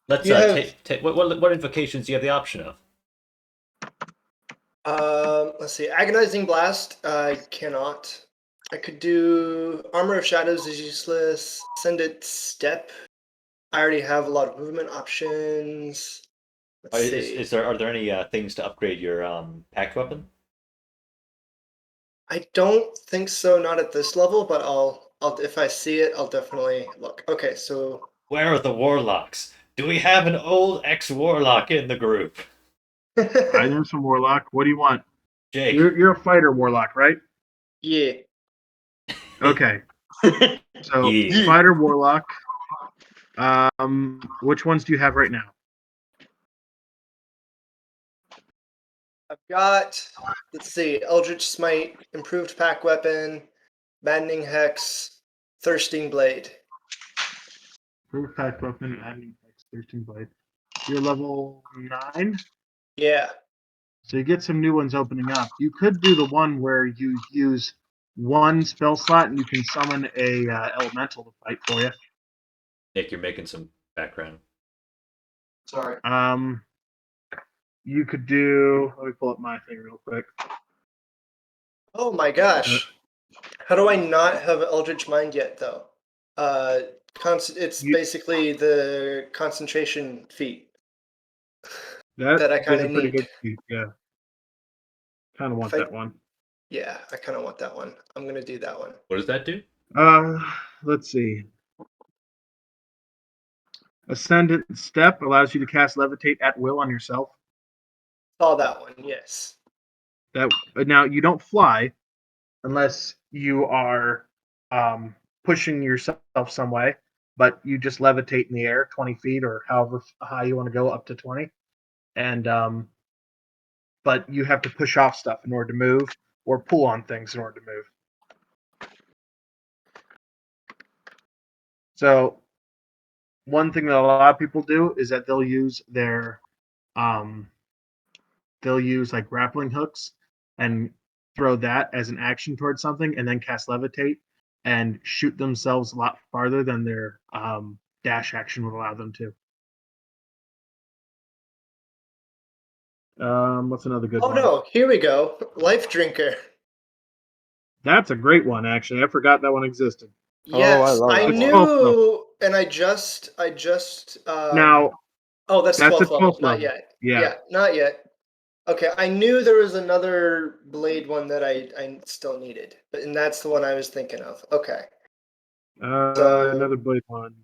Let's You have take what invocations do you have the option of? let's see, Agonizing Blast. I cannot. I could do Armor of Shadows is useless. Send it Step. I already have a lot of movement options. Let's see. Are there any things to upgrade your packed weapon? I don't think so, not at this level, but I'll if I see it, I'll definitely look. Okay, so Where are the warlocks? Do we have an old ex-warlock in the group? I know some warlock. What do you want? Jake. You're a fighter warlock, right? yeah. Okay. So Yeah. fighter warlock. Which ones do you have right now? I've got, let's see, Eldritch Smite, Improved Pack Weapon, Maddening Hex, Thirsting Blade. Proof pack weapon and adding 13 blade. You're level 9, Yeah. so you get some new ones opening up. You could do the one where you use one spell slot and you can summon a elemental to fight for you. Nick, you're making some background. Sorry. You could do. Let me pull up my thing real quick. Oh my gosh. How do I not have Eldritch Mind yet, though? It's basically the concentration feat that I kind is a of pretty need. good feat. Yeah, kind of want that one. Yeah, I kind of want that one. I'm gonna do that one. What does that do? Let's see. Ascendant Step allows you to cast Levitate at will on yourself. Saw that one. Yes. That now you don't fly unless you are pushing yourself some way, but you just levitate in the air 20 feet or however high you want to go, up to 20. And but you have to push off stuff in order to move, or pull on things in order to move. So one thing that a lot of people do is that they'll use like grappling hooks and throw that as an action towards something, and then cast levitate and shoot themselves a lot farther than their dash action would allow them to. What's another good Oh one? no, here we go. Life Drinker. That's a great one, actually. I forgot that one existed. Yes, love I that one. knew, and I just. Now, Oh, that's that's a 12th level. 12th Not level. yet. Yeah. Yeah, not yet. Okay, I knew there was another blade one that I still needed, and that's the one I was thinking of. Okay. So Another blade one.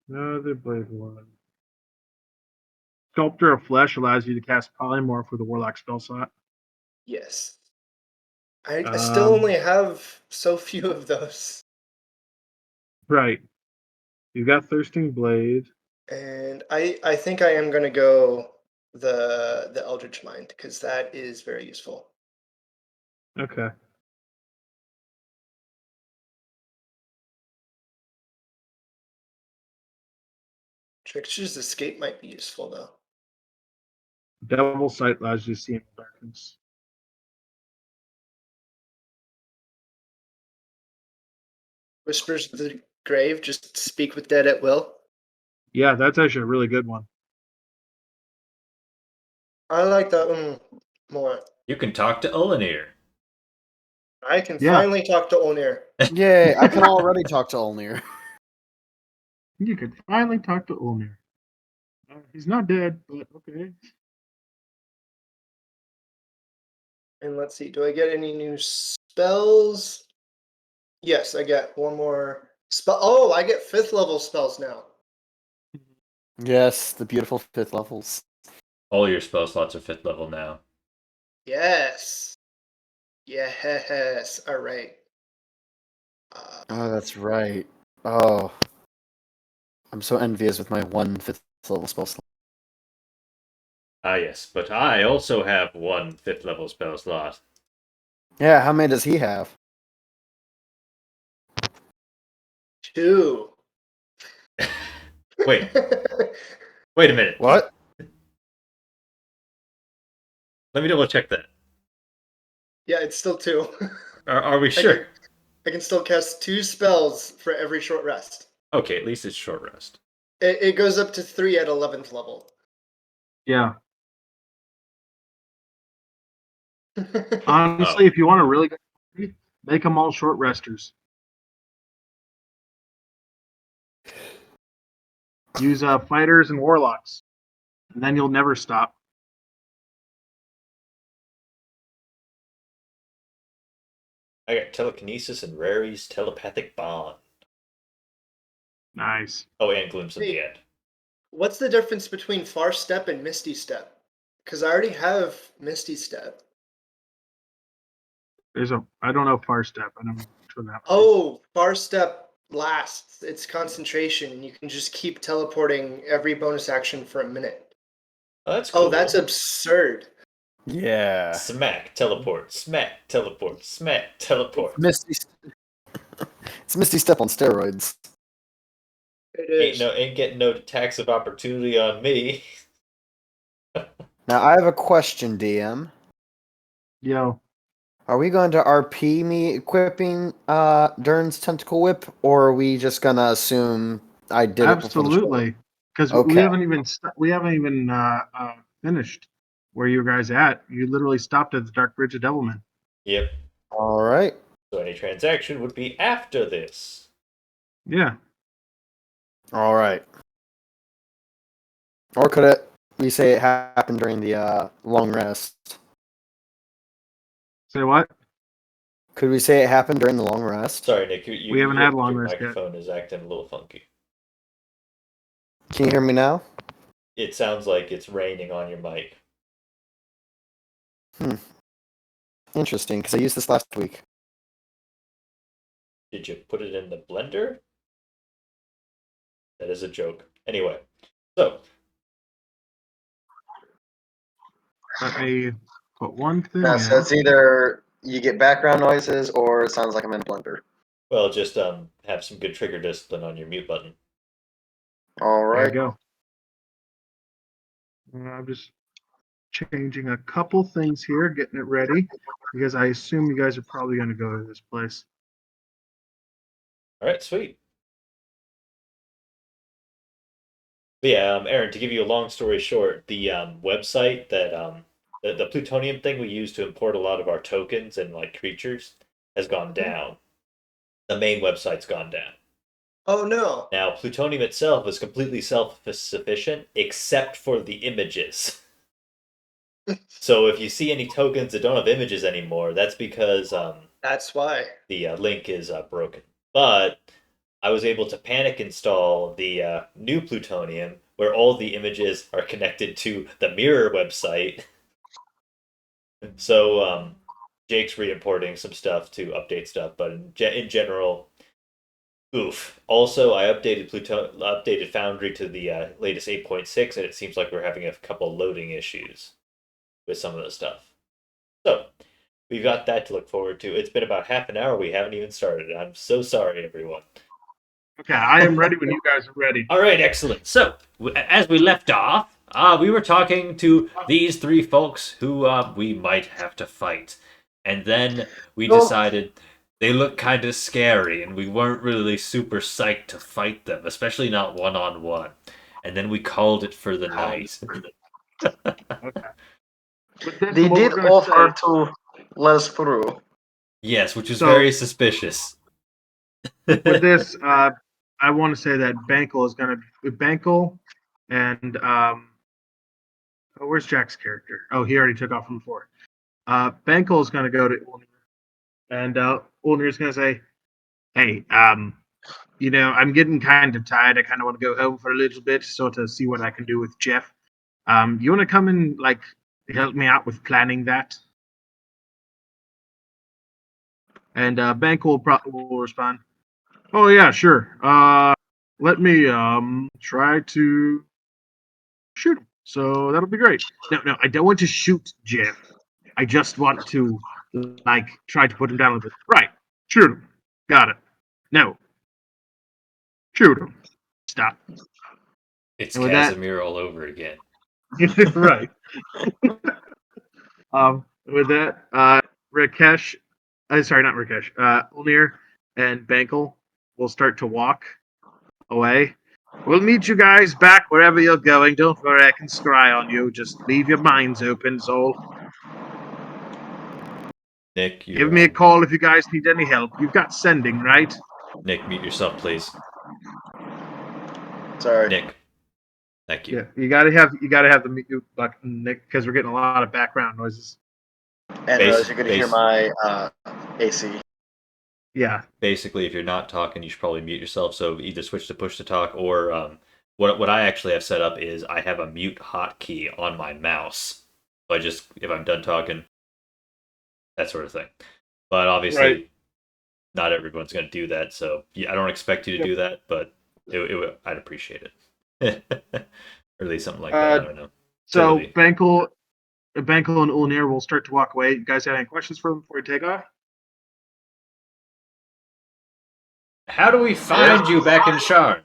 Another blade one. Sculptor of Flesh allows you to cast Polymorph with a Warlock spell slot. yes, I still only Um, have so few of those, right. You've got Thirsting Blade. and I think I am gonna go the Eldritch Mind because that is very useful. Okay. Trickster's Escape might be useful though. Devil Sight allows you to see in the darkness. Whispers of the Grave, just speak with dead at will. Yeah, that's actually a really good one. I like that one more. You can talk to Ullnir. I can Yeah. finally talk to Ullnir. Yay, I can already talk to Ullnir. You could finally talk to Ullnir. He's not dead, but okay. And let's see, do I get any new spells? Yes, I get one more spell. Oh, I get 5th level spells now. Yes, the beautiful 5th levels. All your spell slots are 5th level now. Yes. Yes. All right. Oh, that's right. Oh, I'm so envious with my 1/5 level spell slot. Ah, yes, but I also have one 5th level spell slot. Yeah, how many does he have? 2. Wait, wait a minute. What? Let me double check that. Yeah, it's still 2. Are we sure? I can still cast 2 spells for every short rest. Okay, at least it's short rest. It goes up to 3 at 11th level. Yeah. Honestly, if you want a really good party, make them all short resters. Use fighters and warlocks, and then you'll never stop. I got telekinesis and Rary's telepathic bond. Nice. Oh, and glimpse in the Hey. end. What's the difference between Far Step and Misty Step? Because I already have Misty Step. I don't know far step. I don't know which one that would be. Oh, Far Step lasts. It's concentration, and you can just keep teleporting every bonus action for a minute. Oh, that's cool. Oh, that's absurd. Yeah. Smack, teleport, smack, teleport, smack, teleport. It's Misty Step on steroids. It is. Ain't getting no attacks of opportunity on me. Now I have a question, DM. Yo, Are we going to RP me equipping Dern's tentacle whip, or are we just gonna assume I did it before the show? absolutely. Because Okay. we haven't even finished where you guys at. You literally stopped at the Dark Bridge of Devilman. Yep. All right. So any transaction would be after this. Yeah. All right. Or could it? We say it happened during the long rest. Say what? Could we say it happened during the long rest? Sorry, Nick. We haven't had long your rest yet. microphone is acting a little funky. Can you hear me now? It sounds like it's raining on your mic. Interesting, because I used this last week. Did you put it in the blender? That is a joke. Anyway, so Let me put one thing No, in. so it's either you get background noises or it sounds like I'm in Blender. well, just have some good trigger discipline on your mute button. All There you right. go. I'm just changing a couple things here, getting it ready, because I assume you guys are probably going to go to this place. All right, sweet. But yeah, Aaron. To give you a long story short, the website that the plutonium thing we use to import a lot of our tokens and like creatures has gone down. The main website's gone down. Oh no. Now, plutonium itself is completely self-sufficient except for the images. So if you see any tokens that don't have images anymore, that's because That's why. the link is broken. But I was able to panic install the new plutonium where all the images are connected to the mirror website. So Jake's re-importing some stuff to update stuff, but in general, oof. Also, I updated Foundry to the latest 8.6, and it seems like we're having a couple loading issues with some of the stuff. So we've got that to look forward to. It's been about half an hour. We haven't even started. I'm so sorry, everyone. Okay, I am ready when you guys are ready. All right, excellent. So, as we left off, we were talking to these three folks who we might have to fight. And then we decided they look kind of scary, and we weren't really super psyched to fight them, especially not one-on-one. And then we called it for the night. Okay. With this, They what did we're gonna offer say- to let us through. Yes, which is So- very suspicious. with this, I want to say that Bankel is going to Bankel and where's Jack's character? Oh, he already took off from before. Bankel is going to go to Ullnir, and Ullnir is going to say, "Hey, I'm getting kind of tired. I kind of want to go home for a little bit, so to see what I can do with Jeff. You want to come and like help me out with planning that?" And Bankel will respond, "Oh yeah, sure. Let me try to shoot him. So that'll be great." No, I don't want to shoot Jeff. I just want to like try to put him down a little bit. Right. Shoot him. Got it. No. Shoot him. Stop. It's And with that- Casimir all over again. right. With that, Rakesh, sorry, not Rakesh, Ulnir and Bankel will start to walk away. We'll meet you guys back wherever you're going. Don't worry, I can scry on you. Just leave your minds open, Zol. Nick, Give you're me a on. call if you guys need any help. You've got sending, right? Nick, mute yourself, please. Sorry. Nick, thank you. Yeah, you gotta have the mute button, Nick, because we're getting a lot of background noises. And you're going to hear my AC. Yeah. Basically, if you're not talking, you should probably mute yourself. So either switch to push to talk, or what I actually have set up is I have a mute hotkey on my mouse. So I just, if I'm done talking, that sort of thing. But obviously, Right. not everyone's going to do that. So yeah, I don't expect you to Yep. do that, but I'd appreciate it. Or at least something like that. I don't know. So Totally. Bankel and Ullnir will start to walk away. You guys have any questions for them before we take off? How do we find you back in Sharn?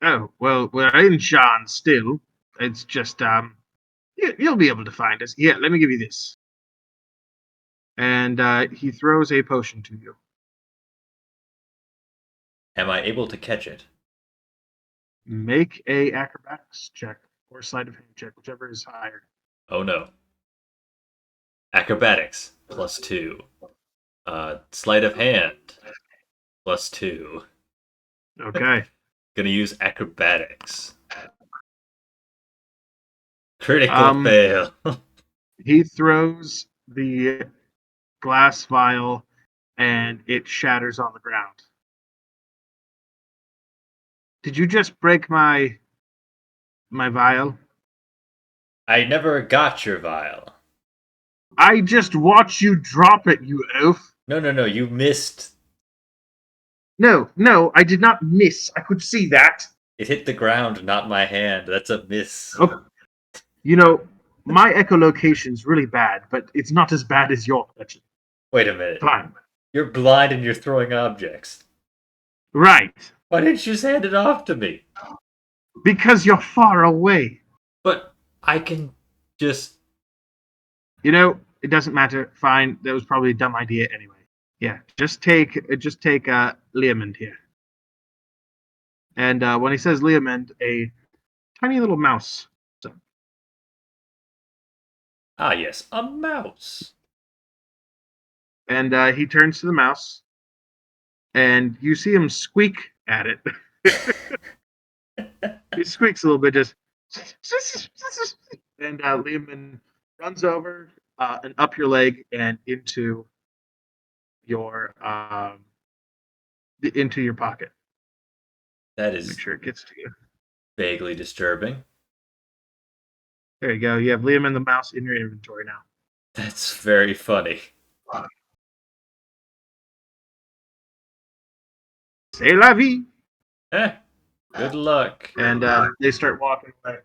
Oh, well, we're in Shan still. It's just, you'll be able to find us. Here, let me give you this. And he throws a potion to you. Am I able to catch it? Make a acrobatics check or sleight of hand check, whichever is higher. Oh no. Acrobatics +2. Sleight of hand +2. Okay. Gonna use acrobatics. Critical fail. He throws the glass vial and it shatters on the ground. Did you just break my vial? I never got your vial. I just watched you drop it, you oaf. No, you missed. No, I did not miss. I could see that. It hit the ground, not my hand. That's a miss. Oh, you know, my echolocation's really bad, but it's not as bad as your collection. Wait a minute. Fine. You're blind and you're throwing objects. Right. Why didn't you just hand it off to me? Because you're far away. But I can just... You know, it doesn't matter. Fine. That was probably a dumb idea anyway. Yeah, just take Leomund here. And when he says Leomund, a tiny little mouse. So, Ah, yes, a mouse. and he turns to the mouse, and you see him squeak at it. He squeaks a little bit, just. And Leomund runs over and up your leg and into your pocket. That Make is sure it gets to you. vaguely disturbing. There you go. You have Liam and the mouse in your inventory now. That's very funny. C'est la vie. Good luck. And they start walking away.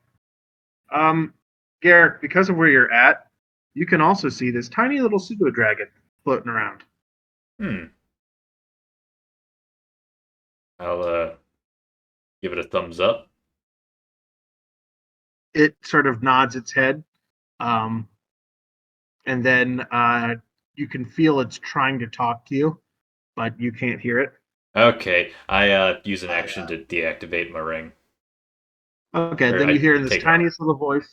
Garrick, because of where you're at, you can also see this tiny little pseudo dragon floating around. I'll give it a thumbs up. It sort of nods its head, and then you can feel it's trying to talk to you, but you can't hear it. Okay, I use an action to deactivate my ring. Okay, Or then I you hear in this take it off. tiniest little voice,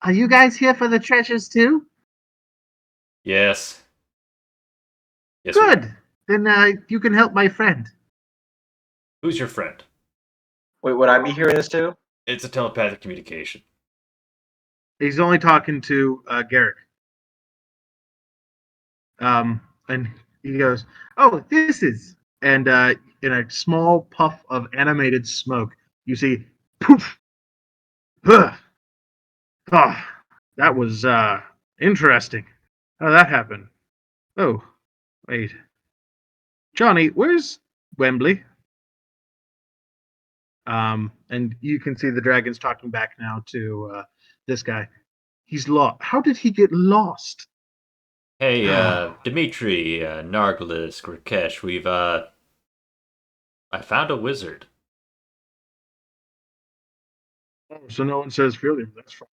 "Are you guys here for the treasures too?" Yes. Yes. Good. Then you can help my friend. Who's your friend? Wait, would I be hearing this too? It's a telepathic communication. He's only talking to Garrick. And he goes, "Oh, this is." And in a small puff of animated smoke, you see, poof. Huh. Oh, that was interesting. How did that happen? Oh, wait. Johnny, where's Wembley? And you can see the dragon's talking back now to this guy. He's lost. How did he get lost? Hey, Dimitri, Narglis, Rakesh, we've I found a wizard. Oh, so no one says Philium. That's fine.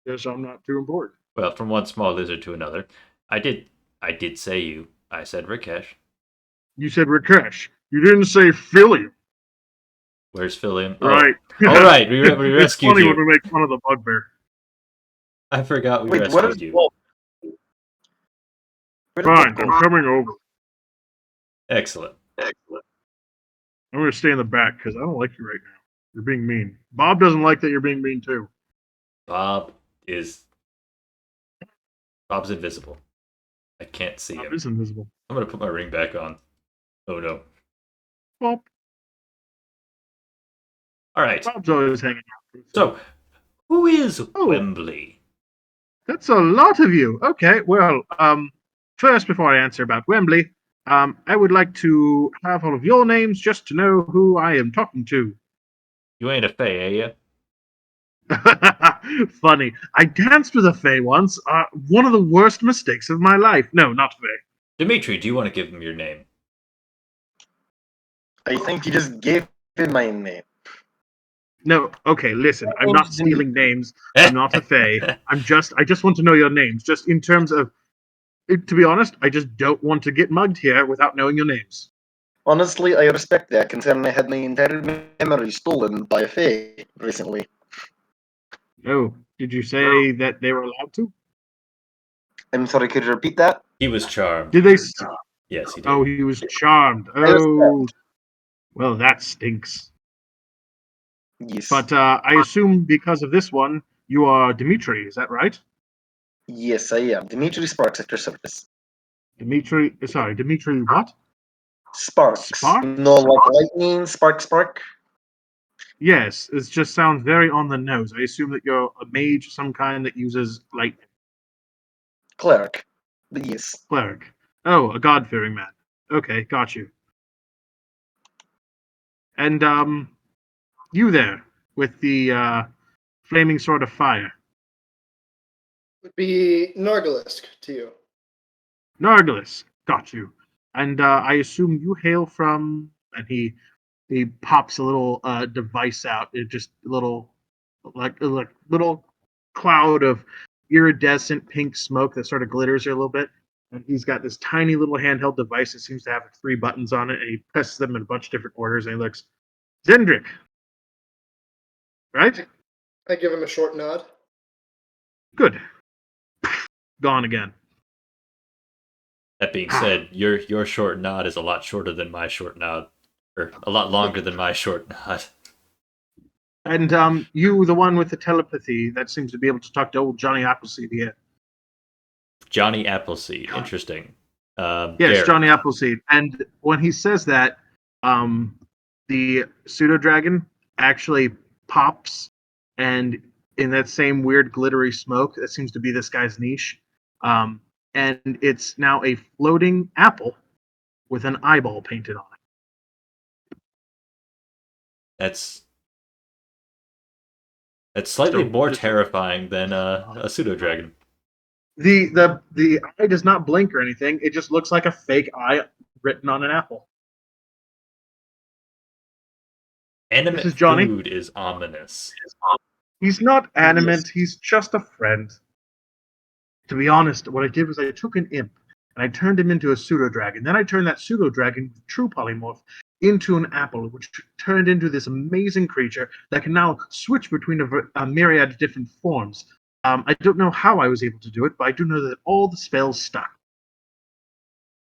Guess I'm not too important. Well, from one small lizard to another. I did say you. I said Rakesh. You said Rakesh. You didn't say Philly, Where's Philium? right? Oh, all right. We It's rescued funny when we you. make fun of the bugbear. I forgot we Wait, what is rescued you. Wolf? Where did Fine, Wolf go? I'm coming over. Excellent. I'm going to stay in the back because I don't like you right now. You're being mean. Bob doesn't like that you're being mean too. Bob's invisible. I can't see Bob him. is invisible. I'm gonna put my ring back on. Oh no. Bob. All right. Bob's always hanging out. So, who is Oh. Wembley? That's a lot of you. Okay, well, first, before I answer about Wembley, I would like to have all of your names just to know who I am talking to. You ain't a fae, are you? Funny. I danced with a Fae once. One of the worst mistakes of my life. No, not Fae. Dimitri, do you want to give him your name? I think you just gave him my name. No, okay, listen. I'm not stealing names. I'm not a Fae. I just want to know your names. Just in terms of, to be honest, I just don't want to get mugged here without knowing your names. Honestly, I respect that, considering I had my entire memory stolen by a Fae recently. Oh, did you say that they were allowed to? I'm sorry, could you repeat that? He was charmed. Did they? Yes, he did. Oh, he was charmed. I was Oh, well, that stinks. Yes. But I assume because of this one, you are Dimitri. Is that right? Yes, I am. Dimitri Sparks at your service. Dimitri what? Sparks. Spark? No, like lightning, spark. Yes, it just sounds very on the nose. I assume that you're a mage of some kind that uses lightning. Cleric. But yes. Cleric. Oh, a god-fearing man. Okay, got you. And you there with the flaming sword of fire. Would be Nargalisk to you. Nargilus, got you. And I assume you hail from. And he pops a little device out. It just a little like little cloud of iridescent pink smoke that sort of glitters here a little bit. And he's got this tiny little handheld device that seems to have 3 buttons on it, and he presses them in a bunch of different orders. And he looks, Zendrick, right? I give him a short nod. Good. Gone again. That being said, your short nod is a lot shorter than my short nod, or a lot longer than my short nod. And you, the one with the telepathy that seems to be able to talk to old Johnny Appleseed here. Johnny Appleseed, interesting. Yes, Garrett. Johnny Appleseed. And when he says that, the pseudo dragon actually pops, and in that same weird glittery smoke that seems to be this guy's niche, and it's now a floating apple with an eyeball painted on it. That's slightly So, more just- terrifying than a pseudo dragon. The eye does not blink or anything. It just looks like a fake eye written on an apple. Animate This is Johnny. food is ominous. He's not animate. He's just a friend. To be honest, what I did was I took an imp and I turned him into a pseudo dragon. Then I turned that pseudo dragon, true polymorph, into an apple, which turned into this amazing creature that can now switch between a myriad of different forms. I don't know how I was able to do it, but I do know that all the spells stuck.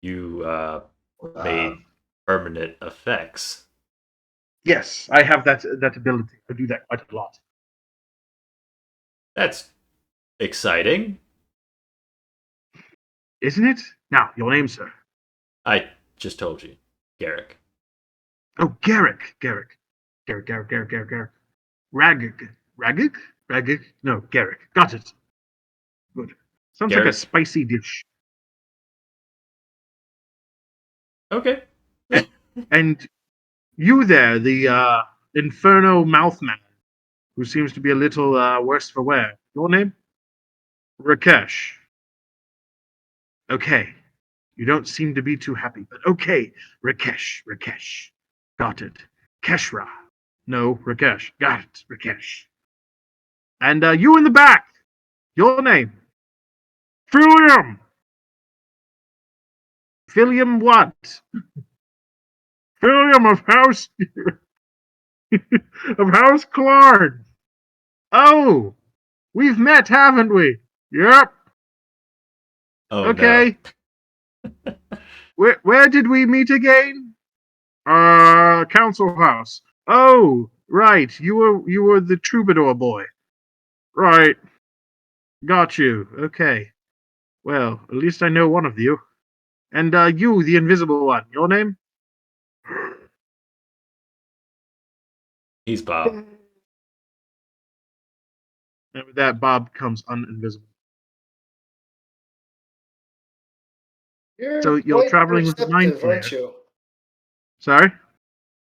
You made permanent effects. Yes, I have that ability. I do that quite a lot. That's exciting. Isn't it? Now, your name, sir. I just told you, Garrick. Oh, Garrick. Garrick. Raggig? No, Garrick. Got it. Good. Sounds like a Garrick. spicy dish. Okay. And you there, the Inferno Mouthman, who seems to be a little worse for wear. Your name? Rakesh. Okay. You don't seem to be too happy, but okay. Rakesh. Got it. Keshra. No, Rakesh. Got it. Rakesh. And you in the back. Your name? Philium. Philium what? William of House of House Clarn. Oh, we've met, haven't we? Yep. Oh no. Okay. Where did we meet again? Council House. Oh, right. You were the troubadour boy. Right. Got you. Okay. Well, at least I know one of you. And you, the invisible one. Your name? He's Bob. And with that, Bob becomes uninvisible. You're So you're quite traveling with the Mind perceptive, Flayer. aren't you? Sorry?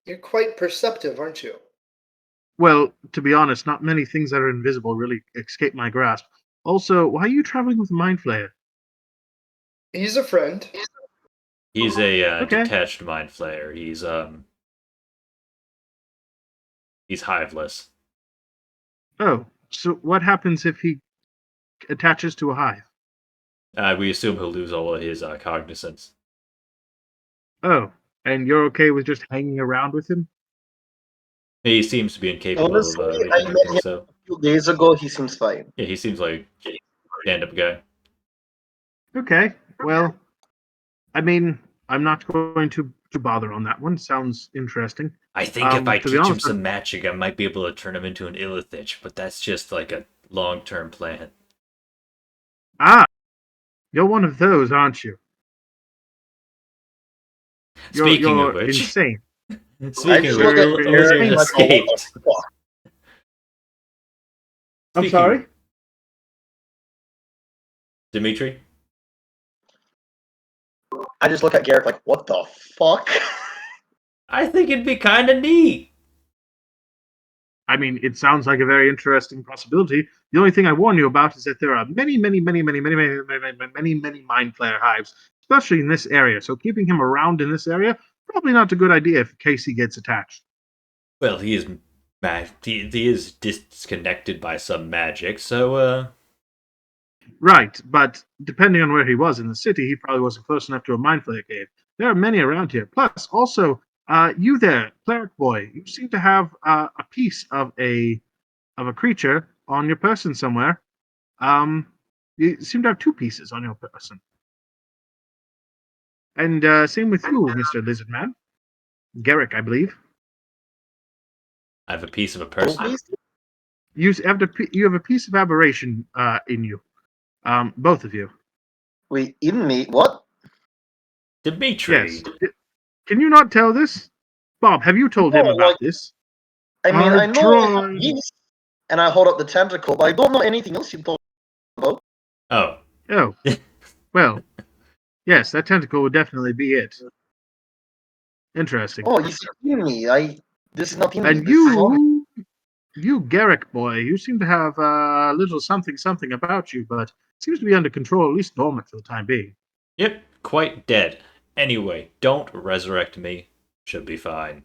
You're quite perceptive, aren't you? Well, to be honest, not many things that are invisible really escape my grasp. Also, why are you traveling with the Mind Flayer? He's a friend. He's a Okay. detached mind flayer. He's hiveless. Oh, so what happens if he attaches to a hive? We assume he'll lose all of his cognizance. Oh, and you're okay with just hanging around with him? He seems to be incapable of Honestly, I met reconnecting. him So a few days ago. He seems fine. yeah, he seems like a stand-up guy. Okay. Well, I mean, I'm not going to bother on that one. Sounds interesting. I think if I To be teach him honest, some magic, I might be able to turn him into an Illithich, but that's just like a long-term plan. ah, you're one of those, aren't you? Speaking of You're which, insane. I speaking just of which, look at You're Eric Ullnir insane. like, oh, what the escaped. fuck? I'm Speaking, sorry. Dimitri, I just look at Garrick like, what the fuck? I think it'd be kind of neat. I mean, it sounds like a very interesting possibility. The only thing I warn you about is that there are many, many, many, many, many, many, many, many, many mind flayer hives, especially in this area. So keeping him around in this area probably not a good idea if Casey gets attached. Well, he is he is disconnected by some magic, so Right, but depending on where he was in the city, he probably wasn't close enough to a mind flayer cave. There are many around here. Plus, also, you there, cleric boy, you seem to have a piece of a creature on your person somewhere. Um, you seem to have two pieces on your person. And same with you, Mr. Lizard Man. Garrick, I believe. I have a piece of a Oh, person. please? You have a piece of aberration in you. Both of you. Wait, in me? What? Dimitri. Yes. Can you not tell this? Bob, have you told No, him about like, this? I mean, I I've know I have tried. yeast, and I hold up the tentacle, but I don't know anything else you told about. Oh, Oh, well, yes, that tentacle would definitely be it. Interesting. Oh, you see, in me. This is not in me. And This is on. you Garrick boy, you seem to have a little something something about you, but seems to be under control, at least dormant for the time being. yep, quite dead. Anyway, don't resurrect me. Should be fine.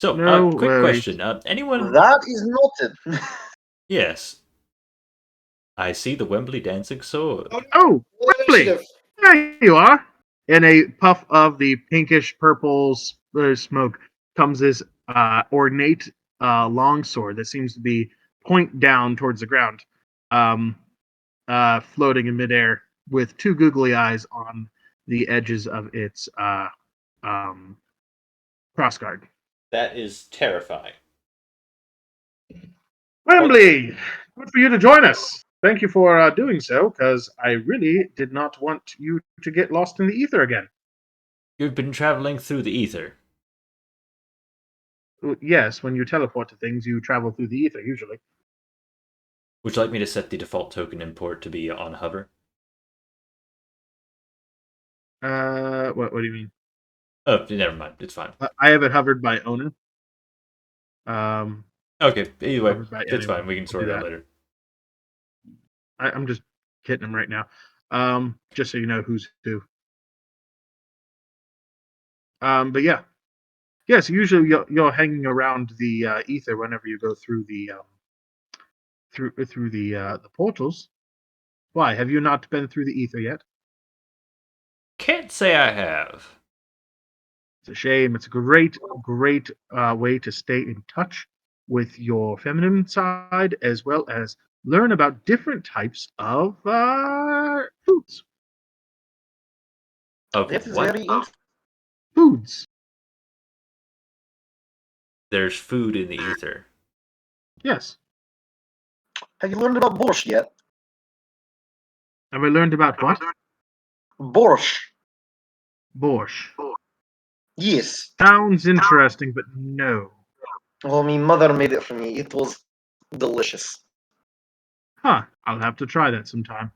So, No quick worries. question. Anyone? That is noted. Yes. I see the Wembley dancing sword. Oh, Roll Wembley! initiative. There you are. In a puff of the pinkish purple smoke comes this ornate longsword that seems to be point down towards the ground, um, floating in midair with two googly eyes on the edges of its um, crossguard. That is terrifying. Wembley, good for you to join us. Thank you for doing so, because I really did not want you to get lost in the ether again. You've been traveling through the ether. Yes, when you teleport to things, you travel through the ether, usually. Would you like me to set the default token import to be on hover? What do you mean? Oh, never mind. It's fine. I have it hovered by owner. Um, Okay, either way, hovered by it's fine. anyone. We can I'll sort do it out that. later. I'm just kidding him right now. Just so you know who's who. But yeah, yes. Usually you're hanging around the ether whenever you go through the through the portals. Why have you not been through the ether yet? Can't say I have. It's a shame. It's a great way to stay in touch with your feminine side as well as learn about different types of foods. Okay, That is what? very interesting. Foods. There's food in the ether. Yes. Have you learned about borscht yet? Have I learned about what? Borscht. Borscht. Yes. Sounds interesting, but no. Well, my mother made it for me. It was delicious. Huh. I'll have to try that sometime.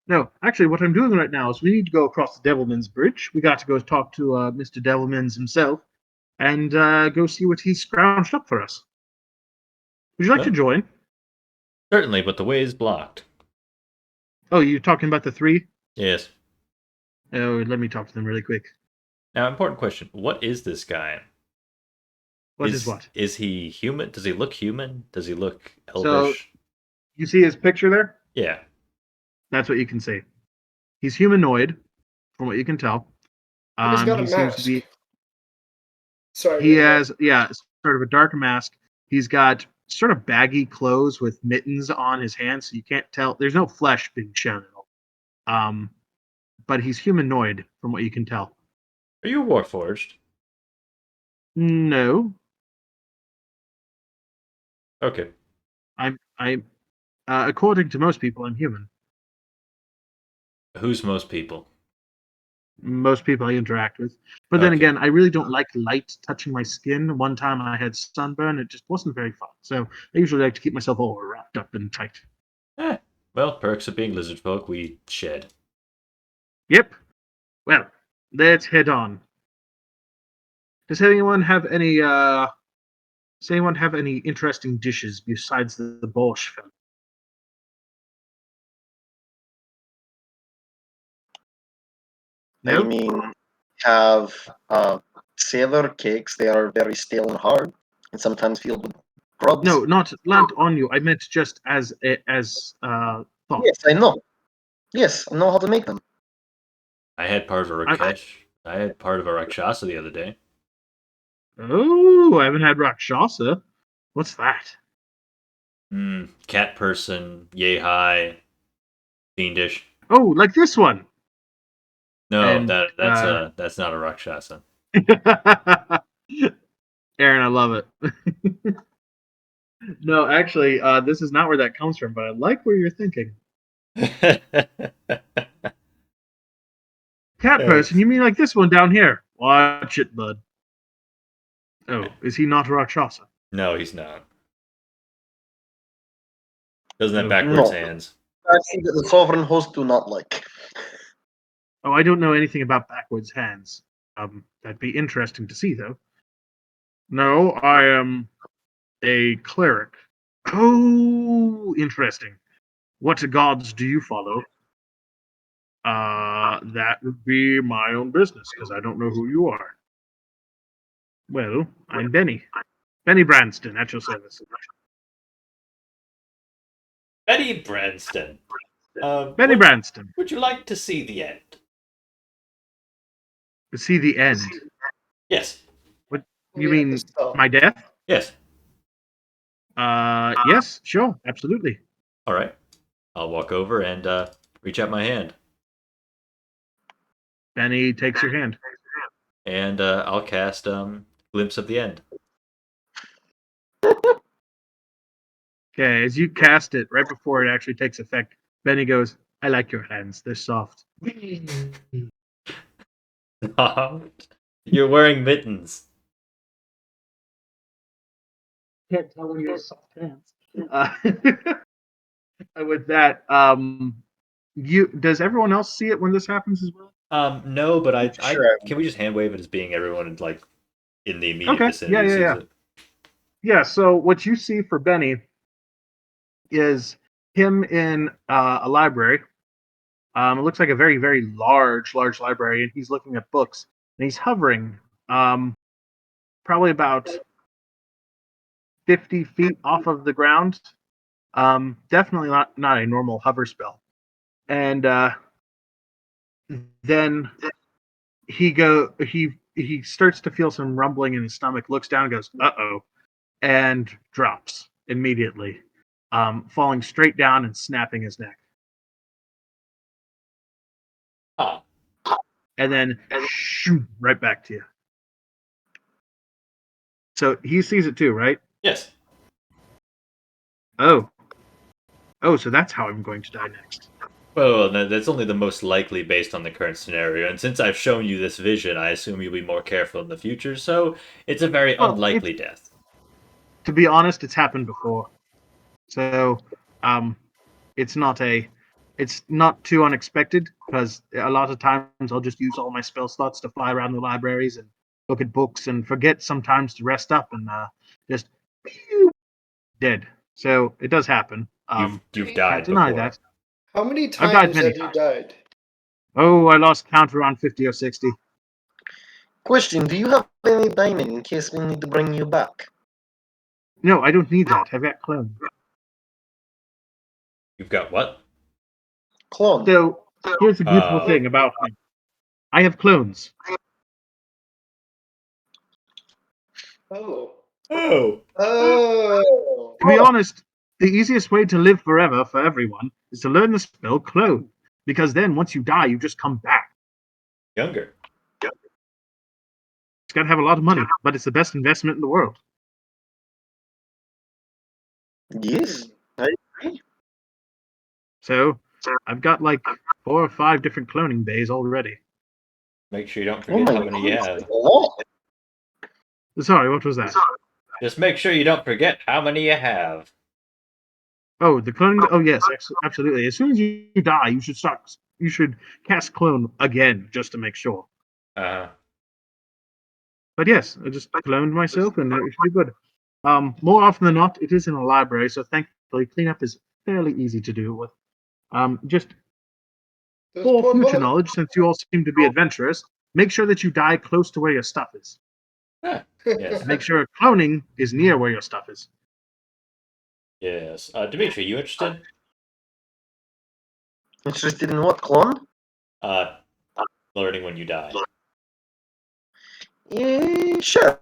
No, actually, what I'm doing right now is we need to go across the Devilman's Bridge. We got to go talk to Mr. Devilman's himself and go see what he's scrounged up for us. Would you like to Huh? join? Certainly, but the way is blocked. Oh, you're talking about the three? Yes. Oh, let me talk to them really quick. Now, important question. What is this guy? What is what? Is he human? Does he look human? Does he look So, elvish? you see his picture there? Yeah. That's what you can see. He's humanoid, from what you can tell. And he's got a He seems to mask. be. Sorry. He to interrupt. has, yeah, sort of a dark mask. He's got sort of baggy clothes with mittens on his hands, so you can't tell. There's no flesh being shown at all. But he's humanoid, from what you can tell. Are you Warforged? No, Okay. I'm. According to most people, I'm human. Who's most people? Most people I interact with. But then Okay. again, I really don't like light touching my skin. One time I had sunburn, it just wasn't very fun. So I usually like to keep myself all wrapped up and tight. Well, perks of being lizard folk, we shed. Yep. Well, let's head on. Does anyone have any interesting dishes besides the borscht film? I No? mean, have sailor cakes. They are very stale and hard, and sometimes filled with grubs. No, not on you. I meant just as thought. Yes, I know. Yes, I know how to make them. I had part of a I, Rakesh. I had part of a Rakshasa the other day. oh, I haven't had Rakshasa. What's that? Cat person, yay high, fiendish. Oh, like this one. No, And that's not a Rakshasa. Aaron, I love it. No, actually, this is not where that comes from, but I like where you're thinking. Cat person, you mean like this one down here? Watch it, bud. Oh, is he not a Rakshasa? No, he's not. Doesn't have Oh. backwards No. hands. I think that the sovereign host do not like. Oh, I don't know anything about backwards hands. That'd be interesting to see, though. No, I am a cleric. Oh, interesting. What gods do you follow? That would be my own business, because I don't know who you are. Well, I'm Benny. Benny Branston, at your service. Betty Branston. Benny Branston. Would you like to see the end? See the end. Yes. What you Yeah, mean? so- My death? Yes. Yes, sure, absolutely. All right. I'll walk over and reach out my hand, Benny takes your hand. and I'll cast Glimpse of the End. Okay, as you cast it, right before it actually takes effect, Benny goes, "I like your hands. They're soft." You're wearing mittens. Can't tell when you have soft hands. With that, you does everyone else see it when this happens as well? No, but I Sure. can we just hand wave it as being everyone like in the immediate Okay, vicinity yeah. sees it? Yeah, so what you see for Benny is him in a library. It looks like a very, very large library, and he's looking at books, and he's hovering, probably about 50 feet off of the ground. Definitely not a normal hover spell. And then he he starts to feel some rumbling in his stomach, looks down and goes, "Uh-oh," and drops immediately, falling straight down and snapping his neck. Ah, And then shoo, right back to you. So he sees it too, right? yes. Oh. Oh, so that's how I'm going to die next. Well, that's only the most likely based on the current scenario, and since I've shown you this vision, I assume you'll be more careful in the future, so it's a very Well, unlikely death. to be honest, it's happened before. So, um, it's not too unexpected because a lot of times I'll just use all my spell slots to fly around the libraries and look at books and forget sometimes to rest up and just pew, dead. So it does happen. You've Can't died deny before. that. How many I've died times many have you times. died? Oh, I lost count around 50 or 60. Question: do you have any diamond in case we need to bring you back? No, I don't need that. I've got clone. You've got what? Clone. So here's the beautiful Uh, thing about me. I have clones. Oh. oh, Oh. To be honest, the easiest way to live forever for everyone is to learn the spell clone. Because then once you die, you just come back. younger. It's got to have a lot of money, but it's the best investment in the world. Yes, I agree. So I've got like 4 or 5 different cloning bays already. Make sure you don't Oh forget my how many you goodness, have. that's a lot. Sorry, what was that? Just make sure you don't forget how many you have. Oh, the cloning. Oh yes, absolutely. As soon as you die, you should start. You should cast clone again just to make sure. Uh, But yes, I just cloned myself, and it should be good. More often than not, it is in a library, so thankfully, cleanup is fairly easy to do with. Just Those for poor future bugs. knowledge, since you all seem to be adventurous, make sure that you die close to where your stuff is. yes, Make sure cloning is near where your stuff is. yes. Dimitri, you interested? Interested in what, clone? Uh, learning when you die. Sure.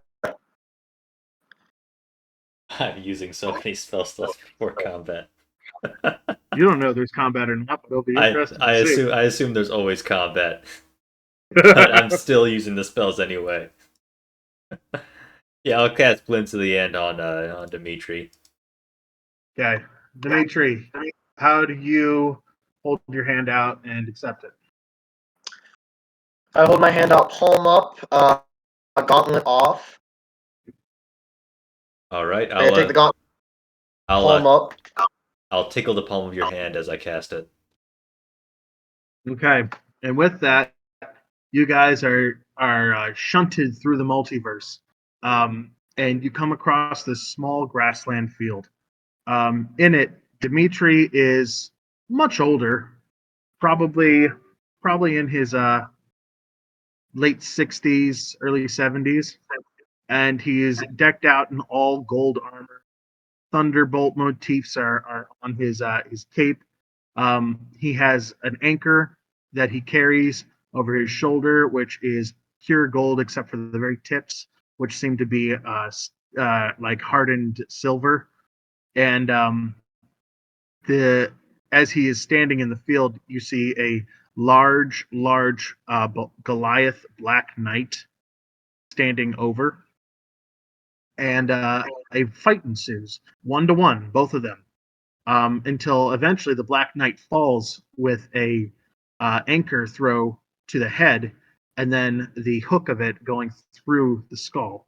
I'm using so many spell slots before combat. You don't know if there's combat or not, but it'll be I interesting I to see. assume I assume there's always combat, but I'm still using the spells anyway. Yeah, I'll cast Blink to the end on Dimitri. Okay, Dimitri, how do you hold your hand out and accept it? I hold my hand out, palm up, gauntlet off. All right, I take the gauntlet, I'll palm up. I'll tickle the palm of your hand as I cast it. Okay, and with that, you guys are shunted through the multiverse, and you come across this small grassland field. In it, Dimitri is much older, probably in his late 60s, early 70s, and he is decked out in all gold armor. Thunderbolt motifs are on his cape. He has an anchor that he carries over his shoulder, which is pure gold except for the very tips, which seem to be like hardened silver. And the as he is standing in the field, you see a large Goliath Black Knight standing over, and a fight ensues, 1-to-1, both of them, until eventually the Black Knight falls with a anchor throw to the head, and then the hook of it going through the skull.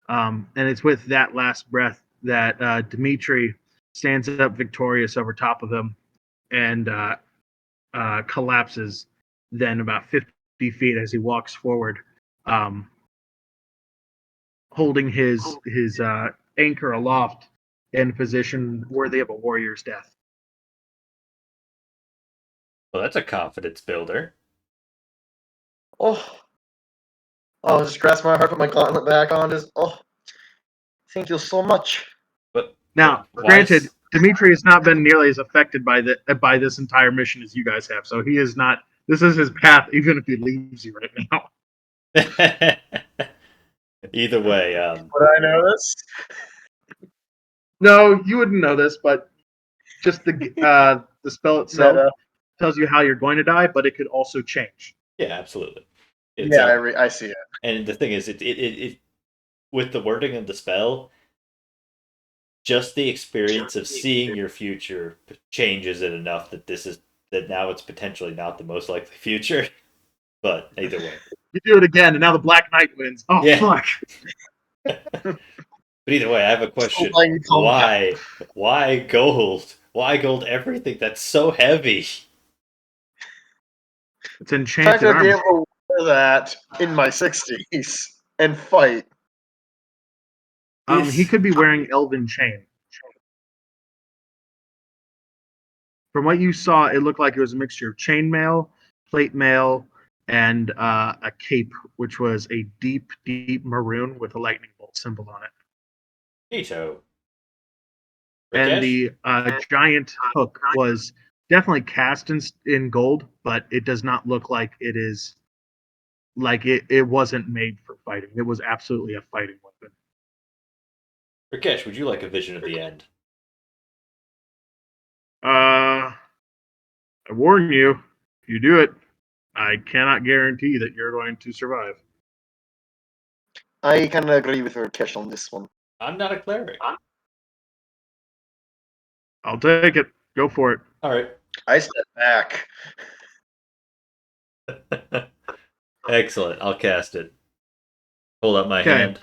And it's with that last breath that Dimitri stands up victorious over top of him and collapses then about 50 feet as he walks forward, um, holding his anchor aloft in a position worthy of a warrior's death. Well, that's a confidence builder. Oh, I'll just grasp my heart, put my gauntlet back on. Thank you so much. Now, Why granted, is Dimitri has not been nearly as affected by this entire mission as you guys have, so he is not. This is his path, even if he leaves you right now. Either way, Would I know this? No, you wouldn't know this, but just the spell itself Meta. tells you how you're going to die, but it could also change. yeah, absolutely. It's Yeah, I see it. and the thing is, it with the wording of the spell, just the experience of seeing your future changes it enough that now it's potentially not the most likely future. But either way, You do it again, and now the Black Knight wins. Oh yeah. fuck! But either way, I have a question. Playing combat. Why? Why gold? Why gold everything? That's so heavy. It's The fact enchanted I'd be armor. able to wear that in my 60s and fight. He could be wearing Elven chain. From what you saw, it looked like it was a mixture of chainmail, plate mail, and a cape, which was a deep, deep maroon with a lightning bolt symbol on it. Ito. And Rakesh? the giant hook was definitely cast in gold, but it does not look like it is like it wasn't made for fighting. It was absolutely a fighting weapon. Rakesh, would you like a vision of the end? I warn you, if you do it, I cannot guarantee that you're going to survive. I kind of agree with Rakesh on this one. I'm not a cleric. I'll take it. Go for it. All right. I step back. Excellent. I'll cast it. Hold up my Okay. hand.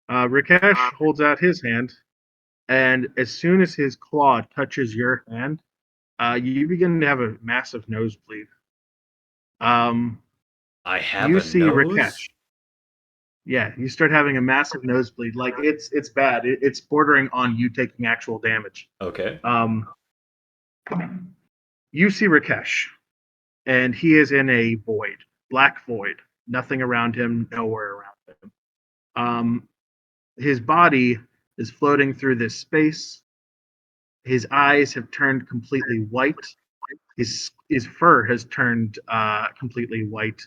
Rakesh holds out his hand, and as soon as his claw touches your hand, you begin to have a massive nosebleed. I have You a see nose. Rakesh. Yeah, you start having a massive nosebleed. Like it's bad. It's bordering on you taking actual damage. Okay. You see Rakesh, and he is in a void, black void. Nothing around him, nowhere around him. His body is floating through this space. His eyes have turned completely white. His fur has turned completely white,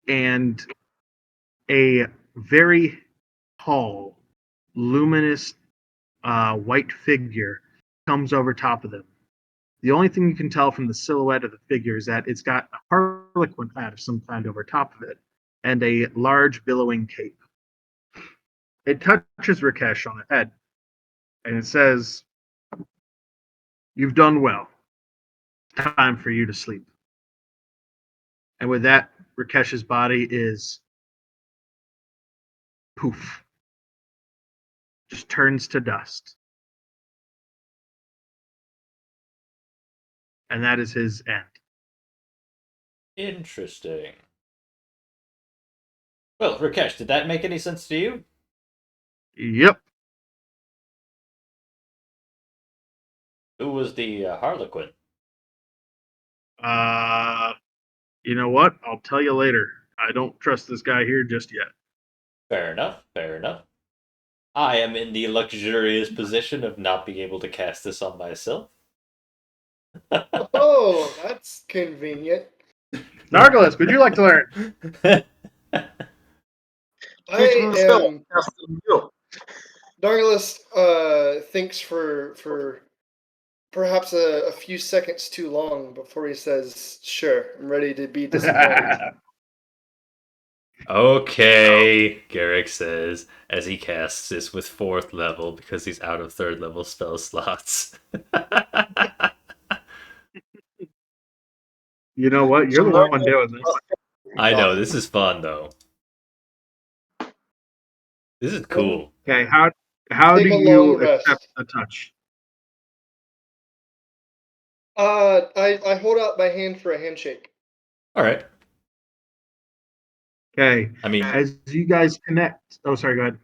and a very tall, luminous white figure comes over top of them. The only thing you can tell from the silhouette of the figure is that it's got a harlequin hat of some kind over top of it, and a large billowing cape. It touches Rakesh on the head, and it says, "You've done well. Time for you to sleep." And with that, Rakesh's body is poof, just turns to dust. And that is his end. Interesting. Well, Rakesh, did that make any sense to you? Yep. Who was the Harlequin? Uh, you know what? I'll tell you later. I don't trust this guy here just yet. Fair enough. Fair enough. I am in the luxurious position of not being able to cast this on myself. Oh, that's convenient. Nargalis, would you like to learn? Teach me the I spell. am. Cast it on you. Dargalus thinks for perhaps a few seconds too long before he says, "Sure, I'm ready to be disappointed." Okay, Garrick says as he casts this with 4th level because he's out of 3rd level spell slots. You know what? You're the one doing this. I know, this is fun though. This is cool. Okay, how Take do a long you rest. accept a touch? I hold out my hand for a handshake. Alright. Okay, I mean, as you guys connect. Oh, sorry. Go ahead.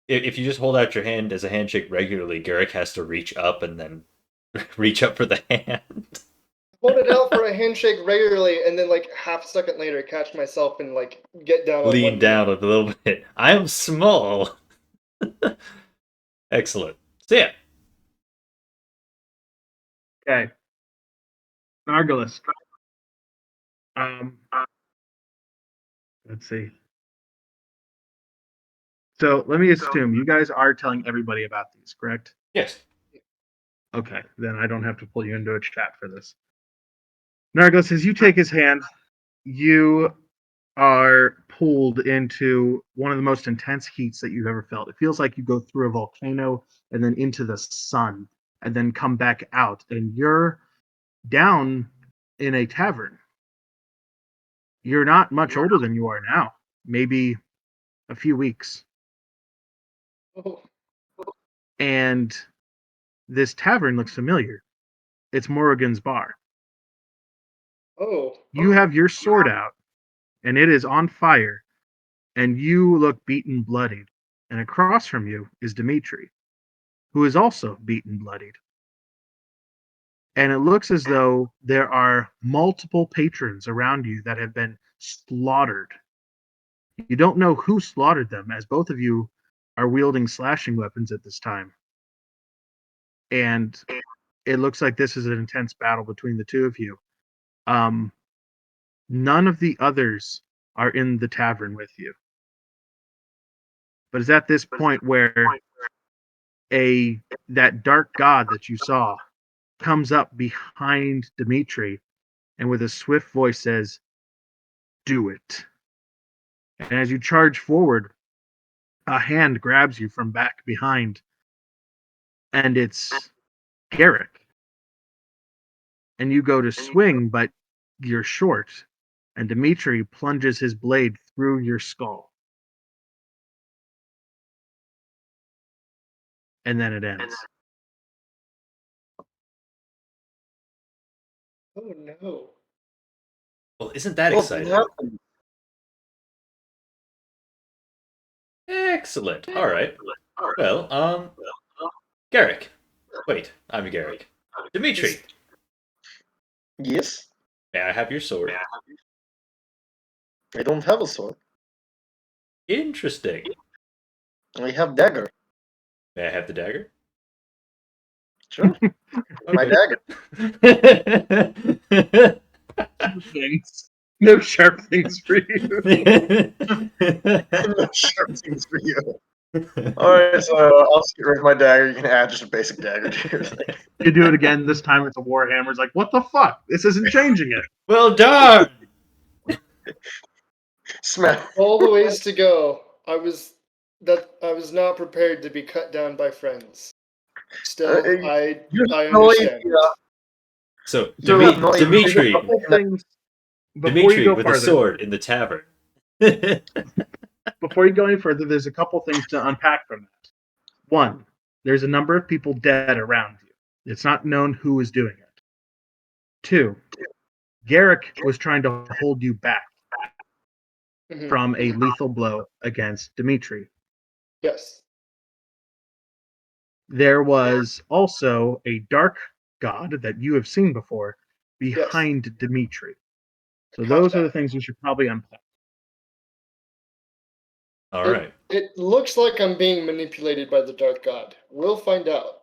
if you just hold out your hand as a handshake regularly, Garrick has to reach up and then reach up for the hand. Hold it out for a handshake regularly, and then like half a second later, catch myself and like get down on Lean one down knee. a little bit. I am small. Excellent. So yeah. Okay, Nargalis. Um, let's see. So let me assume you guys are telling everybody about these, correct? Yes. Okay, then I don't have to pull you into a chat for this. Nargos, as you take his hand, you are pulled into one of the most intense heats that you've ever felt. It feels like you go through a volcano and then into the sun and then come back out, and you're down in a tavern. You're not much older than you are now, maybe a few weeks. Oh, And this tavern looks familiar. It's Morrigan's Bar. oh, You have your sword out, and it is on fire, and you look beaten, bloodied. And across from you is Dimitri, who is also beaten, bloodied. And it looks as though there are multiple patrons around you that have been slaughtered. You don't know who slaughtered them, as both of you are wielding slashing weapons at this time. And it looks like this is an intense battle between the two of you. None of the others are in the tavern with you. But it's at this point where that dark god that you saw comes up behind Dimitri and with a swift voice says, "Do it." And as you charge forward, a hand grabs you from back behind, and it's Garrick. And you go to swing, but you're short, and Dimitri plunges his blade through your skull. And then it ends. oh no. Well, isn't that What exciting? happened? Excellent. All right. Well, Garrick. Wait, I'm Garrick. Dimitri, Yes, may I have your sword? I don't have a sword. Interesting. I have dagger. May I have the dagger? Sure, my Okay. dagger. Things. No sharp things for you. No sharp things for you. Alright, so I'll just get rid of my dagger. You can add just a basic dagger to your thing. You do it again. This time it's a warhammer. It's like, what the fuck? This isn't changing it. Well done. Smash. All the ways to go. I was not prepared to be cut down by friends. Still, I You I have no understand. idea. So, You have no idea. Dimitri, Couple things before you Dimitri go with a farther. sword in the tavern. Before you go any further, there's a couple things to unpack from that. One, there's a number of people dead around you. It's not known who is doing it. Two, Garrick was trying to hold you back Mhm. from a lethal blow against Dimitri. Yes. There was also a dark god that you have seen before behind Dimitri. So Caught those are the that. things you should probably unpack. All right. It looks like I'm being manipulated by the Dark God. We'll find out.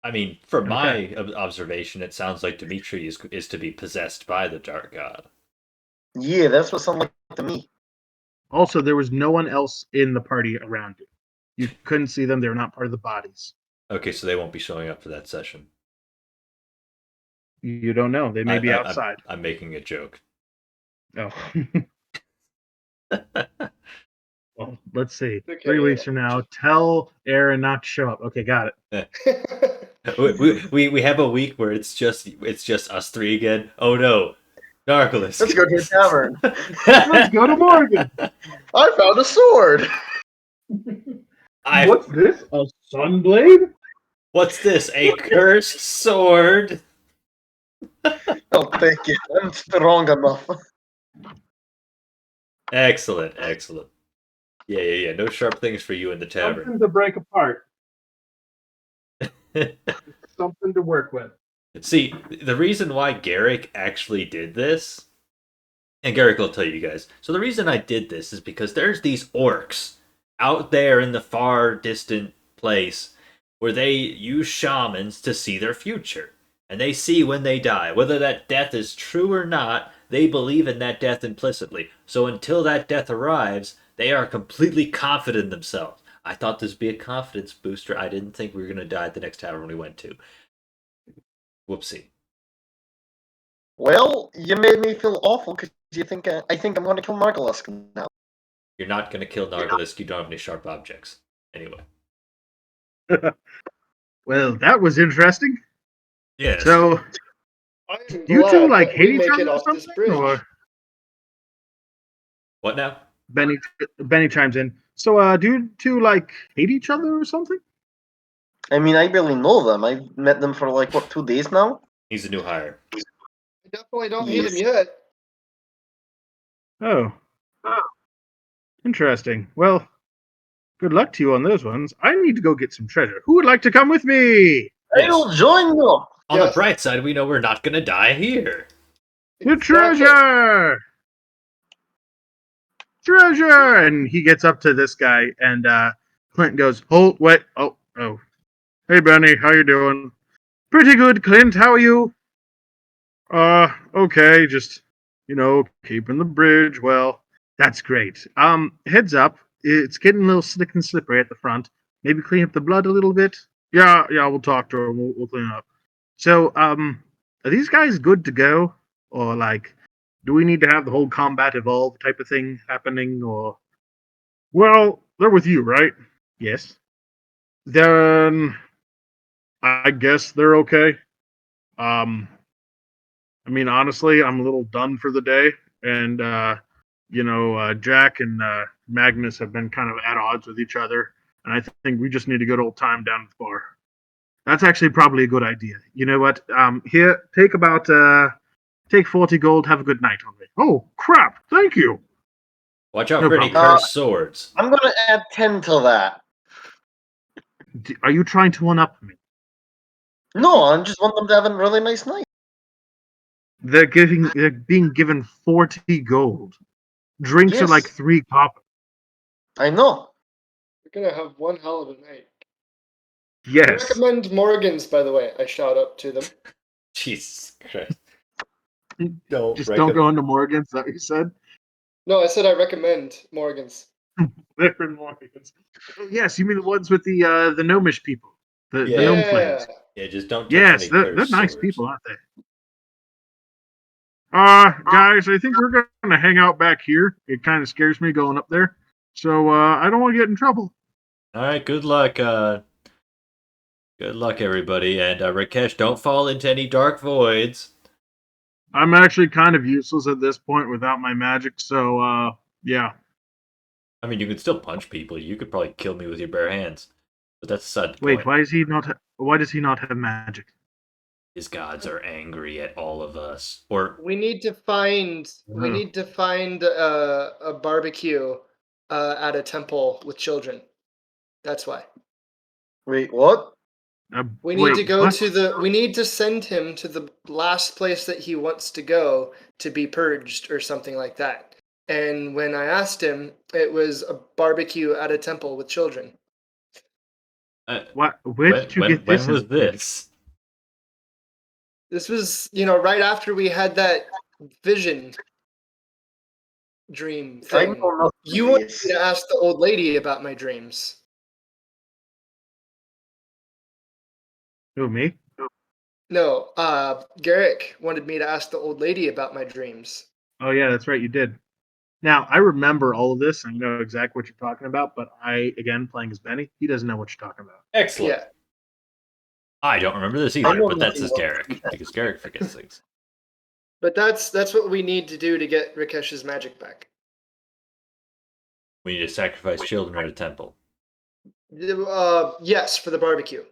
I mean, from Okay. my observation, it sounds like Dimitri is to be possessed by the Dark God. Yeah, that's what sounded like to me. Also, there was no one else in the party around you. You couldn't see them. They were not part of the bodies. Okay, so they won't be showing up for that session. You don't know. They may be outside. I'm making a joke. Oh. Well, let's see. Okay, 3 weeks yeah. from now, tell Aaron not to show up. Okay, got it. We have a week where it's just us three again. Oh no, Narcolis. Let's go to a tavern. Let's go to Morgan. I found a sword. What's this? A sunblade? What's this? A cursed sword? Oh, thank you. I'm strong enough. Excellent. Yeah. No sharp things for you in the tavern. Something to break apart. Something to work with. See, the reason why Garrick actually did this, and Garrick will tell you guys. So the reason I did this is because there's these orcs out there in the far distant place where they use shamans to see their future. And they see when they die. Whether that death is true or not, they believe in that death implicitly. So until that death arrives, they are completely confident in themselves. I thought this would be a confidence booster. I didn't think we were gonna die at the next tavern we went to. Whoopsie. Well, you made me feel awful because I think I'm going to kill Margolisk now. You're not gonna kill Nargolisk. You don't have any sharp objects. Anyway. Well, that was interesting. Yes. So, I am you two glad like that hate we each make other it or off this something? bridge. Or What now? Benny chimes in. So, do you two like hate each other or something? I mean, I barely know them. I've met them for like, what, 2 days now? He's a new hire. I definitely don't hate him Yes. yet. Oh, interesting. Well, good luck to you on those ones. I need to go get some treasure. Who would like to come with me? I'll join you! On the Yes. bright side, we know we're not gonna die here. The Exactly. treasure! Treasure! And he gets up to this guy, and Clint goes, "Hold, wait, oh. Hey, Benny, how you doing? Pretty good, Clint. How are you? Okay, just, keeping the bridge well. That's great. Heads up, it's getting a little slick and slippery at the front. Maybe clean up the blood a little bit. Yeah, we'll talk to him. We'll clean it up. So, are these guys good to go? Or, like, do we need to have the whole combat evolve type of thing happening? Or, well, they're with you, right? Yes. Then, I guess they're okay. I mean, honestly, I'm a little done for the day, and Jack and Magnus have been kind of at odds with each other, and I think we just need a good old time down at the bar. That's actually probably a good idea. You know what? Here, take 40 gold. Have a good night on me. Oh crap! Thank you. Watch out No for any problem. cursed swords. I'm going to add 10 to that. Are you trying to one up me? No, I just want them to have a really nice night. They're being given 40 gold. Drinks are Yes. like 3 copper. I know. We're gonna have one hell of a night. I Yes. recommend Morgan's, by the way. I shout out to them. Jesus Christ. Just don't go into Morgan's. Is that what you said? No, I said I recommend Morgan's. Different Morgans. Oh, yes, you mean the ones with the gnomish people, the Yeah. gnome flames. Yeah, just don't touch Yes, any they're cursed nice swords. people, aren't they? Guys, I think we're gonna hang out back here. It kind of scares me going up there, so I don't want to get in trouble. All right, good luck. Good luck, everybody. And Rakesh, don't fall into any dark voids. I'm actually kind of useless at this point without my magic, so yeah. I mean, you could still punch people. You could probably kill me with your bare hands. But that's a side Wait, point. why does he not have magic? His gods are angry at all of us. Or We need to find a barbecue at a temple with children. That's why. Wait, what? We need to go we need to send him to the last place that he wants to go to be purged or something like that. And when I asked him, it was a barbecue at a temple with children. What? Where did you get this? When was this? This was, right after we had that vision dream I thing. know nothing. You wanted me to ask the old lady about my dreams. Who, me? No, Garrick wanted me to ask the old lady about my dreams. Oh yeah, that's right, you did. Now I remember all of this. I know exactly what you're talking about, but again, playing as Benny, he doesn't know what you're talking about. Excellent. Yeah. I don't remember this I either, know but that's nothing just about Garrick. Because Garrick forgets things. But that's what we need to do to get Rakesh's magic back. We need to sacrifice children at a temple. Yes, for the barbecue.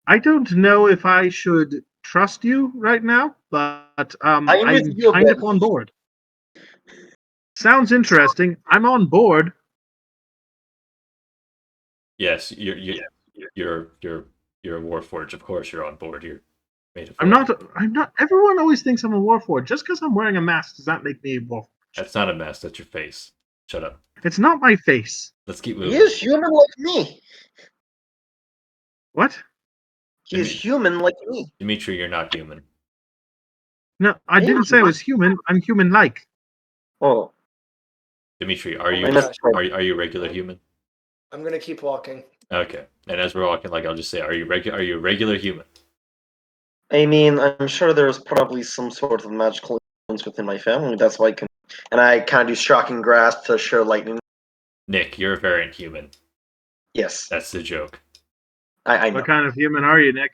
I don't know if I should trust you right now, but I'm I'm with you, kind of Ben. on board. Sounds interesting. I'm on board. Yes, you're a warforged. Of course, you're on board. You're made of. I'm not. Everyone always thinks I'm a warforged. Just because I'm wearing a mask does not make me a warforged. That's not a mess. That's your face. Shut up. It's not my face. Let's keep He moving. is human like me. What? He is human like me. Dimitri, you're not human. No, I Hey, didn't say I what? was human. I'm human-like. Oh, Dimitri, Oh my gosh. are you a regular human? I'm gonna keep walking. Okay. And as we're walking, like I'll just say, are you a regular human? I mean, I'm sure there's probably some sort of magical influence within my family. That's why I can. And I kind of do shocking grasp to show lightning. Nick, you're a variant human. Yes, That's the joke. I know. What kind of human are you, Nick?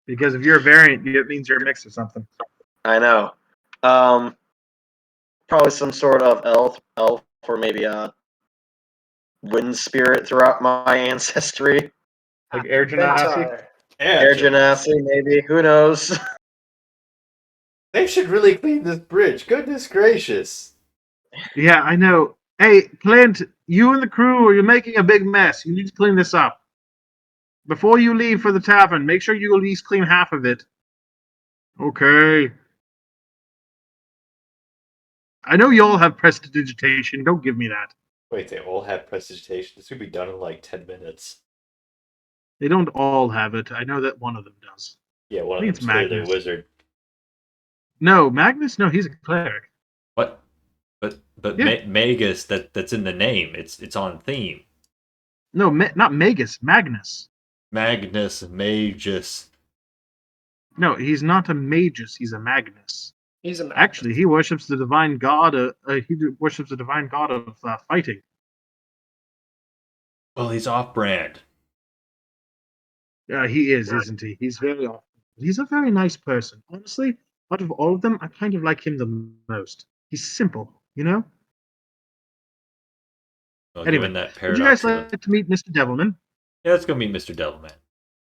Because if you're a variant, it means you're a mix or something. I know. Probably some sort of elf, or maybe a wind spirit throughout my ancestry. Like air genasi. Ventar. Air genasi, maybe. Who knows? They should really clean this bridge. Goodness gracious. Yeah, I know. Hey, Clint, you and the crew, you're making a big mess. You need to clean this up. Before you leave for the tavern, make sure you at least clean half of it. Okay. I know you all have prestidigitation. Don't give me that. Wait, they all have prestidigitation? This could be done in like 10 minutes. They don't all have it. I know that one of them does. Yeah, one I of think it's them's clearly a Magnus. wizard. No, Magnus? No, he's a cleric. What? But Yeah. Magus, that's in the name. It's on theme. No, not Magus. Magnus. Magnus Magus. No, he's not a magus. He's a Magnus. He's a man. Actually, he worships the divine god. Worships the divine god of fighting. Well, he's off-brand. He is, isn't he? He's very awesome. He's a very nice person. Honestly, out of all of them, I kind of like him the most. He's simple, you know? Well, Anyway, given that would you guys paradox, like to meet Mr. Devilman? yeah, let's go meet Mr. Devilman.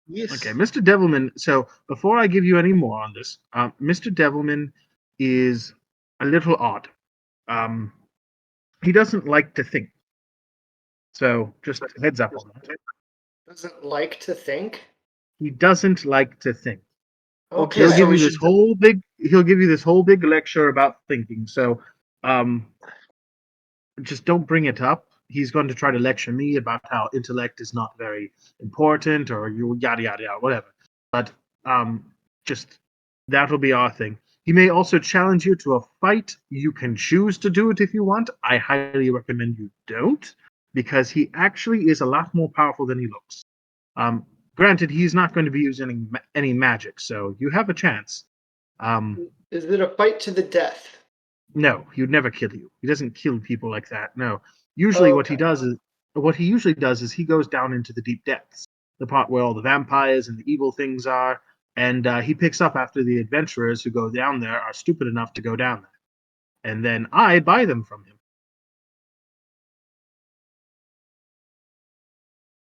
Yes. Okay, Mr. Devilman. So before I give you any more on this, Mr. Devilman is a little odd. He doesn't like to think. So just heads up on that. Doesn't like to think. He doesn't like to think. Okay, Okay, He'll so give we you should. this whole big. He'll give you this whole big lecture about thinking. So, um, just don't bring it up. He's going to try to lecture me about how intellect is not very important, or you yada yada yada, whatever. But just that'll be our thing. He may also challenge you to a fight. You can choose to do it if you want. I highly recommend you don't, because he actually is a lot more powerful than he looks. Granted, he's not going to be using any magic, so you have a chance. is it a fight to the death? No, he would never kill you. He doesn't kill people like that. No. Usually, what he usually does is he goes down into the deep depths, the part where all the vampires and the evil things are, and he picks up after the adventurers who go down there are stupid enough to go down there, and then I buy them from him.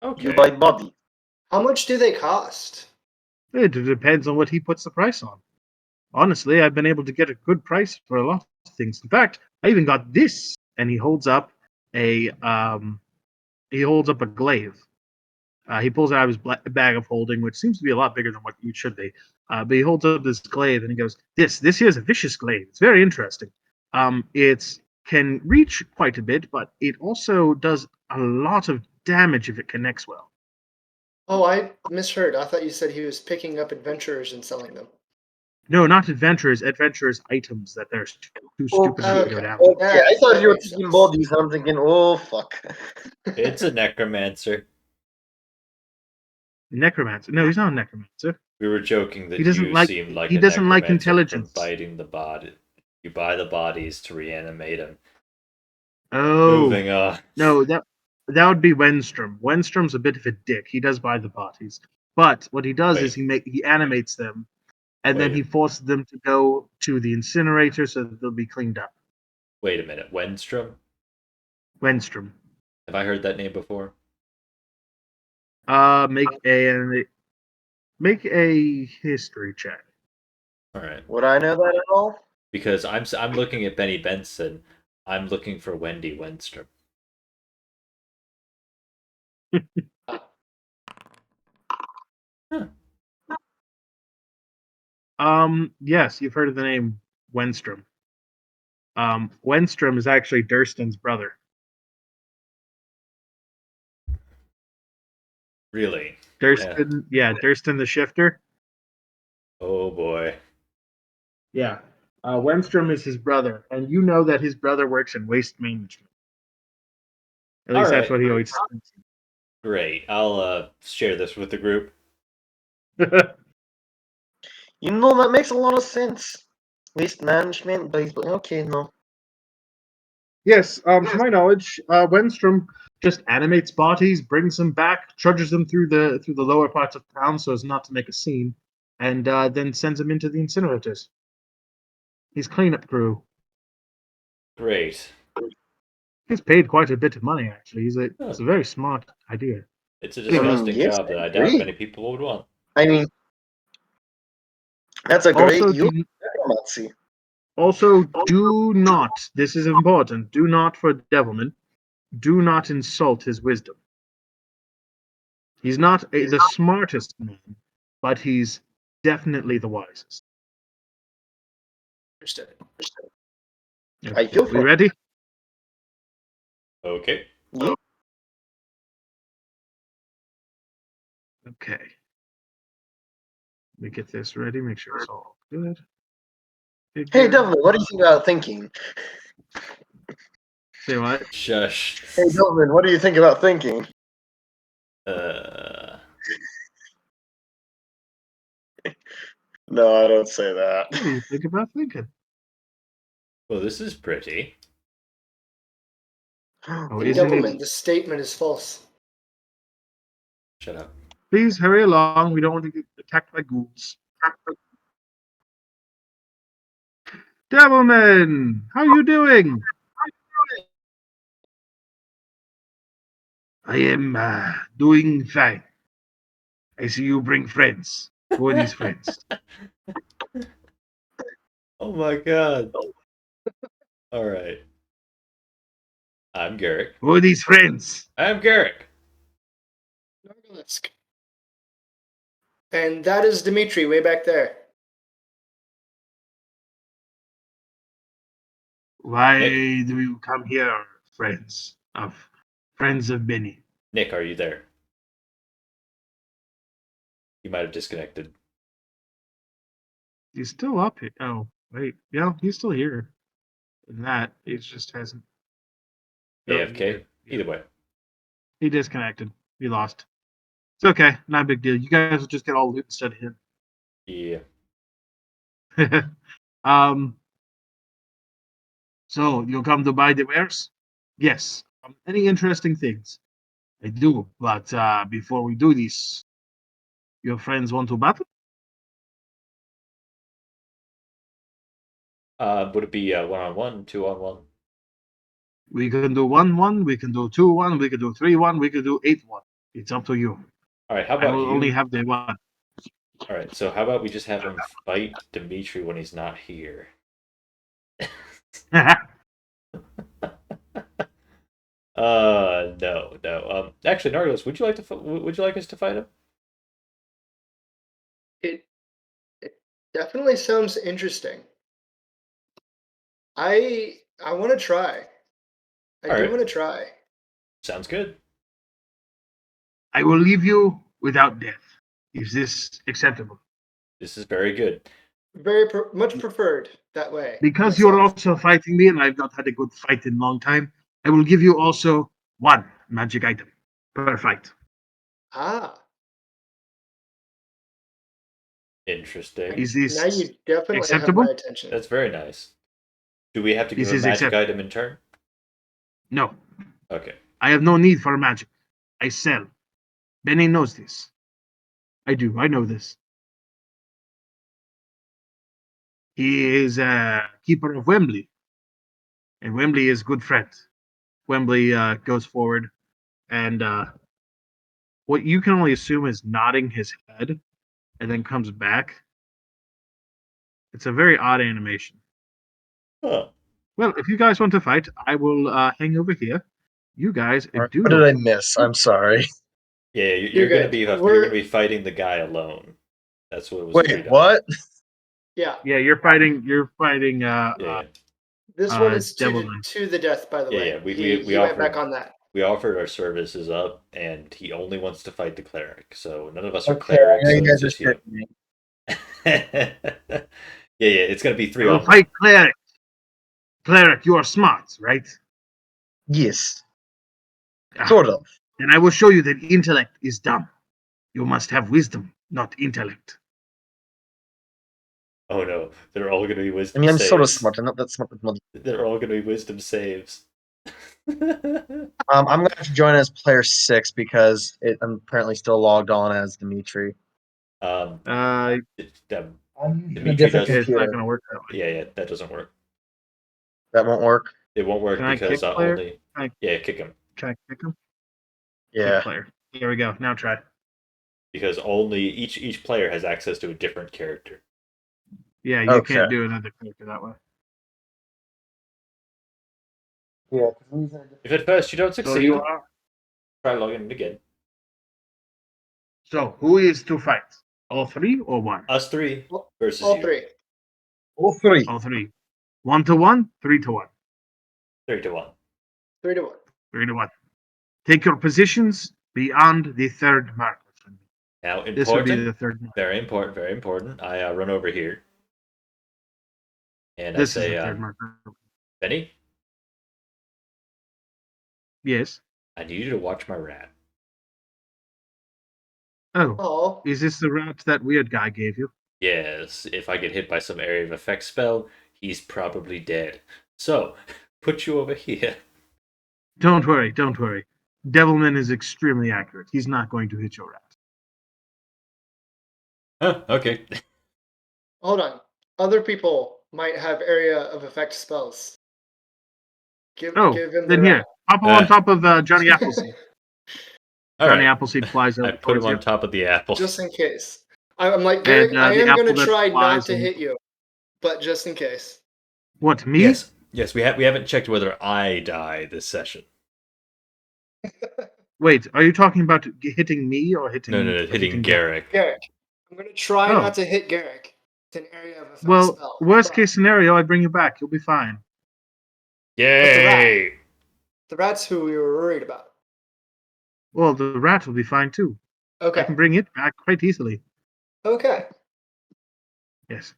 You Okay. buy body. How much do they cost? It depends on what he puts the price on. Honestly, I've been able to get a good price for a lot of things. In fact, I even got this, and he holds up a glaive. He pulls it out of his bag of holding, which seems to be a lot bigger than what it should be. But he holds up this glaive and he goes, "This here is a vicious glaive. It's very interesting. It can reach quite a bit, but it also does a lot of damage if it connects well." Oh, I misheard. I thought you said he was picking up adventurers and selling them. No, not adventurers. Adventurers items that they're too stupid enough to go Okay. down. Okay, I thought That you were makes thinking sense. bodies, and I'm thinking, oh fuck. It's a necromancer. Necromancer? No, he's not a necromancer. We were joking that He doesn't you like. seemed like He a doesn't like necromancer from intelligence. biting the body. You buy the bodies to reanimate them. Oh Moving on. no, that would be Wenstrom. Wenstrom's a bit of a dick. He does buy the bodies, but what he does is he animates them, and then Wait. he forces them to go to the incinerator so that they'll be cleaned up. Wait a minute. Wenstrom? Wenstrom. Have I heard that name before? Make a history check. All right. Would I know that at all? Because I'm looking at Benny Benson. I'm looking for Wendy Wenstrom. Yes, you've heard of the name Wenstrom. Wenstrom is actually Durston's brother. Really? Durston, yeah, Durston the Shifter. Oh boy. Yeah. Wenstrom is his brother, and you know that his brother works in waste management. At least that's Alright. what he always Great. I'll share this with the group. says. You know, that makes a lot of sense. Waste management, but okay, no. Yes, to my knowledge, Wenstrom just animates bodies, brings them back, trudges them through the lower parts of town so as not to make a scene, and then sends them into the incinerators. He's cleanup crew. Great. He's paid quite a bit of money, actually. Huh. It's a very smart idea. It's a Anyway, disgusting yes, job that I I doubt agree. many people would want. I mean, that's a great Also, use of necromancy. also, do not, this is important, do not, for Devilman, do not insult his wisdom. He's not the smartest man, but he's definitely the wisest. Understood. I feel We for ready? Okay. you. Okay. Let me get this ready, make sure it's all good. Hey, Figure- Devil, what do you think about thinking? Say what? Shush. Hey, Delvin, what do you think about thinking? Uh, No, I don't say that. What do you think about thinking? well, this is pretty. Oh, isn't Devilman, it? the statement is false. Shut up. Please hurry along. We don't want to get attacked by ghouls. Devilman, how you doing? I am doing fine. I see you bring friends. Who are these friends? Oh my god. Alright. I'm Garrick. Who are these friends? I'm Garrick. Nargalisk. And that is Dimitri way back there. Why Nick. do you come here, friends of Benny? Nick, are you there? You might have disconnected. He's still up here. Oh, wait. Yeah, he's still here. And that, it just hasn't. AFK? Either way. He disconnected. He lost. It's okay. Not a big deal. You guys will just get all loot instead of him. Yeah. um. So you'll come to buy the wares? Yes. Any interesting things? I do. But before we do this, your friends want to battle? Would it be 1-on-1, 2-on-1? We can do 1-1. We can do 2-1. We can do 3-1. We can do 8-1. It's up to you. Alright, how I about will you? only have the one. Alright, so how about we just have him fight Dimitri when he's not here? No. Actually, Nargos, would you like to? Would you like us to fight him? It definitely sounds interesting. I want to try. I All do right. want to try. Sounds good. I will leave you without death. Is this acceptable? This is very good. Much preferred that way. Because myself. you're also fighting me and I've not had a good fight in a long time, I will give you also one magic item per fight. Ah, Interesting. Is now this you definitely acceptable? have my attention. That's very nice. Do we have to give This a is magic acceptable. item in turn? No. Okay. I have no need for magic. I sell. Benny knows this. I do. I know this. He is a keeper of Wembley. And Wembley is good friend. Wembley goes forward and what you can only assume is nodding his head and then comes back. It's a very odd animation. Huh. Well, if you guys want to fight, I will hang over here. You guys What do did not. I miss? I'm sorry. Yeah, You're gonna good. be We're- be fighting the guy alone. That's what was Wait, agreed on. what? Yeah, Yeah, you're fighting. Yeah. this one is Devilman. to the death. By the way, Yeah. We he went back on that. We offered our services up, and he only wants to fight the cleric. So none of us are Okay, I clerics. know So you it's guys are just you. shitting me. Yeah. It's gonna be I 3 will on 1. fight cleric. Cleric, you are smart, right? Yes. Sort of. And I will show you that intellect is dumb. You must have wisdom, not intellect. Oh no, they're all going to be I wisdom mean, I'm saves. sort of smart. I'm not that smart with money. They're all going to be wisdom saves. I'm going to have to join as player 6 because I'm apparently still logged on as Dimitri. um, Uh, um, I'm using a Dimitri different does. it's not computer. going to work that way. Yeah, that doesn't work. That won't work. It won't work Can I because kick player? only. Can Yeah, kick him. I kick him? Yeah. Kick player. Here we go. Now try. Because only each player has access to a different character. Yeah, you Okay. can't do another character that way. Yeah. If at first you don't So succeed, you are. try logging in again. So who is to fight? All three or one? Us three versus All you. three. All three. All three. 1-1, 3-1. 3-1. 3-1. 3-1. Take your positions beyond the third marker. Now, This would be important, the third marker. very important, very important. I run over here and This I is say, the third marker. Benny, Yes. I need you to watch my rat. Oh, Oh, is this the rat that weird guy gave you? Yes, if I get hit by some area of effect spell, he's probably dead. So, put you over here. Don't worry, don't worry. Devilman is extremely accurate. He's not going to hit your rat. Huh, okay. hold on. Other people might have area of effect spells. Give Oh, him then the here. rat. Hop on top of Johnny Appleseed. All Johnny right. Appleseed flies I over put him towards on you. top of the apple. Just in case. I'm like, Garrick, And I the am apple going to that try not flies to and- hit you, but just in case. What, me? Yes, we haven't checked whether I die this session. Wait, are you talking about hitting me or hitting No, hitting Garrick. Garrick. I'm going to try Oh. not to hit Garrick. It's an area of effect Well, spell. worst but case scenario, I bring you back. You'll be fine. Yay! The rat's who we were worried about. Well, the rat will be fine too. I Okay. can bring it back quite easily. Okay. Yes.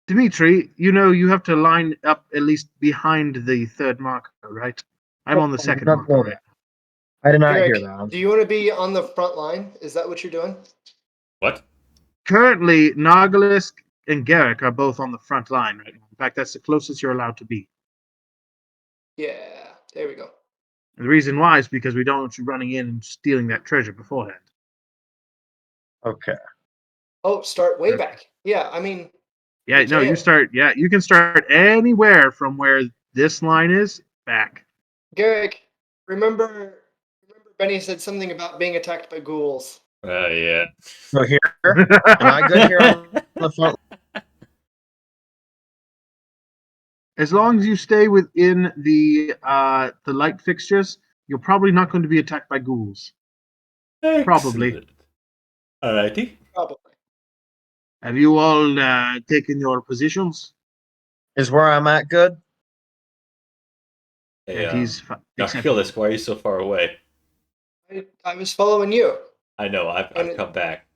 Dimitri, you have to line up at least behind the third marker, right? I'm on the I did second not marker, know right? that. I did not Garrick, hear that. do you want to be on the front line? Is that what you're doing? What? Currently, Nogalisk and Garrick are both on the front line right now. In fact, that's the closest you're allowed to be. Yeah. There we go. And the reason why is because we don't want you running in and stealing that treasure beforehand. Okay. Oh, start way Okay. back. Yeah, I mean, Yeah, You no, you can. start. Yeah, you can start anywhere from where this line is back. Garrick, remember Benny said something about being attacked by ghouls. Yeah. So here, am I good here on the front? As long as you stay within the light fixtures, you're probably not going to be attacked by ghouls. Probably. Excellent. Alrighty. Probably. Have you all taken your positions? Is where I'm at good? Hey, And he's acceptable. Narcolis, why are you so far away? I was following you. I know, I've And come back.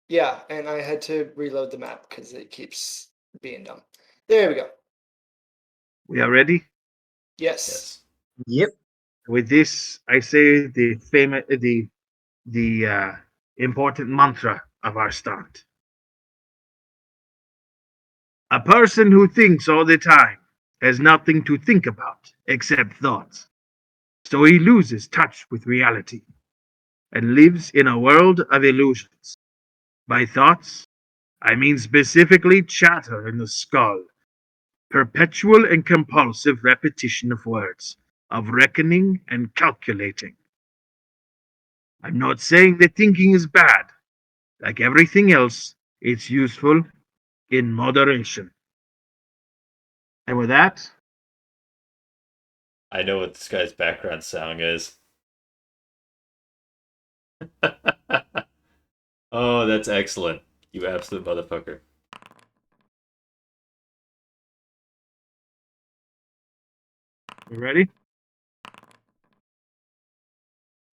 Yeah, and I had to reload the map because it keeps being dumb. There we go. We are ready. Yes. Yep. With this, I say the famous, the important mantra of our start. A person who thinks all the time has nothing to think about except thoughts. So he loses touch with reality and lives in a world of illusions. By thoughts, I mean specifically chatter in the skull, perpetual and compulsive repetition of words, of reckoning and calculating. I'm not saying that thinking is bad. Like everything else, it's useful in moderation. And with that, I know what this guy's background sound is. Oh, that's excellent. You absolute motherfucker. you ready?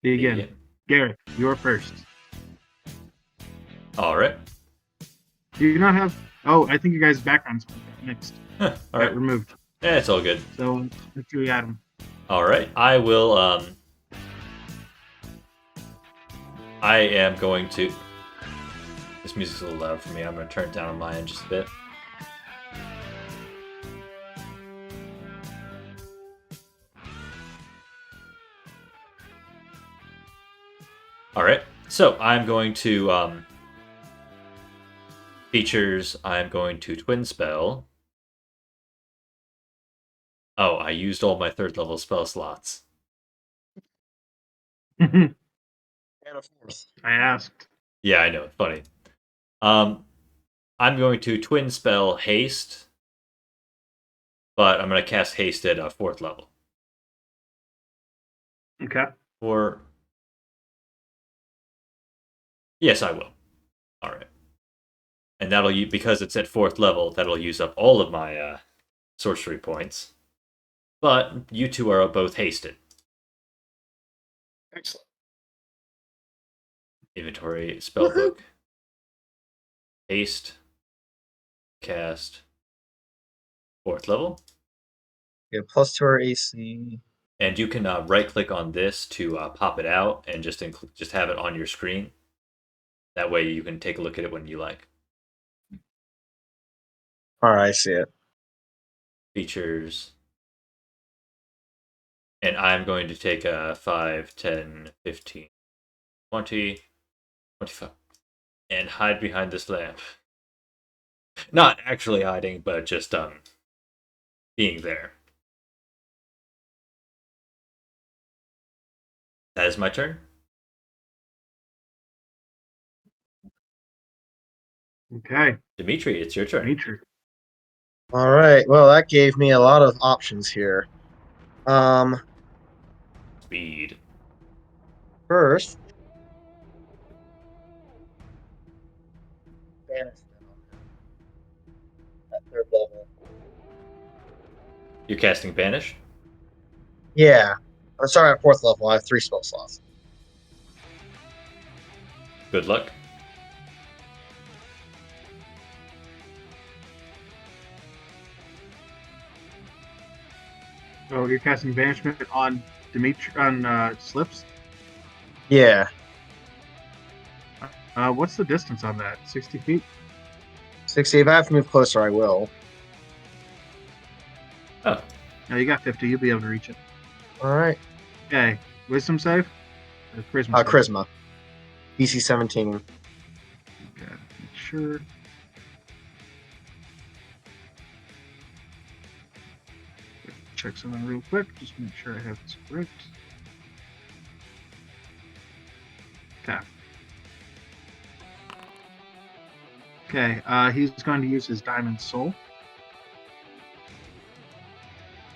Begin. Yeah. Garrett, you're first. Alright. Do you not have? Oh, I think you guys' backgrounds mixed. Huh, Got alright. removed. Yeah, it's all good. So let's see, Adam. All right, I will. I am going to. This music's a little loud for me. I'm going to turn it down on my end just a bit. All right, so I'm going to features. I'm going to twin spell. Oh, I used all my 3rd level spell slots. I And a fourth. asked. Yeah, I know. Funny. I'm going to twin spell haste, but I'm going to cast haste at 4th level. Okay. Or yes, I will. All right, and that'll because it's at 4th level. That'll use up all of my sorcery points. But you two are both hasted. Excellent. Inventory spellbook. Haste. Cast. 4th level. Yeah, plus 2 our AC. And you can right click on this to pop it out and just have it on your screen. That way you can take a look at it when you like. Alright, I see it. Features. And I'm going to take 5, 10, 15, 20, 25. And hide behind this lamp. Not actually hiding, but just being there. That is my turn. Okay. Dimitri, it's your turn. Dimitri. Alright, well, that gave me a lot of options here. Speed. First, banishment on him at 3rd level. You're casting Banish? Yeah. I'm sorry, at 4th level, I have 3 spell slots. Good luck. So you're casting banishment on Dimitri on Slips. Yeah. What's the distance on that? 60 feet? 60. If I have to move closer, I will. Oh, No, you got 50. You'll be able to reach it. Alright. Okay. Wisdom save? Or charisma save? Charisma. DC 17. Okay. Make sure. Check something real quick. Just make sure I have this correct. Okay. Okay. He's going to use his Diamond Soul.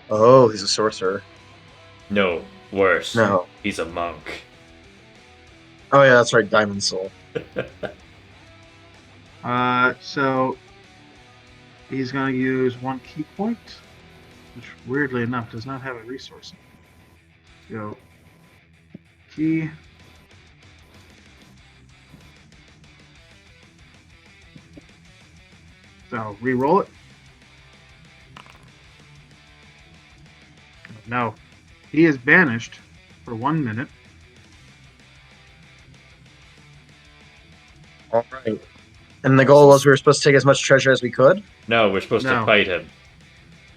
Oh, he's a sorcerer. no. Worse. No. He's a monk. Oh, yeah, that's right. Diamond Soul. So he's going to use 1 key point, which weirdly enough does not have a resource. Go key. So re-roll it. No, he is banished for 1 minute. All right. And the goal was we were supposed to take as much treasure as we could? No, we're supposed to No. fight him.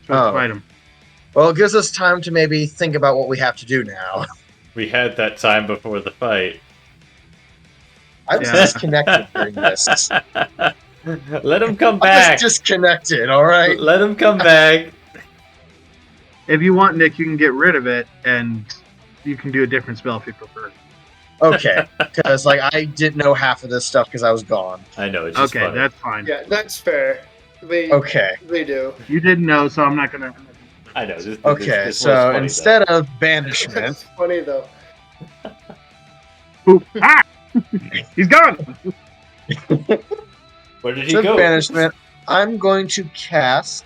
Supposed Oh. to fight him. Well, it gives us time to maybe think about what we have to do now. We had that time before the fight. I was Yeah. disconnected during this. Let him come I'm back. just disconnected, alright? Let him come back. If you want, Nick, you can get rid of it, and you can do a different spell if you prefer. Okay. Because, I didn't know half of this stuff because I was gone. I know, it's just Okay, funny. that's fine. Yeah, that's fair. They Okay. they do. You didn't know, so I'm not gonna. I know. This Okay, was so funny, instead of banishment, That's funny though. Boop. Ah! He's gone. though. Where did he instead go? of banishment, I'm going to cast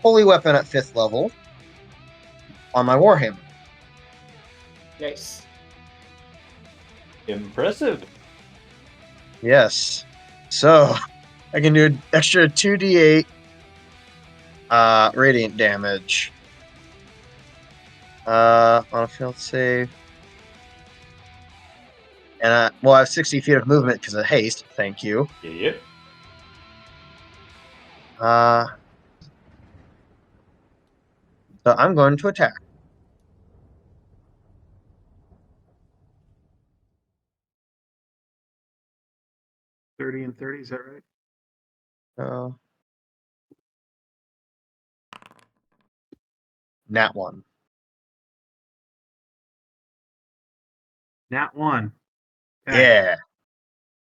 Holy Weapon at 5th level on my Warhammer. Nice. Impressive. Yes. So, I can do an extra 2d8 Radiant damage. On a failed save. And I have 60 feet of movement because of haste. Thank you. Yep. So I'm going to attack. $30 and $30, is that right? Nat 1. Nat 1. Okay. Yeah.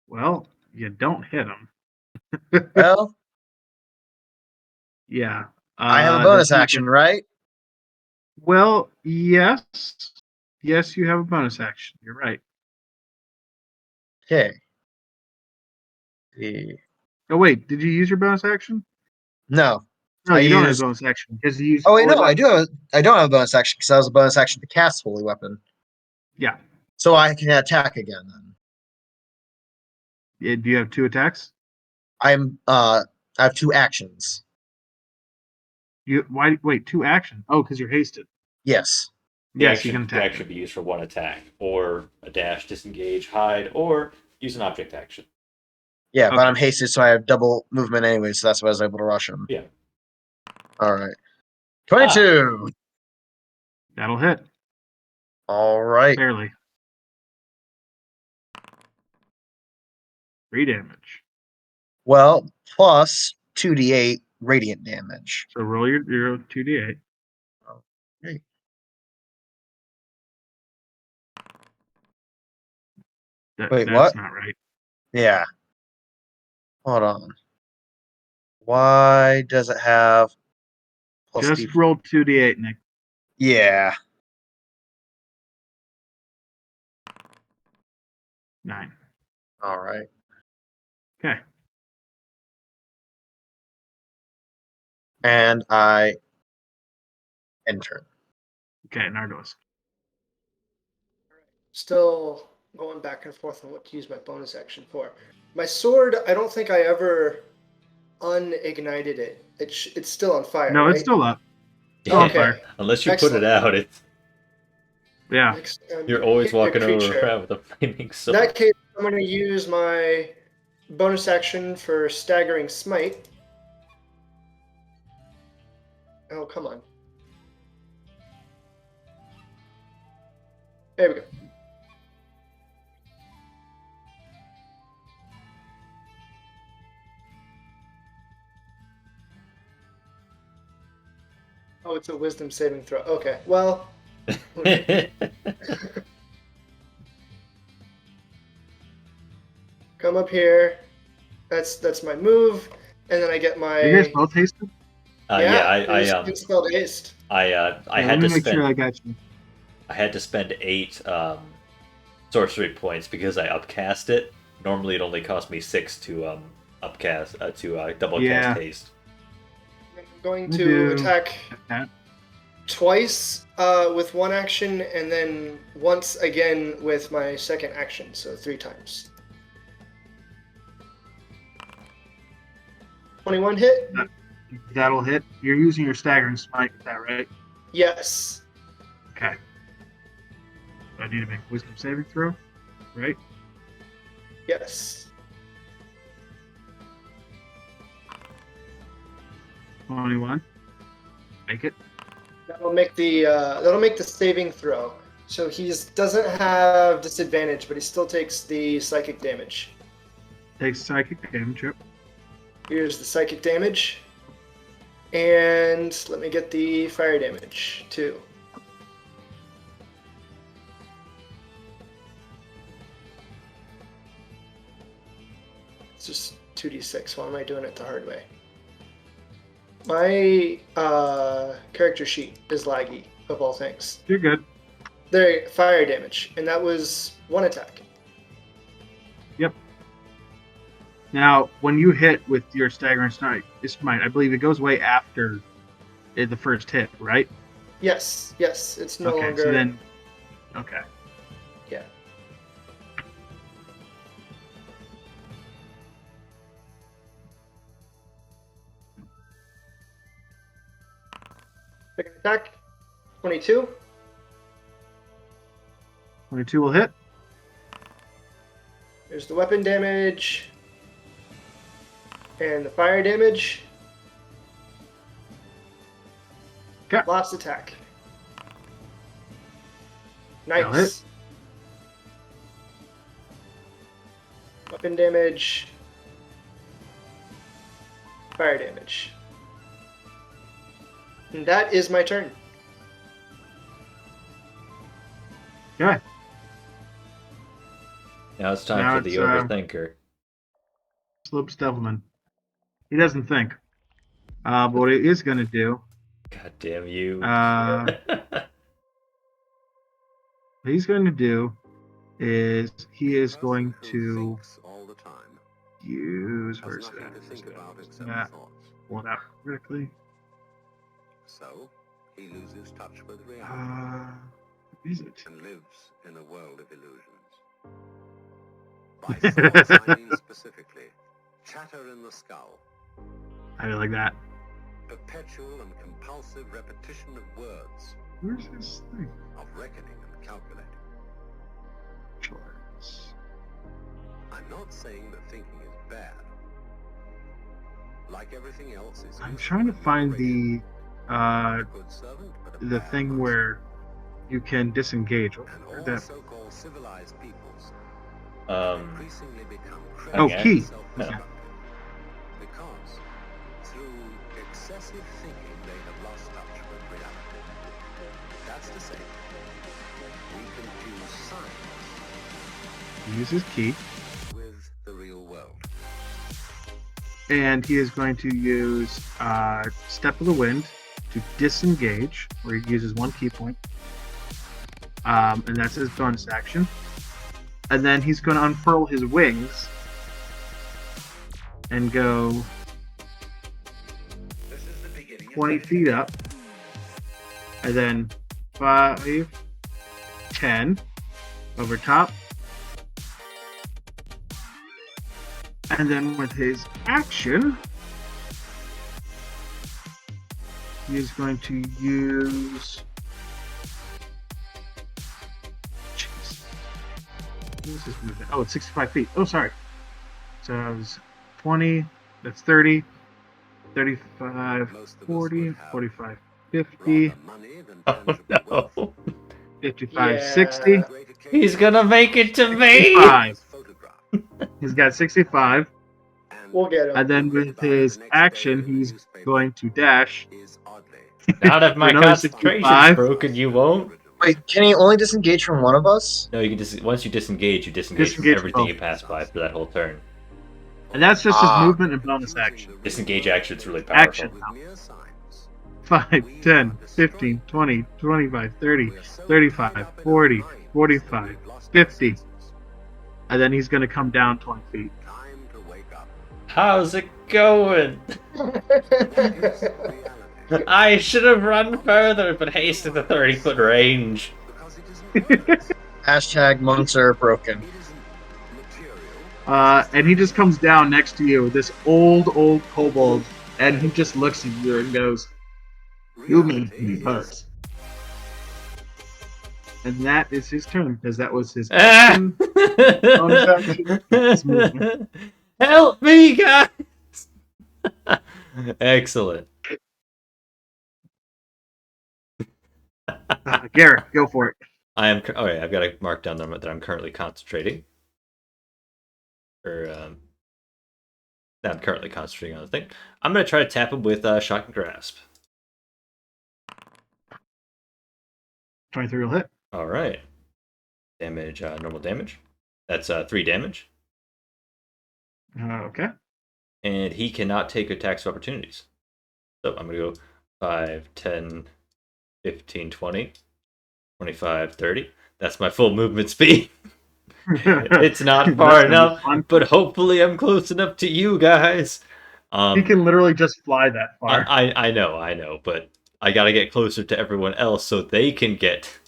Well, you don't hit him. Well, Yeah. I have a bonus that's not action, gonna- right? Well, yes. Yes, you have a bonus action. You're right. Okay. Oh, wait. Did you use your bonus action? No. No, I you don't have a used. bonus action because you used. Oh wait, Holy no, I Weapon. do. I don't have a bonus action because that was a bonus action to cast Holy Weapon. Yeah. So I can attack again then. Do you have 2 attacks? I have 2 actions. Why? Wait, 2 action. Oh, because you're hasted. Yes. Yes, you can The attack. action should be used for one attack, or a dash, disengage, hide, or use an object action. Yeah, but Okay. I'm hasted, so I have double movement anyway, so that's why I was able to rush him. Yeah. All right. 22. That'll hit. All right. Barely. 3 damage. Well, plus 2d8 radiant damage. So roll your 2d8. Okay. Wait, That's what? not right. Yeah. Hold on. Why does it have plus Just roll 2d8, Nick. Yeah. 9. All right. Okay. And I enter. Okay, Nardos. Still going back and forth on what to use my bonus action for. My sword, I don't think I ever unignited it. It's still on fire, No, right? it's still up. Still on fire. Unless you put Excellent. it out, it's Yeah. Next time you're you always hit a walking creature. around with a flaming In sword. that case, I'm going to use my bonus action for staggering smite. Oh, come on. There we go. Oh, it's a wisdom saving throw. Okay, well. Come up here. That's my move, and then I get my You guys both hasted? It was spelled haste. I Yeah, had let me to make spend sure I got you. I had to spend 8 sorcery points because I upcast it. Normally, it only cost me 6 to upcast to double Yeah. cast haste. I'm going You to do. attack That. twice with one action, and then once again with my second action, so 3 times. 21 hit? That'll hit. You're using your staggering smite, is that right? Yes. Okay. I need to make a wisdom saving throw, right? Yes. 21. Make it. That'll make the saving throw. So he doesn't have disadvantage, but he still takes the psychic damage. Takes psychic damage. Yep. Here's the psychic damage. And let me get the fire damage too. It's just 2d6. Why am I doing it the hard way? My character sheet is laggy, of all things. You're good. There, fire damage, and that was 1 attack. Yep. Now, when you hit with your staggering smite, I believe it goes away after the first hit, right? Yes, it's no Okay, longer. so then, okay. Yeah. Second attack, 22. 22 will hit. There's the weapon damage and the fire damage. Okay. Last attack. That'll hit. Nice. Weapon damage. Fire damage. And that is my turn. Okay. Now it's time Now for the it's, overthinker. Slopes Devilman. He doesn't think. But what he is going to do, God damn you. what he's going to do is he is going to use. Where's that? Pull it out correctly. So he loses touch with reality What is it? and lives in a world of illusions. By thoughts, I mean specifically chatter in the skull, I like that. perpetual and compulsive repetition of words, Where's his thing? of reckoning and calculating. Charts. I'm not saying that thinking is bad. Like everything else, it's I'm useful trying to when find liberated. the A good servant, but a the bad thing master. where you can disengage. And all That, so-called civilized peoples increasingly become Oh, critical key. and self-destructive because through excessive thinking they have lost touch with reality. That's to say, we confuse science use his key, with the real world. and he is going to use Step of the Wind to disengage, where he uses one key point, and that's his bonus action. And then he's going to unfurl his wings and go 20 feet up, and then 5, 10 over top. And then with his action, he is going to use. Jeez. What is this movement? Oh, it's 65 feet. Oh, sorry. So it's 20, that's 30, 35, Most of us 40, would have 45, 50, rather money than Oh tangible wealth. no. 55, Yeah. 60, Great occasion He's gonna make it to me! 65. photograph. He's got 65. And We'll get him. And then read with about it his the next action, day in the he's newspaper going to dash. is oddly Not if my For another concentration's 65. broken, you won't. Wait, can he only disengage from one of us? No, you can once you disengage from Disengage everything both. you pass by for that whole turn. And that's just his Ah. movement and bonus action. Disengage action's really powerful. Action. 5, 10, 15, 20, 25, 30, 35, 40, 45, 50. And then he's going to come down 20 feet. Time to wake up. How's it going? What is reality? I should have run further, but hasted the 30-foot range. Because it isn't words. Hashtag monks are broken. It isn't material. And he just comes down next to you, this old kobold, and he just looks at you and goes, "You make me Reality hurt." is And that is his turn, because that was his Ah! action. Bonus action. His movement. Help me, guys! Excellent. Garrett, go for it. I am. Oh, yeah, I've got to mark down that I'm currently concentrating. That I'm currently concentrating on the thing. I'm going to try to tap him with Shocking Grasp. 23 will hit. All right. Damage, normal damage. That's 3 damage. Okay. And he cannot take attacks of opportunities. So I'm going to go 5, 10, 15, 20, 25, 30. That's my full movement speed. It's not far That's gonna be enough, fun. but hopefully I'm close enough to you guys. He can literally just fly that far. I know, but I gotta get closer to everyone else so they can get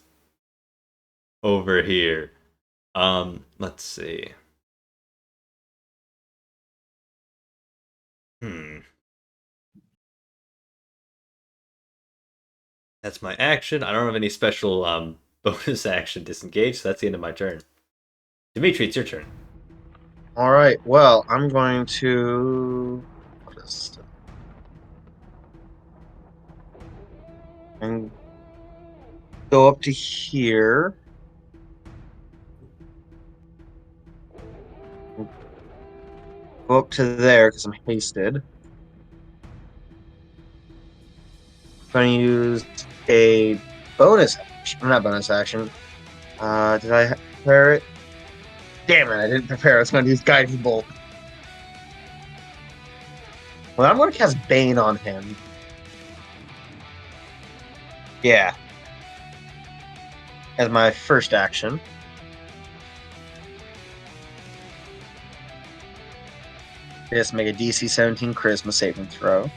over here. Let's see. That's my action. I don't have any special bonus action disengage, so that's the end of my turn. Dimitri, it's your turn. All right. Well, I'm going to. What is it? And go up to here. Go up to there because I'm hasted. I'm going to use a bonus action. Not bonus action. Did I prepare it? Damn it, I didn't prepare. I was going to use Guiding Bolt. Well, I'm going to cast Bane on him. Yeah. As my first action. Just make a DC 17 Charisma saving throw.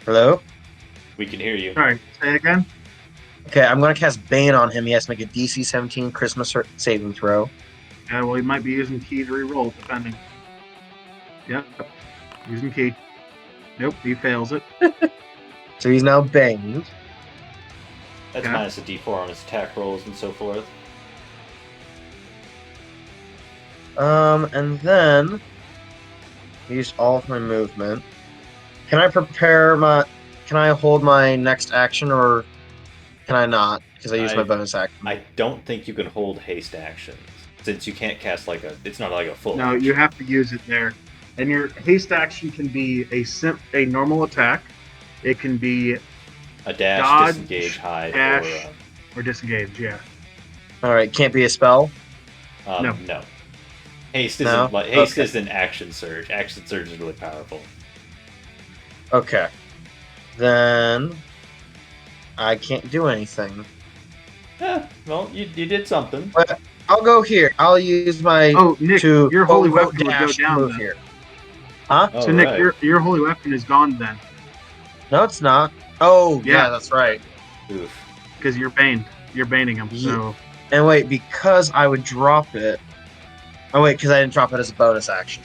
Hello? We can hear you. Sorry, say it again. Okay, I'm going to cast Bane on him. He has to make a DC 17 Charisma saving throw. Yeah, well, he might be using key to reroll, depending. Yep, using key. Nope, he fails it. So he's now Baned. That's Okay. minus a d4 on his attack rolls and so forth. And then I used all of my movement. Can I prepare my? Can I hold my next action, or can I not? Because I used my bonus action. I don't think you can hold haste actions since you can't cast like a. It's not like a full. No, action. you have to use it there. And your haste action can be a normal attack. It can be a dash, dodge, disengage, hide, dash. Or disengage. Yeah. All right, can't be a spell. or No. no. Haste No? isn't like haste Okay. is an action surge. Action surge is really powerful. Okay. Then I can't do anything. Yeah, well, you did something. But I'll go here. I'll use my Oh, Nick, to your holy quote, weapon would go dash to down move then. here. Huh? Oh, So Nick, right. your holy weapon is gone then, No, it's not. Oh, Yeah. yeah, that's right. Oof. because you're baned. You're baning him. So And wait, because I would drop it. Oh wait, because I didn't drop it as a bonus action.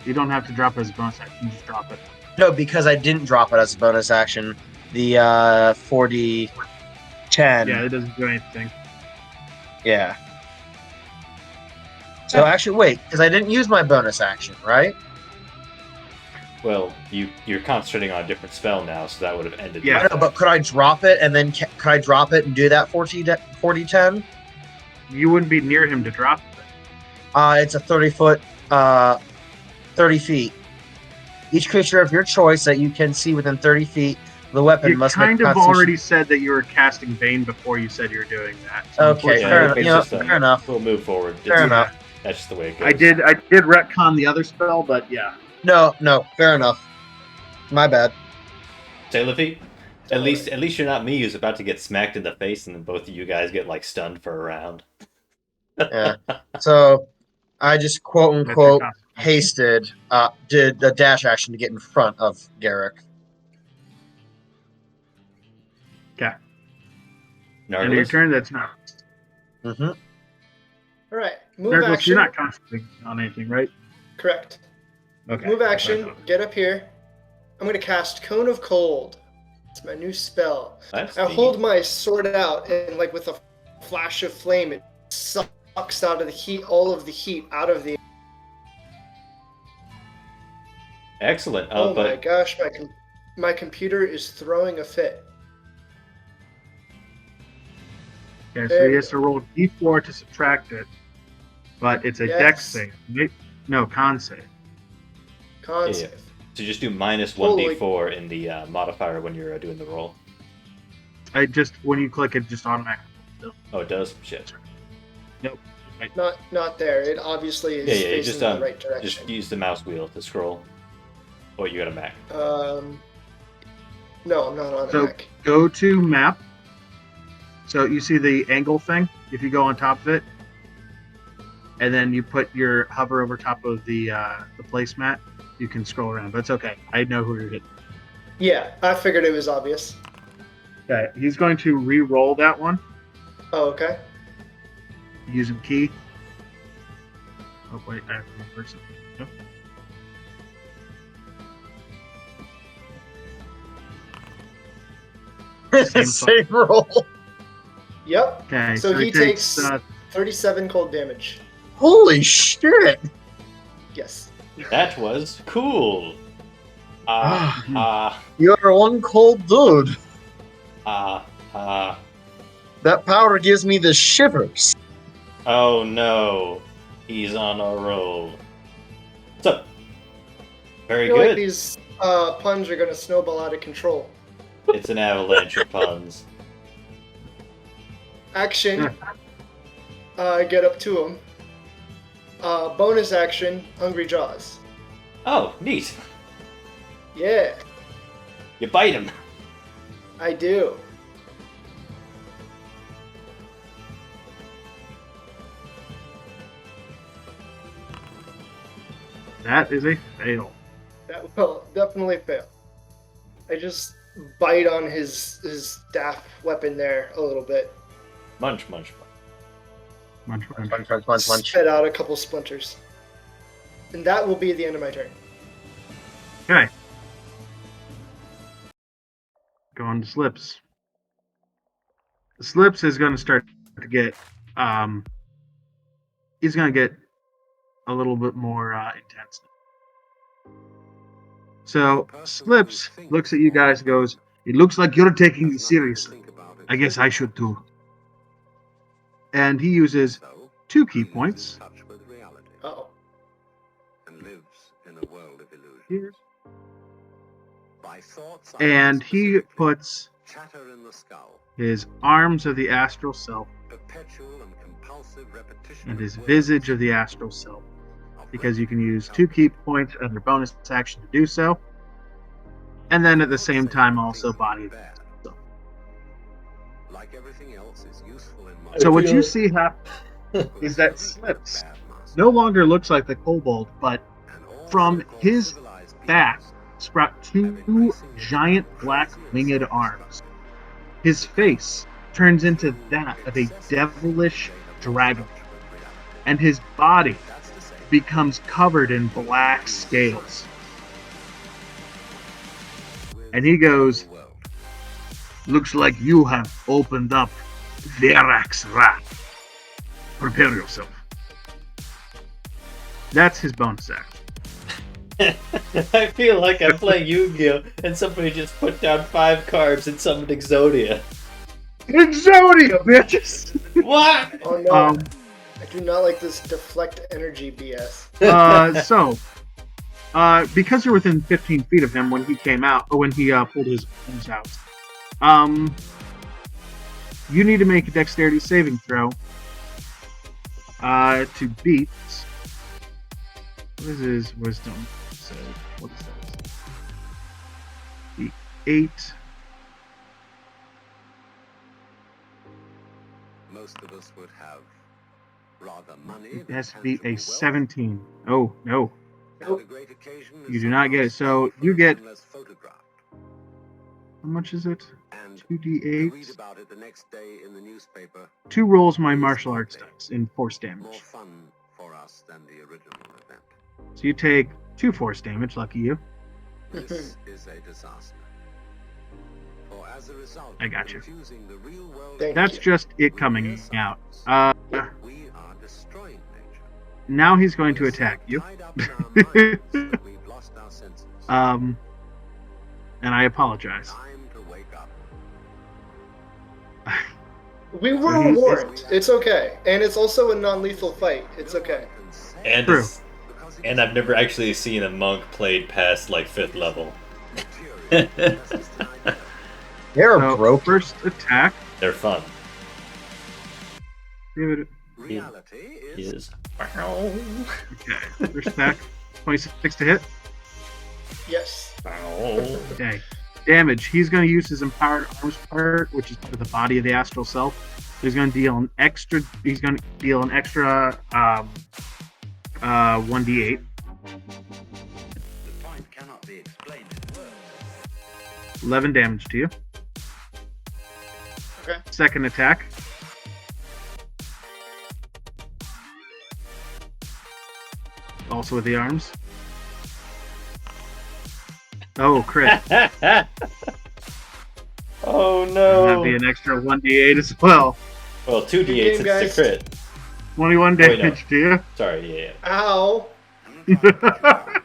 you don't have to drop it as a bonus action. Just drop it. No, because I didn't drop it as a bonus action. The 40 10. Yeah, it doesn't do anything. Yeah. So actually, wait, because I didn't use my bonus action, right? Well, you're concentrating on a different spell now, so that would have ended. Yeah. I know, but could I drop it and then could I drop it and do that 40 10? You wouldn't be near him to drop it. It's a 30-foot, 30 feet. Each creature of your choice that you can see within 30 feet of the weapon You must kind make a of Constitution- already said that you were casting Bane before you said you were doing that. So Okay, Yeah, fair it's enough. just a- Fair enough. We'll move forward. Fair It's- enough. That's just the way it goes. I did retcon the other spell, but yeah. No, fair enough. My bad. Say, Liffy, at least you're not me who's about to get smacked in the face, and then both of you guys get like stunned for a round. Yeah. So I just quote That's your unquote consequence. hasted, did the dash action to get in front of Garrick. Okay. End of your Nargilus? turn. That's not. Mm-hmm. All right, move Nargilus, action. you're not concentrating on anything, right? Correct. Okay. Move that's action. what I thought. Get up here. I'm gonna cast Cone of Cold. It's my new spell. That's I deep. hold my sword out, and like with a flash of flame, it sucks out of the heat, all of the heat out of the. Excellent. Oh my But gosh, my computer is throwing a fit. Okay, so There he you has to roll d4 to subtract it, but it's a Yes. dex save. Right? No, con save. Con Yeah. save. so just do minus Holy- 1d4 in the modifier when you're doing the roll. I just when you click it, just automatically. Oh, it does. Shit. Not there. It obviously is Yeah, yeah. You facing just in the right direction. just use the mouse wheel to scroll. Oh, you got a Mac. No, I'm not on So- Mac. Go to map. So you see the angle thing. If you go on top of it, and then you put your hover over top of the placemat, you can scroll around. But it's okay. I know who you're hitting. Yeah, I figured it was obvious. Okay, he's going to re-roll that one Oh, okay. using key. Oh wait, I remember something. No? Same roll. Yep. Okay, So he takes takes 37 cold damage. Holy shit! Yes. That was cool. Ah, ah, You're one cold dude. ah, ah. That powder gives me the shivers. Oh no. He's on a roll. So, I very feel like good. these puns are going to snowball out of control. It's an avalanche of puns. Action. Get up to him. Bonus action. Hungry Jaws. Oh, neat. Yeah, You bite him. I do. that is a fail. That will definitely fail. I just bite on his staff weapon there a little bit. Munch, munch, munch. Munch. Spit out a couple splinters. And that will be the end of my turn. Okay. Go on to Slips. Slips is going to start to get, he's going to get a little bit more intense. So Slips looks at you guys and goes, "It looks like you're taking this seriously. I guess I should too." And he uses 2 key points Uh-oh. And lives in a world of illusion. here. By thoughts And he specifically, puts chatter in the skull, his arms of the astral self perpetual and compulsive repetition and of his words, visage of the astral self, of because you can use rhythm, 2 key points under bonus action to do so. And then at the same time also body. bad. Like everything else is useful in So what feel- you see happen is that Slips no longer looks like the kobold, but from his back sprout 2 giant black winged arms. His face turns into that of a devilish dragon, and his body becomes covered in black scales. And he goes, "Looks like you have opened up Verax wrath. Prepare yourself." That's his bonus action. I feel like I'm playing Yu-Gi-Oh! And somebody just put down 5 cards and summoned Exodia. Exodia, bitches! What? Oh no. Um, I do not like this deflect energy BS. Because you're within 15 feet of him when he came out, or when he pulled his arms out, you need to make a dexterity saving throw to beat. What is his wisdom? So, what is that? The 8. Most of us would have rather money. It than has to be a tangible wealth. 17. Oh, no. And a great occasion is You do not get it. So sometimes you get- less photographed. How much is it? And 2d8. read about it the next day in the newspaper. 2 rolls my martial arts dice in force More damage. fun for us than the original event. So you take 2 force damage, lucky you. This is a disaster. For as a result I of got you. confusing the real world Thank That's you. just it with coming mere out. science, we are destroying nature. Now he's going to We're so attack you. tied up in our minds that we've lost our senses. And I apologize. Time to wake up. We were He's- warned. It's okay. And it's also a non-lethal fight. It's okay. And True. it's- and I've never actually seen a monk played past like 5th level. They're So, broke. first attack. They're fun. Give it. Reality is Is Okay. First attack. 26 to hit. Yes. Okay. Damage. He's going to use his empowered arms part, which is for the body of the astral self. So he's going to deal an extra. He's going to deal an extra 1d8. The point cannot be explained in words. 11 damage to you. Okay. Second attack. Also with the arms. Oh, crit. Oh And no. that'd be an extra 1d8 as well. Well, 2d8 game, since guys. it's a crit. 21 wait, no. damage to you. Sorry, yeah. Ow. I'm not trying to put you down.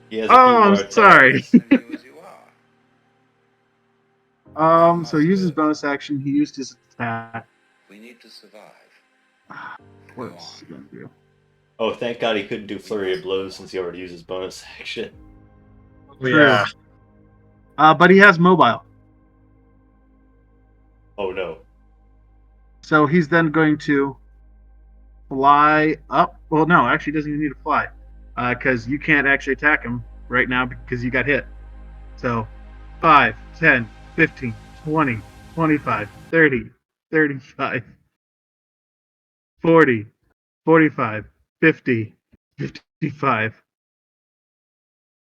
He has a few Oh, more I'm attacks. sorry. Accept you as you are. So he used his bonus action. He used his attack. We need to survive. What's he gonna do? Oh, thank God he couldn't do Flurry of Blows since he already used his bonus action. True. Yeah. But he has mobile. Oh no. So he's then going to fly up. Well, no, actually, he doesn't even need to fly. Because you can't actually attack him right now because you got hit. So 5, 10, 15, 20, 25, 30, 35, 40, 45, 50, 55.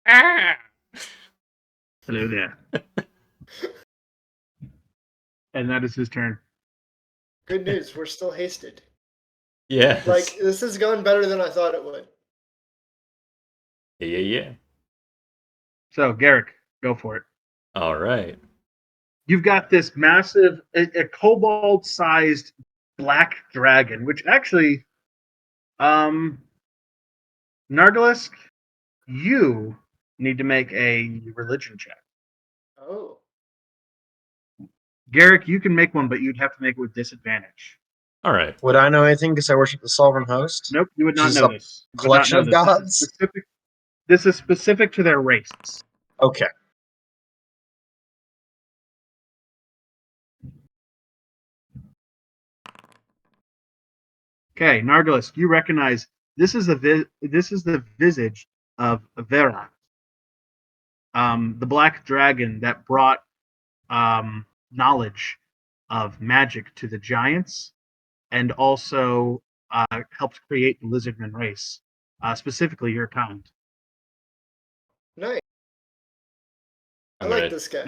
Ah! Hello there. And that is his turn. Good news. We're still hasted. Yes. Like, this is going better than I thought it would. Yeah. So, Garrick, go for it. All right. You've got this massive, a kobold-sized black dragon, which actually, Nargalisk, you need to make a religion check. Oh. Garrick, you can make one, but you'd have to make it with disadvantage. All right. Would I know anything because I worship the Sovereign Host? Nope, you would not Which is know a this. You would not collection know of this. gods? This is specific to their race. Okay. Okay, Nargalisk, you recognize this is the visage of Vera, the black dragon that brought knowledge of magic to the giants, and also helped create the lizardman race, specifically your kind. Nice. I I'm like gonna- this guy.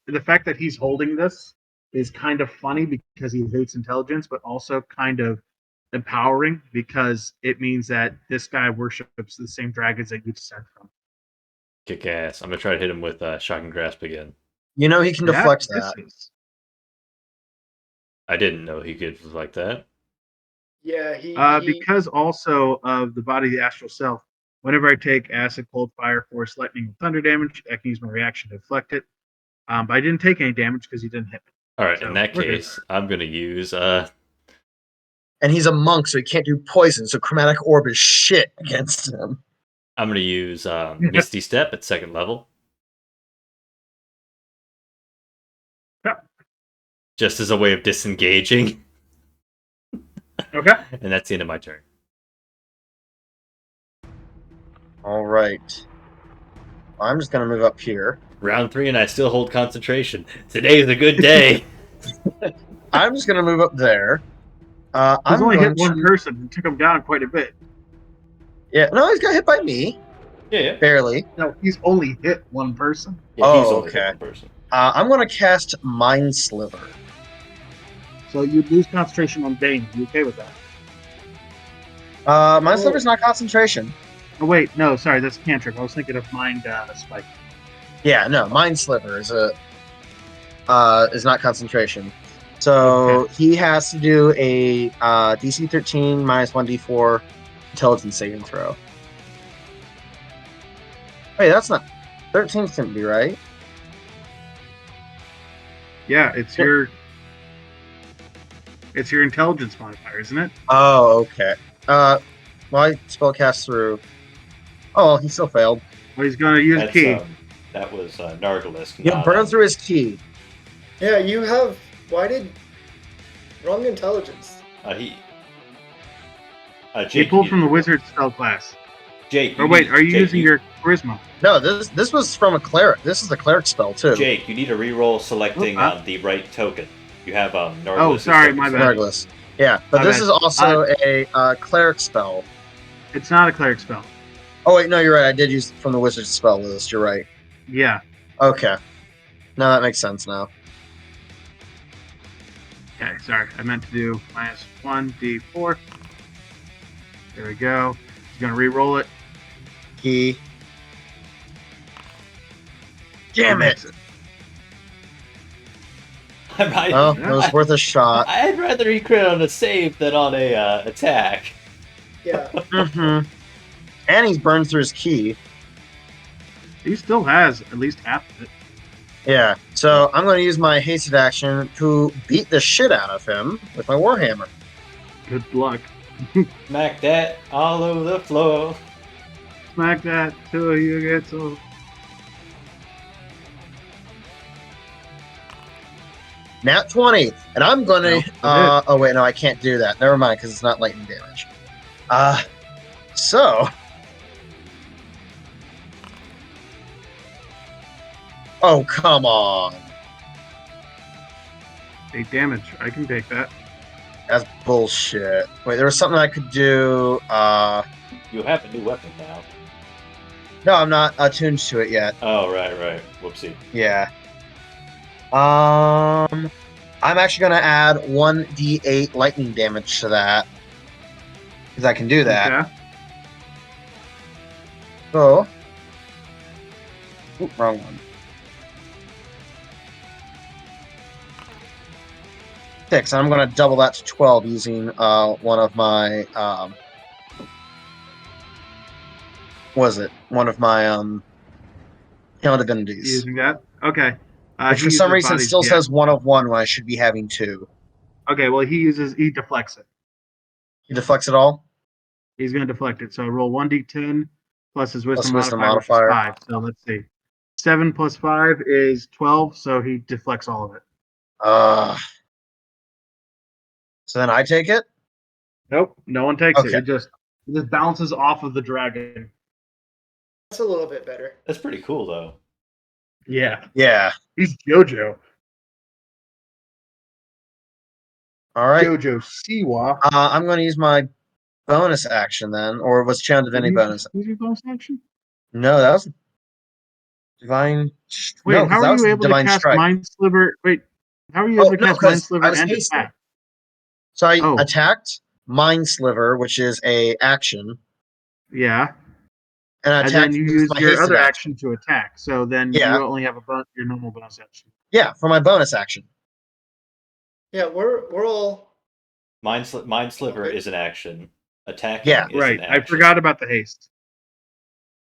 The fact that he's holding this is kind of funny because he hates intelligence, but also kind of empowering because it means that this guy worships the same dragons that you descend from. Kick ass. I'm gonna try to hit him with Shocking Grasp again. You know he can deflect that. misses. I didn't know he could like that. Yeah, he Because also of the body of the astral self, whenever I take acid, cold, fire, force, lightning, and thunder damage, I can use my reaction to deflect it. But I didn't take any damage because he didn't hit me. All right. So, In that we're good. case, I'm gonna use And he's a monk, so he can't do poison, so chromatic orb is shit against him. I'm gonna use Misty Step at 2nd level. Yep. Just as a way of disengaging. Okay. And that's the end of my turn. All right. I'm just going to move up here. Round 3 and I still hold concentration. Today is a good day. I'm just going to move up there. He's I'm only going hit one to- person and took him down quite a bit. Yeah, no, he's got hit by me. Yeah. Barely. No, he's only hit one person. Yeah, he's Oh, only okay. one person. I'm going to cast Mind Sliver. So you'd lose concentration on Bane. You okay with that? Mind Sliver's not concentration. Oh wait, no, sorry, that's cantrip. I was thinking of Mind Spike. Yeah, no, Mind Sliver is not concentration. So Okay. he has to do a DC 13 minus 1d4 intelligence saving throw. Wait, that's not 13 couldn't be right. Yeah, it's your intelligence modifier, isn't it? Oh, okay. My spell cast through. Oh, well, he still failed. Well, he's gonna use That's, key. that was Nargalisk. He burned through his key. Yeah, you have. Why did. Wrong intelligence. He He pulled from the wizard spell class. Jake. Or wait, need- are you Jake, using your charisma? No, this was from a cleric. This is a cleric spell too. Jake, you need to reroll selecting Huh? the right token. You have Nargalisk. Oh, sorry, my bad. Nargalisk. Yeah, but My this bad. is also a cleric spell. It's not a cleric spell. Oh wait, no, you're right. I did use it from the wizard spell list. You're right. Yeah. Okay. No, that makes sense now. Okay, sorry. I meant to do -1d4. There we go. He's gonna re-roll it. He. Damn it! Oh, it was worth a shot. I'd rather he crit on a save than on a attack. Yeah. Mm-hmm. And he's burned through his key. He still has at least half of it. Yeah. So I'm going to use my hasted action to beat the shit out of him with my warhammer. Good luck. Smack that all over the floor. Smack that till you get so. Nat 20, and I'm gonna. Nope, that's Oh wait, no, I can't do that. Never mind, because it's not lightning damage. So. Oh come on, 8 damage. I can take that. that's bullshit. Wait, there was something I could do. You have a new weapon now. No, I'm not attuned to it yet. Oh, right. Whoopsie. Yeah. I'm actually gonna add 1d8 lightning damage to that because I can do that. Okay. So, oop, wrong one. 6. I'm gonna double that to 12 using one of my one of my healing divinities, Using that. Okay. which He for some uses reason bodies still again. says 1 of 1 when I should be having 2. Okay, well he deflects it. He deflects it all. He's gonna deflect it. So roll 1d10 plus his wisdom Plus wisdom modifier, which is modifier. 5. So let's see. 7 plus 5 is 12, so he deflects all of it. So then I take it. Nope, no one takes Okay. it. It just bounces off of the dragon. That's a little bit better. That's pretty cool, though. Yeah. Yeah. He's JoJo. All right. JoJo Siwa. I'm going to use my bonus action then, or was Channel Divinity bonus? Use your bonus action? No, that was Divine. Wait, No, how that are was you able to Divine cast Strike. Mind Sliver? Wait, how are you Oh, able to no, cast Mind 'cause I Sliver was and hasted. attack? So I Oh. attacked Mind Sliver, which is a action, Yeah. and I And attacked then you with use my your hasted other action. action to attack. So then Yeah. you only have your normal bonus action. Yeah, for my bonus action. Yeah, we're all. Mind Sliver Okay. is an action. Attacking Yeah. is Right. an I action. forgot about the haste.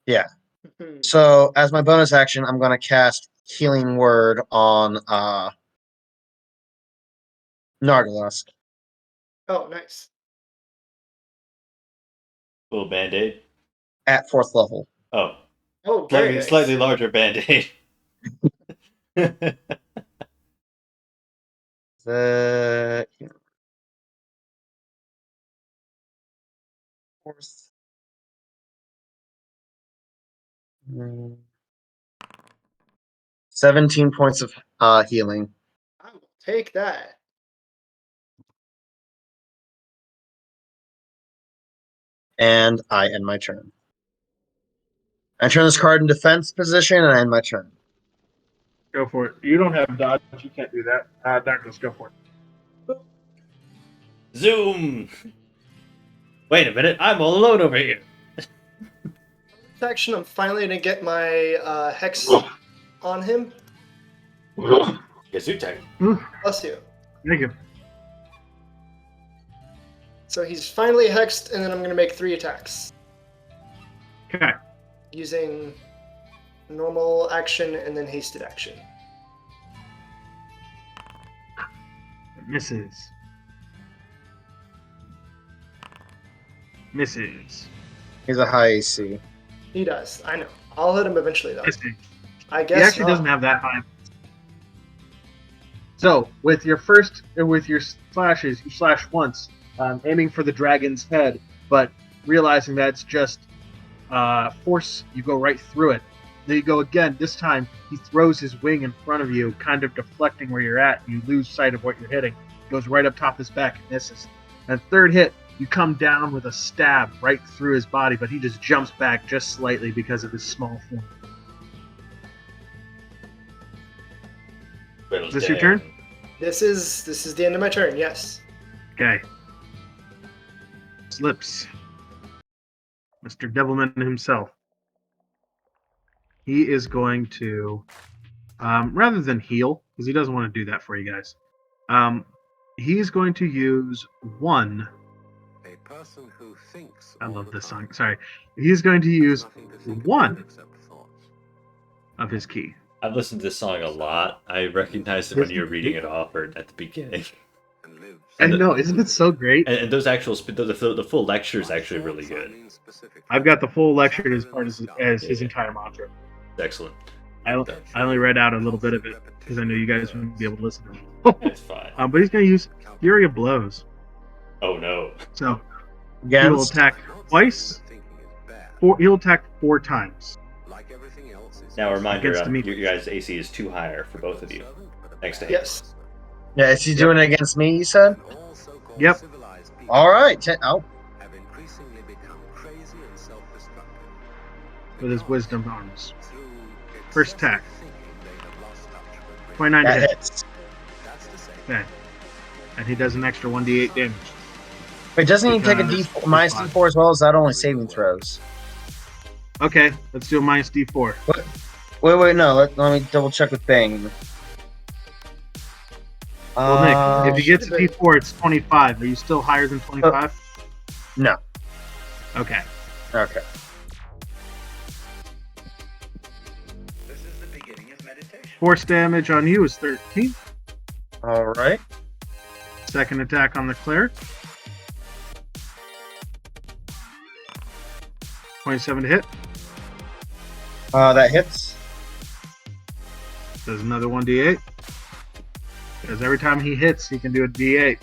Yeah. Hmm. So as my bonus action, I'm going to cast Healing Word on Nargalusk. Oh, nice. Little band-aid. At 4th level. Oh. Oh, very nice. Slightly larger band-aid. The 4th. 17 points of healing. I will take that. And I end my turn. I turn this card in defense position and I end my turn. Go for it. You don't have dodge. You can't do that. Douglas, go for it. Zoom! Wait a minute, I'm all alone over here. This action, I'm finally gonna get my hex on him. Gesundheit. Bless you. Thank you. So he's finally hexed, and then I'm gonna make 3 attacks Okay. using normal action and then hasted action. Misses. Misses. He's a high AC. He does. I know. I'll hit him eventually, though. Misses. I He guess actually not. doesn't have that high. So with your slashes, you slash once, aiming for the dragon's head, but realizing that it's just force, you go right through it. Then you go again. This time, he throws his wing in front of you, kind of deflecting where you're at. You lose sight of what you're hitting. Goes right up top his back and misses. And third hit, you come down with a stab right through his body, but he just jumps back just slightly because of his small form. Well, Is this your turn? This is the end of my turn. Yes. Okay. Slips. Mr. Devilman himself. He is going to, rather than heal, because he doesn't want to do that for you guys, he's going to use one. A person who thinks I all love the this song. time Sorry. He's going to has use nothing to think about one except thoughts. of his key. I've listened to this song a lot. I recognized it when you were reading it off or at the beginning. And lives I And the- know, isn't it so great? And those actual the full lecture is actually really good. I've got the full lecture as part as his Yeah. entire mantra. Excellent. I only read out a little bit of it because I knew you guys wouldn't be able to listen to it. It's fine. But he's going to use Fury of Blows. Oh no. So he will Against. attack twice. He'll attack 4 times. Now a reminder, Against me. your guys' AC is too higher for both of you. Thanks to Yes. Yeah, is he doing it against me, you said? Yep. All right. Oh, With his wisdom arms. First attack. 29 to that hit. hits. Okay. And he does an extra 1d8 damage. Wait, doesn't he take a Because D4, minus five. D4 as well? Is that only saving throws? Okay, let's do a minus d4. Wait, no. Let me double check with Bang. Well, Nick, if he gets a should've been- d4, it's 25. Are you still higher than 25? No. Okay. Okay. This is the beginning of meditation. Force damage on you is 13. All right. Second attack on the cleric. 27 to hit. That hits. Does another 1d8. Because every time he hits, he can do a d8.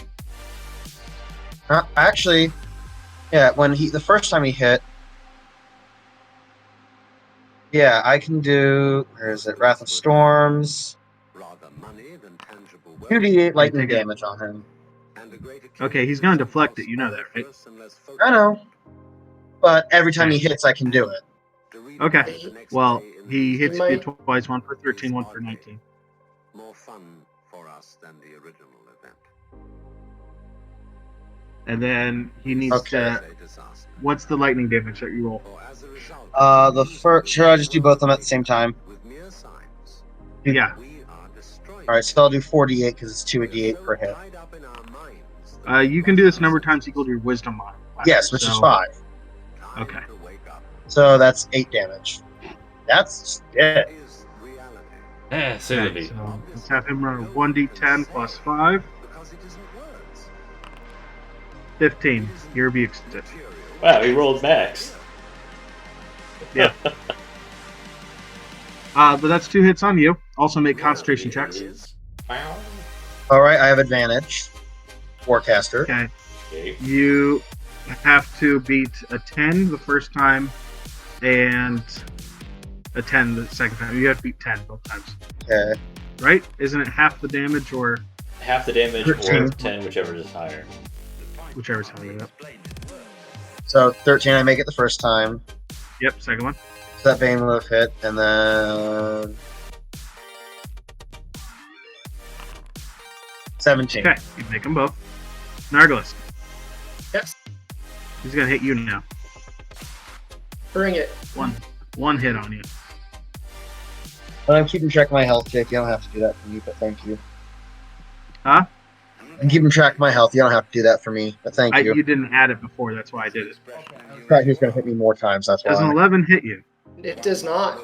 Actually, yeah. The first time he hit, yeah, I can do. Where is it? Wrath of Storms. 2d8 lightning take it. damage on him. Okay, he's gonna deflect it, you know that, right? I know. But every time he hits, I can do it. Okay. Well, he hits you might- twice, one for 13, one for 19. More fun for us than the original event. And then he needs Okay. to. What's the lightning damage that you roll? The first. Sure, I'll just do both of them at the same time. Yeah. All right, so I'll do 4d8 because it's 2d8 per hit. You can do this a number of times equal to your wisdom modifier. Yes, which is So- 5. Okay. So that's 8 damage. That's it. Eh, soon to Okay, be. so let's have him run a 1d10 plus 5. 15. You're abused. Wow, he rolled max. Yeah. But that's 2 hits on you. Also make concentration checks. Wow. All right, I have advantage. Forecaster. Okay. Okay. You have to beat a 10 the first time and a 10 the second time. You have to beat 10 both times. Okay. Right? Isn't it half the damage or Half the damage or 13. 10, whichever is higher. whichever's higher? Yep. So 13, I make it the first time. Yep, second one. So that Bane would have hit, and then 17. Okay, you make them both. Nargilus. Yes. He's gonna hit you now. Bring it. One hit on you. But I'm keeping track of my health, Jake. You don't have to do that for me, but thank you. Huh? I'm keeping track of my health. You don't have to do that for me, but thank you. You didn't add it before, that's why I did it. Thought he was going to hit me more times, that's Does an why. 11 hit you? It does not.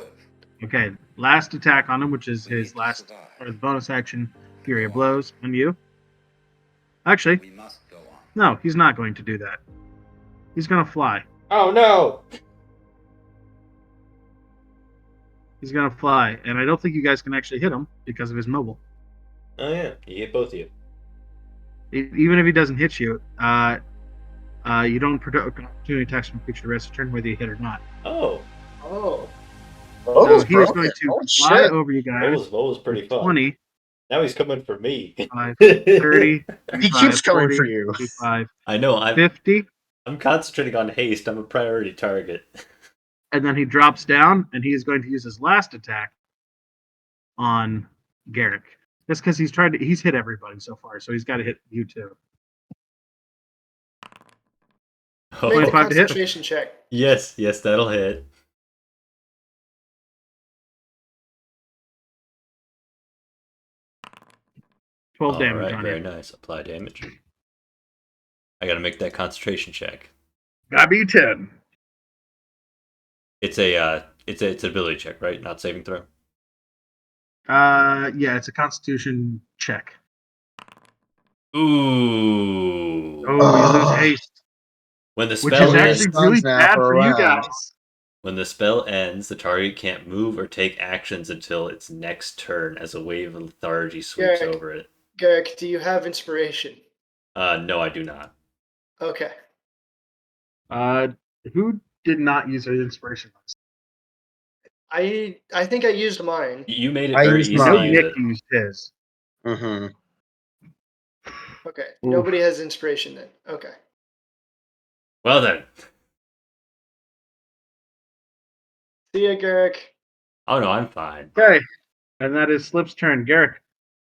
Okay, last attack on him, which is his last or the bonus action, Fury of Blows on you. Actually, We must go on. no, he's not going to do that. He's gonna fly. Oh no! He's gonna fly, and I don't think you guys can actually hit him because of his mobile. Oh yeah, he hit both of you. Even if he doesn't hit you, you don't provoke opportunity attacks from creature the rest of the turn, whether you hit or not. Oh, Oh. Oh, So it's he is broken. going to Holy fly shit. over you that guys. was pretty fun. 20, Now he's coming for me. 30, He 35, keeps coming 40, for you. 45, I know. 50, I'm concentrating on haste. I'm a priority target. and then he drops down, and he is going to use his last attack on Garrick. Just because he's hit everybody so far, so he's got to hit you too. Oh, Make the 25 to hit? concentration check. yes, that'll hit. 12 All damage right, on very you. nice. Apply damage. I gotta make that concentration check. Gotta be 10. It's it's an ability check, right? Not saving throw. Yeah, it's a Constitution check. Ooh. Oh, you lose haste, When the which spell is ends, actually Sun really Snap bad for you around. guys. when the spell ends, the target can't move or take actions until its next turn as a wave of lethargy sweeps Garrick. over it. Garrick, do you have inspiration? No, I do not. Okay. Who did not use their inspiration? I think I used mine. You made it I very used easy. I know mine. Nick used his. Mm-hmm. Okay. Oof. Nobody has inspiration then. Okay. Well then. See ya, Garrick. Oh no, I'm fine. Okay, and that is Slip's turn. Garrick,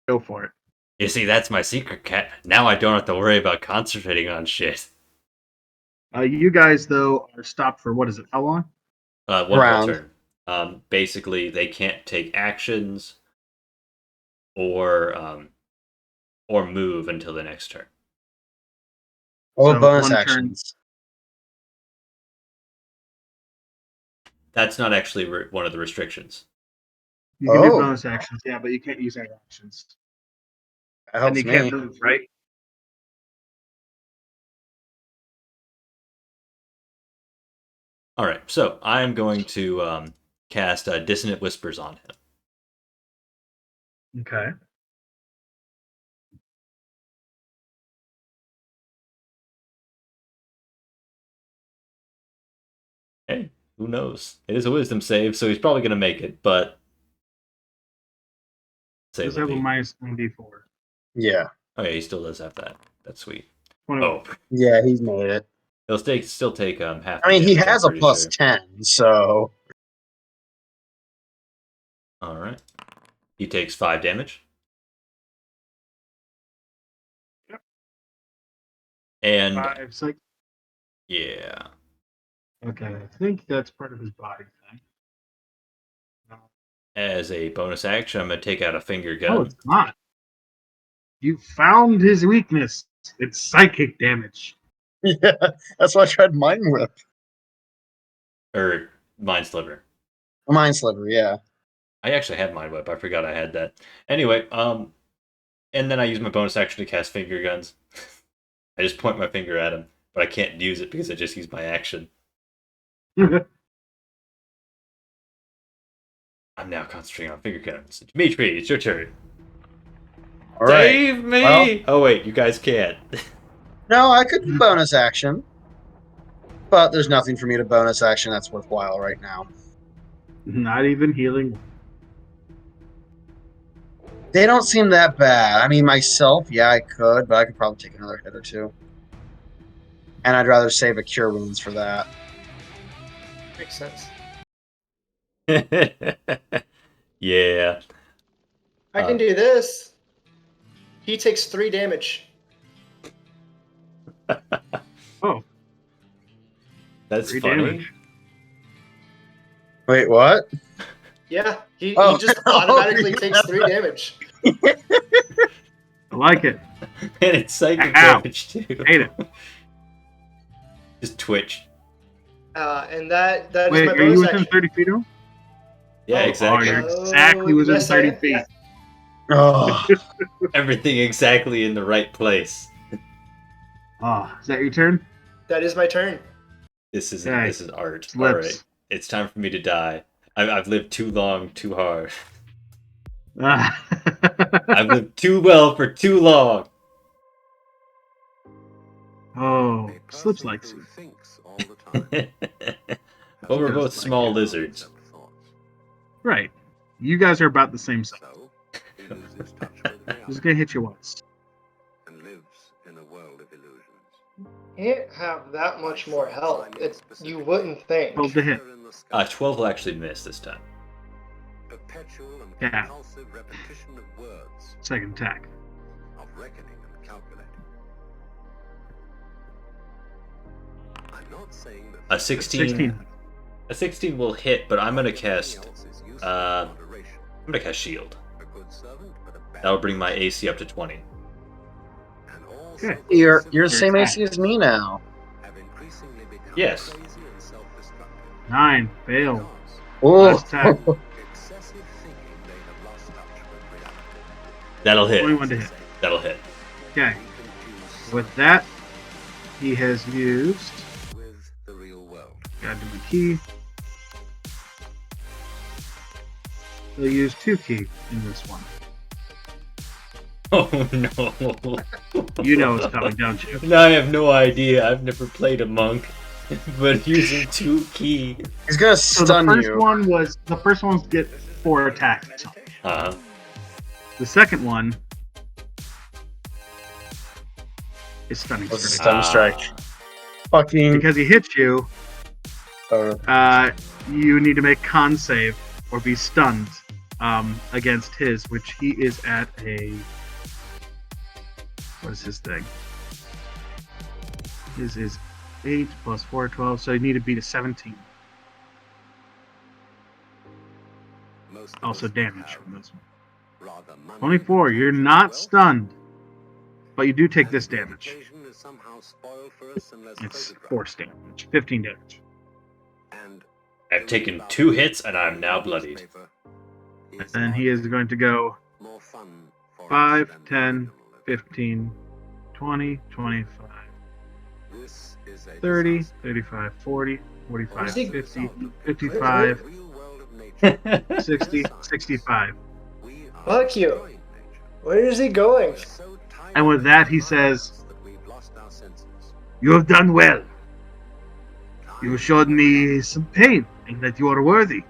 go for it. You see, that's my secret, cat. Now I don't have to worry about concentrating on shit. You guys, though, are stopped for what is it? How long? One whole Round. turn. Basically, they can't take actions or move until the next turn. All So, bonus one turn. actions. That's not actually one of the restrictions. You can do Oh. bonus actions, yeah, but you can't use any actions. That And helps you can't me. move, right? All right, so I am going to cast Dissonant Whispers on him. Okay. Hey, who knows? It is a Wisdom save, so he's probably going to make it, but... Say Does have a Livy. minus 1d4. Yeah. Oh yeah, he still does have that. That's sweet. 21. Oh, Yeah, he's made it. he'll still take half I mean, the he damage, has I'm a pretty plus sure. 10, so. All right. He takes 5 damage. Yep. And 5, 6. yeah. Okay, I think that's part of his body thing. No. As a bonus action, I'm going to take out a finger Oh, gun. it's not. You found his weakness. It's psychic damage. Yeah, that's why I tried Mind Whip. Or Mind Sliver. Mind Sliver, yeah. I actually had Mind Whip. I forgot I had that. Anyway, and then I use my bonus action to cast finger guns. I just point my finger at him, but I can't use it because I just used my action. I'm now concentrating on finger guns. Dimitri, it's your turn. All right. Save me! Well- Oh wait, you guys can't. No, I could do bonus action. But there's nothing for me to bonus action that's worthwhile right now. Not even healing. They don't seem that bad. I mean, myself, yeah, I could, but I could probably take another hit or two. And I'd rather save a Cure Wounds for that. Makes sense. Yeah. I can do this. He takes 3 damage. Oh, That's 3 funny. damage. Wait, what? Yeah, he Oh. just Oh, automatically yeah. takes 3 damage. I like it. And it's psychic Ow. damage too. Hate it. Just twitch. And that is Wait, my are you bonus within action. 30 feet of him? Yeah, Oh, exactly. you're exactly within yes, 30 I am. feet. Oh, Everything exactly in the right place. Oh, is that your turn? That is my turn. This is Okay. art. Slips. All right, it's time for me to die. I've lived too long, too hard. I've lived too well for too long. Oh, A Slips person likes who you. thinks all the time. Well, we're He both does small Cannot lizards. accept thoughts. Right. You guys are about the same size. So, he loses touch with reality Just gonna hit you once. and lives in a world of illusions. Can't have that much more health. You wouldn't think. 12 to hit. Fire in the sky, 12 will actually miss this time. perpetual and Yeah. compulsive repetition of words, Second attack. of reckoning and calculating. I'm without saying that A 16. 16. A 16 will hit, but I'm gonna cast. everything else is useful Uh, in moderation. I'm gonna cast shield. A good servant, but a bad That'll bring my master. AC up to 20. And all Okay. so-called You're the Your same attack. AC as me now. have increasingly become Yes. crazy and self-destructive. 9. Fail. Because Oh, Last attack. through excessive thinking, they have lost touch with reality. That'll hit. 21 to hit. That'll hit. Okay. We confuse With that, he has used. with the real world. Gotta do my key. He'll use 2 key in this one. Oh no. You know it's coming, don't you? No, I have no idea. I've never played a monk. But using 2 key. he's gonna So stun the first you. one was the first one's get 4 attacks. The second one is stunning Was a strike. stun strike. Fucking. Because he hits you, Uh, you need to make con save or be stunned against his, which he is at a. What is his thing? His is 8 plus 4, 12, so you need to beat a 17. Most of Also us damage have from this one. rather money 24, than you're conscious not wealth, stunned, but you do take and this the damage. occasion is somehow spoiled for us unless It's photographed. force damage, 15 damage. And I've the taken read about 2 it hits and I'm in now the bloodied. newspaper And is then he is going to go more fun for us 5, than the 10, original event. 15, 20, 25, This is a 30, disaster. 35, 40, 45, Where's he- 50, Result of 55, the real world of nature. 60, Besides, 65. we are Fuck you. destroying nature. Where is he going? We're so tired And with of that, it he around says, us that we've lost our senses. "You have done well. You Time showed me has some pain, and that you are worthy. come.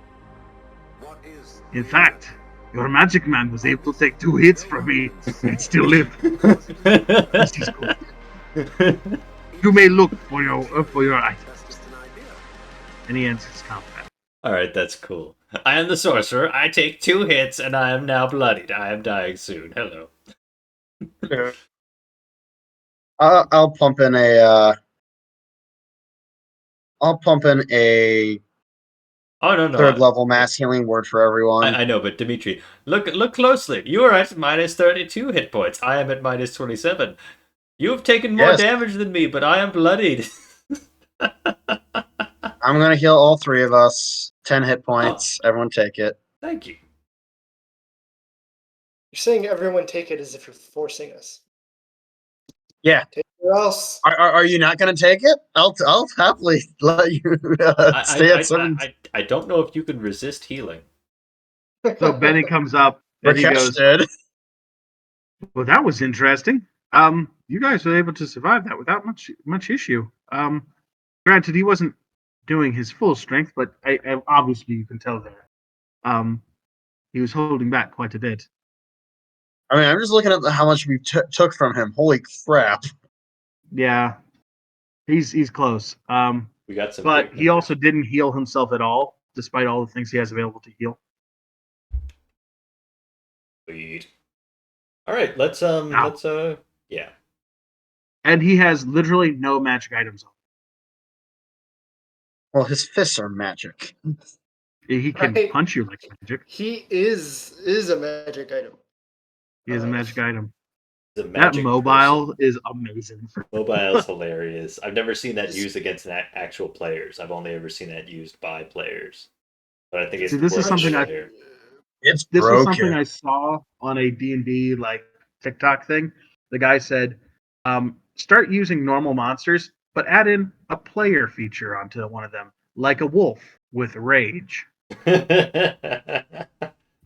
What is In the fact, your magic man was able to take 2 hits from me and still live. This is good. You may look for your item." That's just an idea. And he ends his combat. Alright, that's cool. I am the sorcerer. I take 2 hits and I am now bloodied. I am dying soon. Hello. I'll pump in a. I'll pump in a Oh no no. third level mass healing word for everyone. I know, but Dimitri, look closely. You are at minus 32 hit points. I am at minus 27. You have taken more Yes. damage than me, but I am bloodied. I'm gonna heal all 3 of us. 10 hit points. Everyone take it. Thank you. You're saying everyone take it as if you're forcing us. Yeah. Take it or else. Are you not gonna take it? I'll happily let you stay at 7. I don't know if you can resist healing. So Benny comes up and he Rakesh goes, did. "Well, that was interesting. You guys were able to survive that without much issue. Granted, he wasn't doing his full strength, but I obviously you can tell there. He was holding back quite a bit. I mean, I'm just looking at how much we took from him. Holy crap! Yeah, he's close. We got some. But big he numbers. also didn't heal himself at all, despite all the things he has available to heal. Sweet. All right, let's yeah. And he has literally no magic items on. Well, his fists are magic. He can Right. punch you like magic. He is a magic item. He has a magic item. The That magic mobile person. is amazing. Mobile is hilarious. I've never seen that This- used against actual players. I've only ever seen that used by players. But I think it's See, this is worth something doing I- here. It's This broken. was something I saw on a D&D like TikTok thing. The guy said, start using normal monsters, but add in a player feature onto one of them, like a wolf with rage. I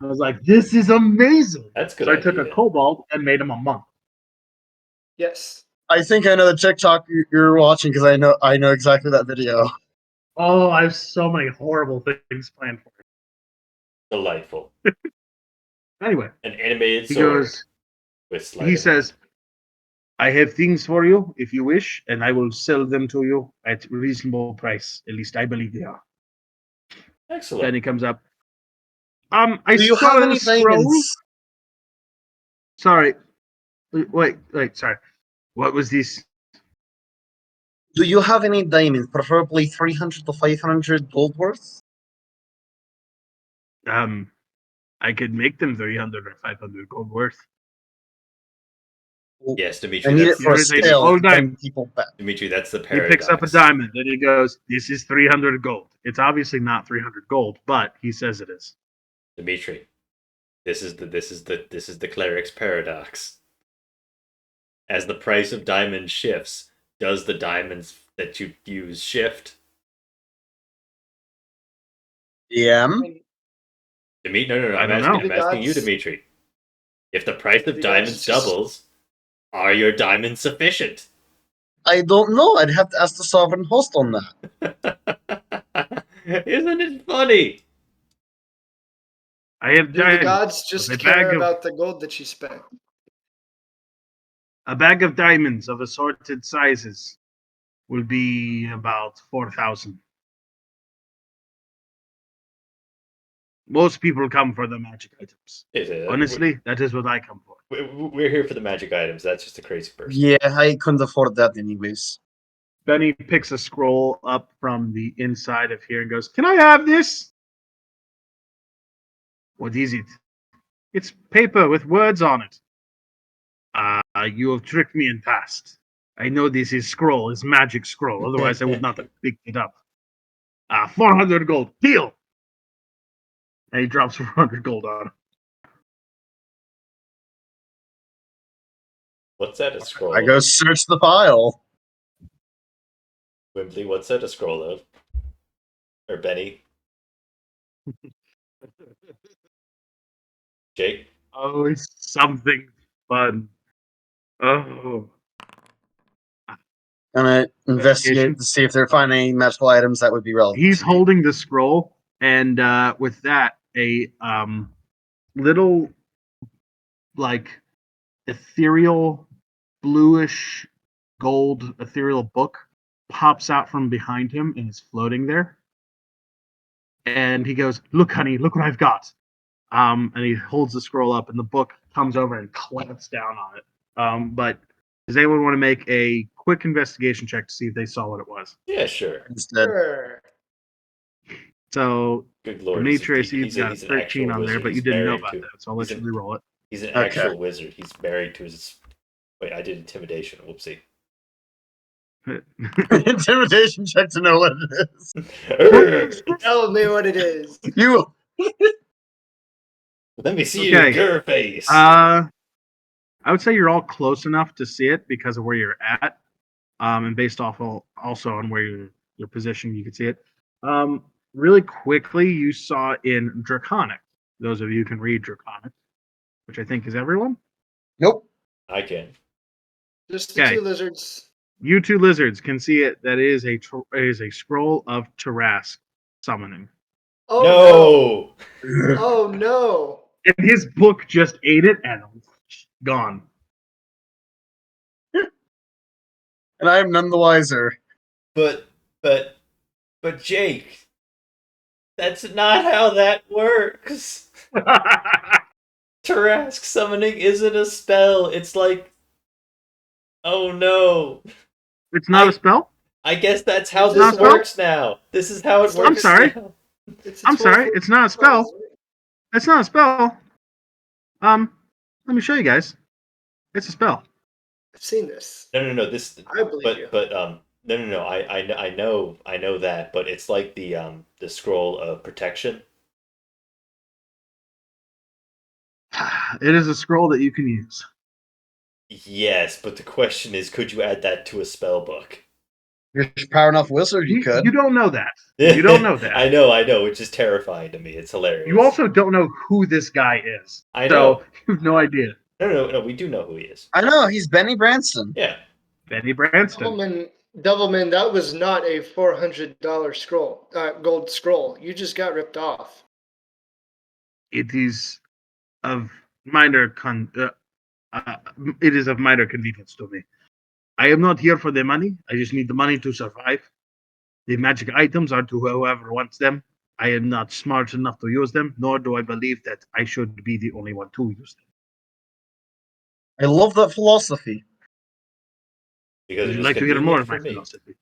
was like, this is amazing. That's a good So I took a idea. kobold and made him a monk. Yes. I think I know the TikTok you're watching because I know exactly that video. Oh, I have so many horrible things planned for it. Delightful. Anyway, An animated he sword goes, with sleight he of says, I have things for you if you wish, and I will sell them to you at reasonable price. At least I believe they are. hand. Excellent. Then he comes up. I Do you saw have a anything? scroll. Sorry. Wait, sorry. What was this? Do you have any diamonds, preferably 300 to 500 gold worth? I could make them 300 or 500 gold worth. Yes, I Dimitri. need it That's for a Here is a spell small to bring diamond. people back. Dimitri. That's the He paradox. picks up a diamond and he goes, "This is 300 gold." It's obviously not 300 gold, but he says it is. Dimitri. This is the cleric's paradox. As the price of diamonds shifts, does the diamonds that you use shift? Yeah. Dimitri, no. I I'm don't asking. know. I'm asking you, Gods- Dimitri. If the price of The diamonds gods just- doubles, are your diamonds sufficient? I don't know. I'd have to ask the sovereign host on that. Isn't it funny? I have Do the diamonds. gods With just care about the gold that you spent? a bag of diamonds of assorted sizes will be about 4,000. Most people come for the magic items. Honestly, that is what I come for. We're here for the magic items. That's just a crazy person. Yeah, I couldn't afford that anyways. Benny picks a scroll up from the inside of here and goes, "Can I have this?" "What is it?" "It's paper with words on it." You have tricked me in past. I know this is scroll, is magic scroll. Otherwise, I would not have picked it up. 400 gold. Deal! And he drops 400 gold on him. What's that a scroll I go of? search the pile. Wimbley, what's that a scroll of? Or Benny? Jake? Oh, it's something fun. Oh. Gonna Investigation. investigate to see if they're finding any magical items that would be relevant. He's to me. holding the scroll, and with that, a little, like, ethereal, bluish, gold ethereal book pops out from behind him and is floating there. And he goes, "Look, honey, look what I've got." And he holds the scroll up, and the book comes over and clamps down on it. But does anyone want to make a quick investigation check to see if they saw what it was? Yeah, sure. Instead, Sure. So, Good lord. Dimitri, I see you've He's got a an 13 actual on there, wizard. but you He's didn't know married about to. that, so I'll let you re-roll it. He's an Okay. actual wizard. He's married to his. Wait, I did intimidation. Whoopsie. intimidation check to know what it is. Tell me what it is. You Let me see Okay. your face. I would say you're all close enough to see it because of where you're at, and based off also on where your position, you can see it. Really quickly, you saw in Draconic. Those of you who can read Draconic, which I think is everyone. nope. I can. Just the Okay. two lizards. You two lizards can see it. That is a scroll of Tarask summoning. Oh No. no! Oh no! And his book just ate it and gone. And I am none the wiser. But Jake, that's not how that works. Tarask summoning isn't a spell. It's like, oh no. It's not a spell? I guess that's how It's this not a spell? works now. This is how it works. I'm sorry. now. It's a I'm sorry, 12 it's not a spell. It's not a spell. Let me show you guys. It's a spell. I've seen this. No. This, I believe you. but no. I know that, but it's like the scroll of protection. It is a scroll that you can use. Yes, but the question is, could you add that to a spell book? You're a power enough wizard, you could. You don't know that. You don't know that. I know, which is terrifying to me. It's hilarious. You also don't know who this guy is. I know. So you have no idea. No, we do know who he is. I know, he's Benny Branston. Yeah. Benny Branston. Devilman, that was not a $400 scroll, gold scroll. You just got ripped off. It is of minor it is of minor convenience to me. I am not here for the money. I just need the money to survive. The magic items are to whoever wants them. I am not smart enough to use them, nor do I believe that I should be the only one to use them. I love that philosophy. Because Would it you was like to hear convenient more of for my me. philosophy?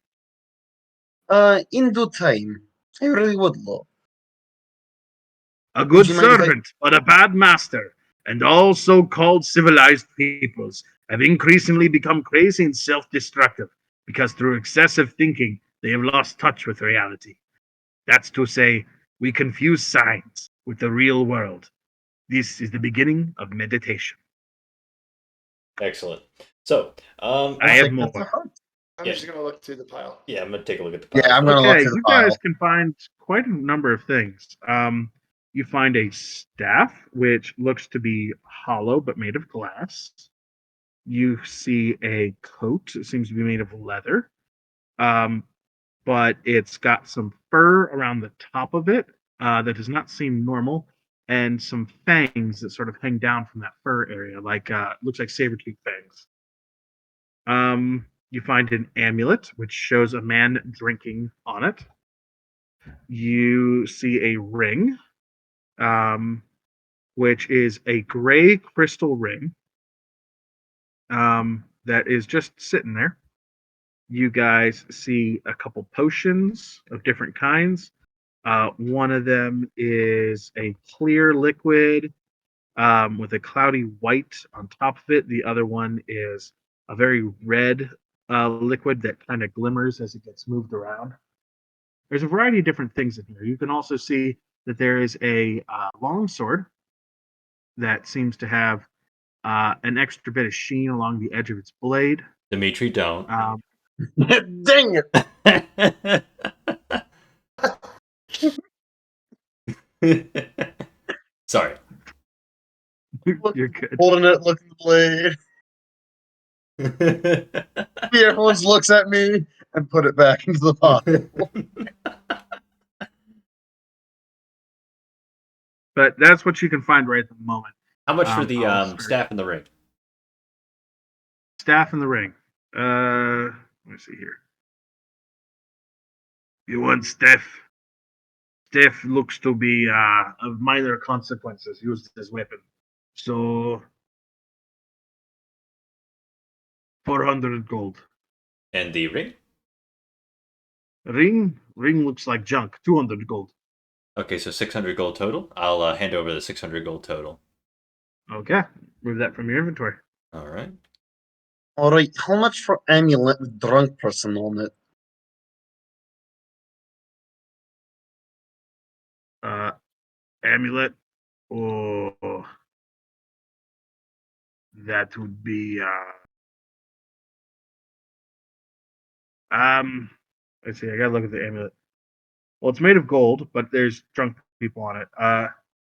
In due time. I really would love. A Would good you mind if I? servant, but a bad master, and all so called civilized peoples have increasingly become crazy and self destructive because through excessive thinking they have lost touch with reality. That's to say, we confuse science with the real world. This is the beginning of meditation. Excellent. So, I have Take that to more. heart. I'm Yeah. just gonna look through the pile. yeah, I'm gonna take a look at the Yeah, pile as I'm well. gonna look Okay, through the you guys pile. can find quite a number of things. You find a staff, which looks to be hollow but made of glass. You see a coat. It seems to be made of leather, um, but it's got some fur around the top of it that does not seem normal, and some fangs that sort of hang down from that fur area, like looks like saber-tooth fangs. You find an amulet, which shows a man drinking on it. You see a ring, um, which is a gray crystal ring that is just sitting there. You guys see a couple potions of different kinds. One of them is a clear liquid with a cloudy white on top of it. The other one is a very red liquid that kind of glimmers as it gets moved around. There's a variety of different things in here. You can also see that there is a long sword that seems to have an extra bit of sheen along the edge of its blade. Dimitri, don't. Um, Dang it! Sorry. you're good. Holding it, looking at the blade. Everyone looks at me and put it back into the pot. But that's what you can find right at the moment. How much for the I'll start. staff in the ring? Staff in the ring. Let me see here. You want Steph? Steph looks to be of minor consequences used as weapon. So 400 gold. And the ring? Ring looks like junk. 200 gold. Okay, so 600 gold total. I'll hand over the 600 gold total. Okay, move that from your inventory. All right. Alright, how much for amulet with drunk person on it? Amulet. Oh, that would be let's see. I gotta look at the amulet. Well, it's made of gold, but there's drunk people on it.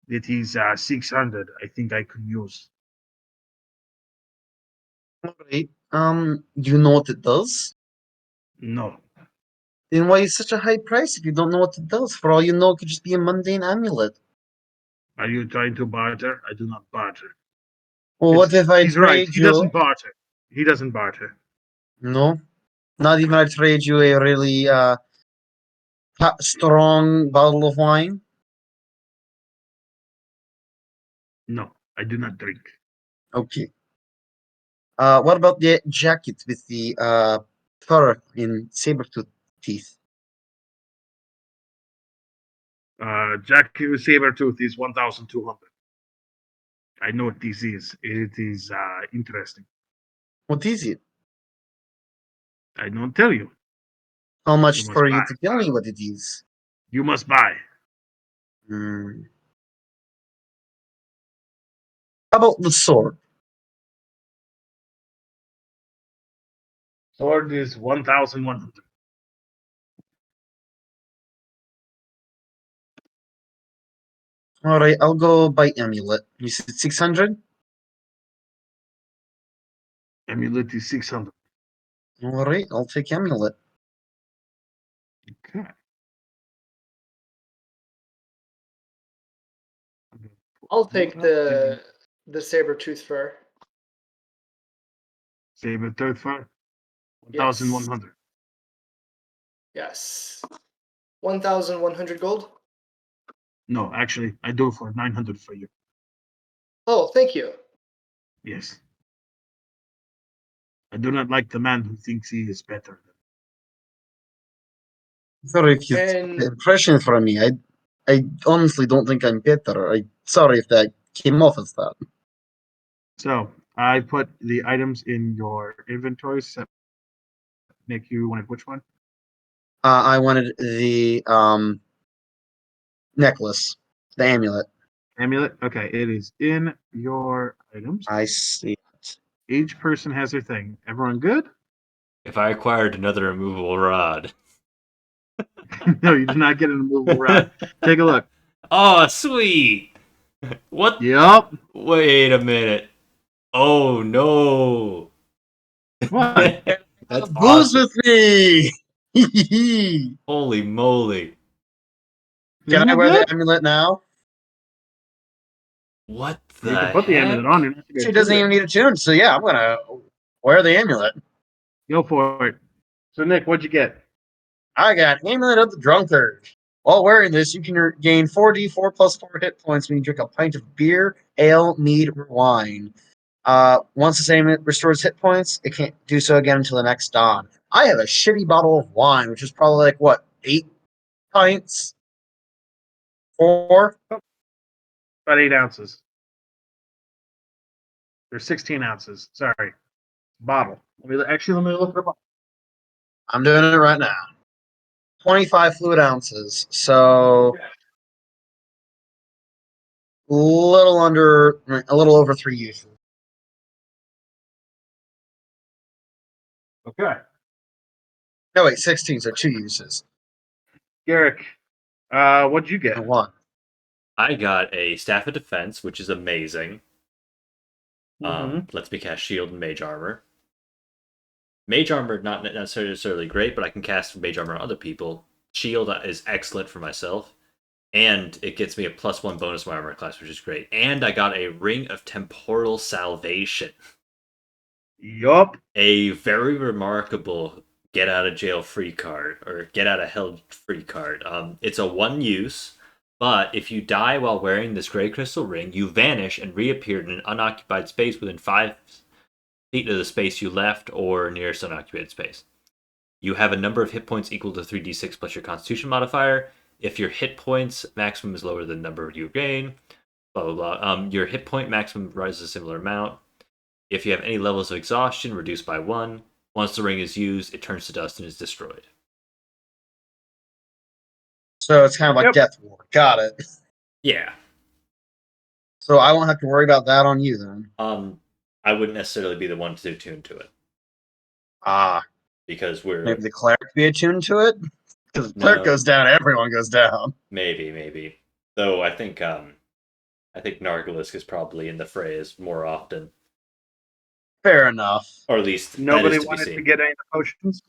It is 600. I think I could use. Alright, do you know what it does? No. Then why is such a high price if you don't know what it does? For all you know, it could just be a mundane amulet. Are you trying to barter? I do not barter. Well, what if I He's right. trade He you? doesn't barter. He doesn't barter. No, not even I trade you a really strong bottle of wine. No, I do not drink. Okay. What about the jacket with the fur in saber-tooth teeth? Jack Sabertooth is 1,200. I know what this is. It is interesting. What is it? I don't tell you. How much You must for you buy. to tell me what it is? You must buy. Hmm. How about the sword? Sword is 1,100. All right, I'll go buy amulet. You said 600? Amulet is 600. All right, I'll take amulet. Okay. I'll take the saber tooth fur. Sabertooth fur. Yes. 1,100. Yes. 1,100 gold. No, actually, I do for 900 for you. Oh, thank you. Yes. I do not like the man who thinks he is better. Sorry if you took And the impression from me. I honestly don't think I'm better. Sorry if that came off as that. So I put the items in your inventory. So Nick, you wanted which one? I wanted the necklace, the amulet. Amulet. Okay, it is in your items. I see it. Each person has their thing. Everyone good? If I acquired another removable rod. No, you did not get an immovable rod. Take a look. Oh, sweet! What? Yup. Wait a minute. Oh no! What? That's Booze awesome. with me. Holy moly! Can Isn't I that wear the good? amulet now? What You can the put the amulet on. heck? You don't have to go She through doesn't it. even need a tune, so yeah, I'm gonna wear the amulet. Go for it. So Nick, what'd you get? I got Amulet of the Drunkard. While wearing this, you can gain 4d4 plus 4 hit points when you drink a pint of beer, ale, mead, or wine. Once this amulet restores hit points, it can't do so again until the next dawn. I have a shitty bottle of wine, which is probably like, what, 8 pints? 4? About 8 ounces. There's 16 ounces. Sorry. Bottle. Let me look at the bottle. I'm doing it right now. 25 fluid ounces, so a little over 3 uses. Okay. No, wait, 16, so 2 uses. Garrick, what'd you get? And 1. I got a Staff of Defense, which is amazing. Mhm. Lets me cast Shield and Mage Armor. Mage Armor, not necessarily great, but I can cast Mage Armor on other people. Shield is excellent for myself. And it gets me a +1 bonus to my armor class, which is great. And I got a Ring of Temporal Salvation. Yup. A very remarkable get out of jail free card, or get out of hell free card. It's a one use, but if you die while wearing this gray crystal ring, you vanish and reappear in an unoccupied space within 5 feet of the space you left or nearest unoccupied space. You have a number of hit points equal to 3d6 plus your constitution modifier. If your hit points maximum is lower than the number you gain, blah blah blah. Your hit point maximum rises a similar amount. If you have any levels of exhaustion, reduced by 1. Once the ring is used, it turns to dust and is destroyed. So it's kind of like Yep. Death Ward. Got it. Yeah. So I won't have to worry about that on you then. I wouldn't necessarily be the one to tune to it Ah, because we're maybe the cleric be attuned to it? Because if the cleric no, goes down, everyone goes down. maybe. Though I think Nargolisk is probably in the phrase more often, Fair enough. or at least that Nobody is to be wanted to seen. get any of the potions.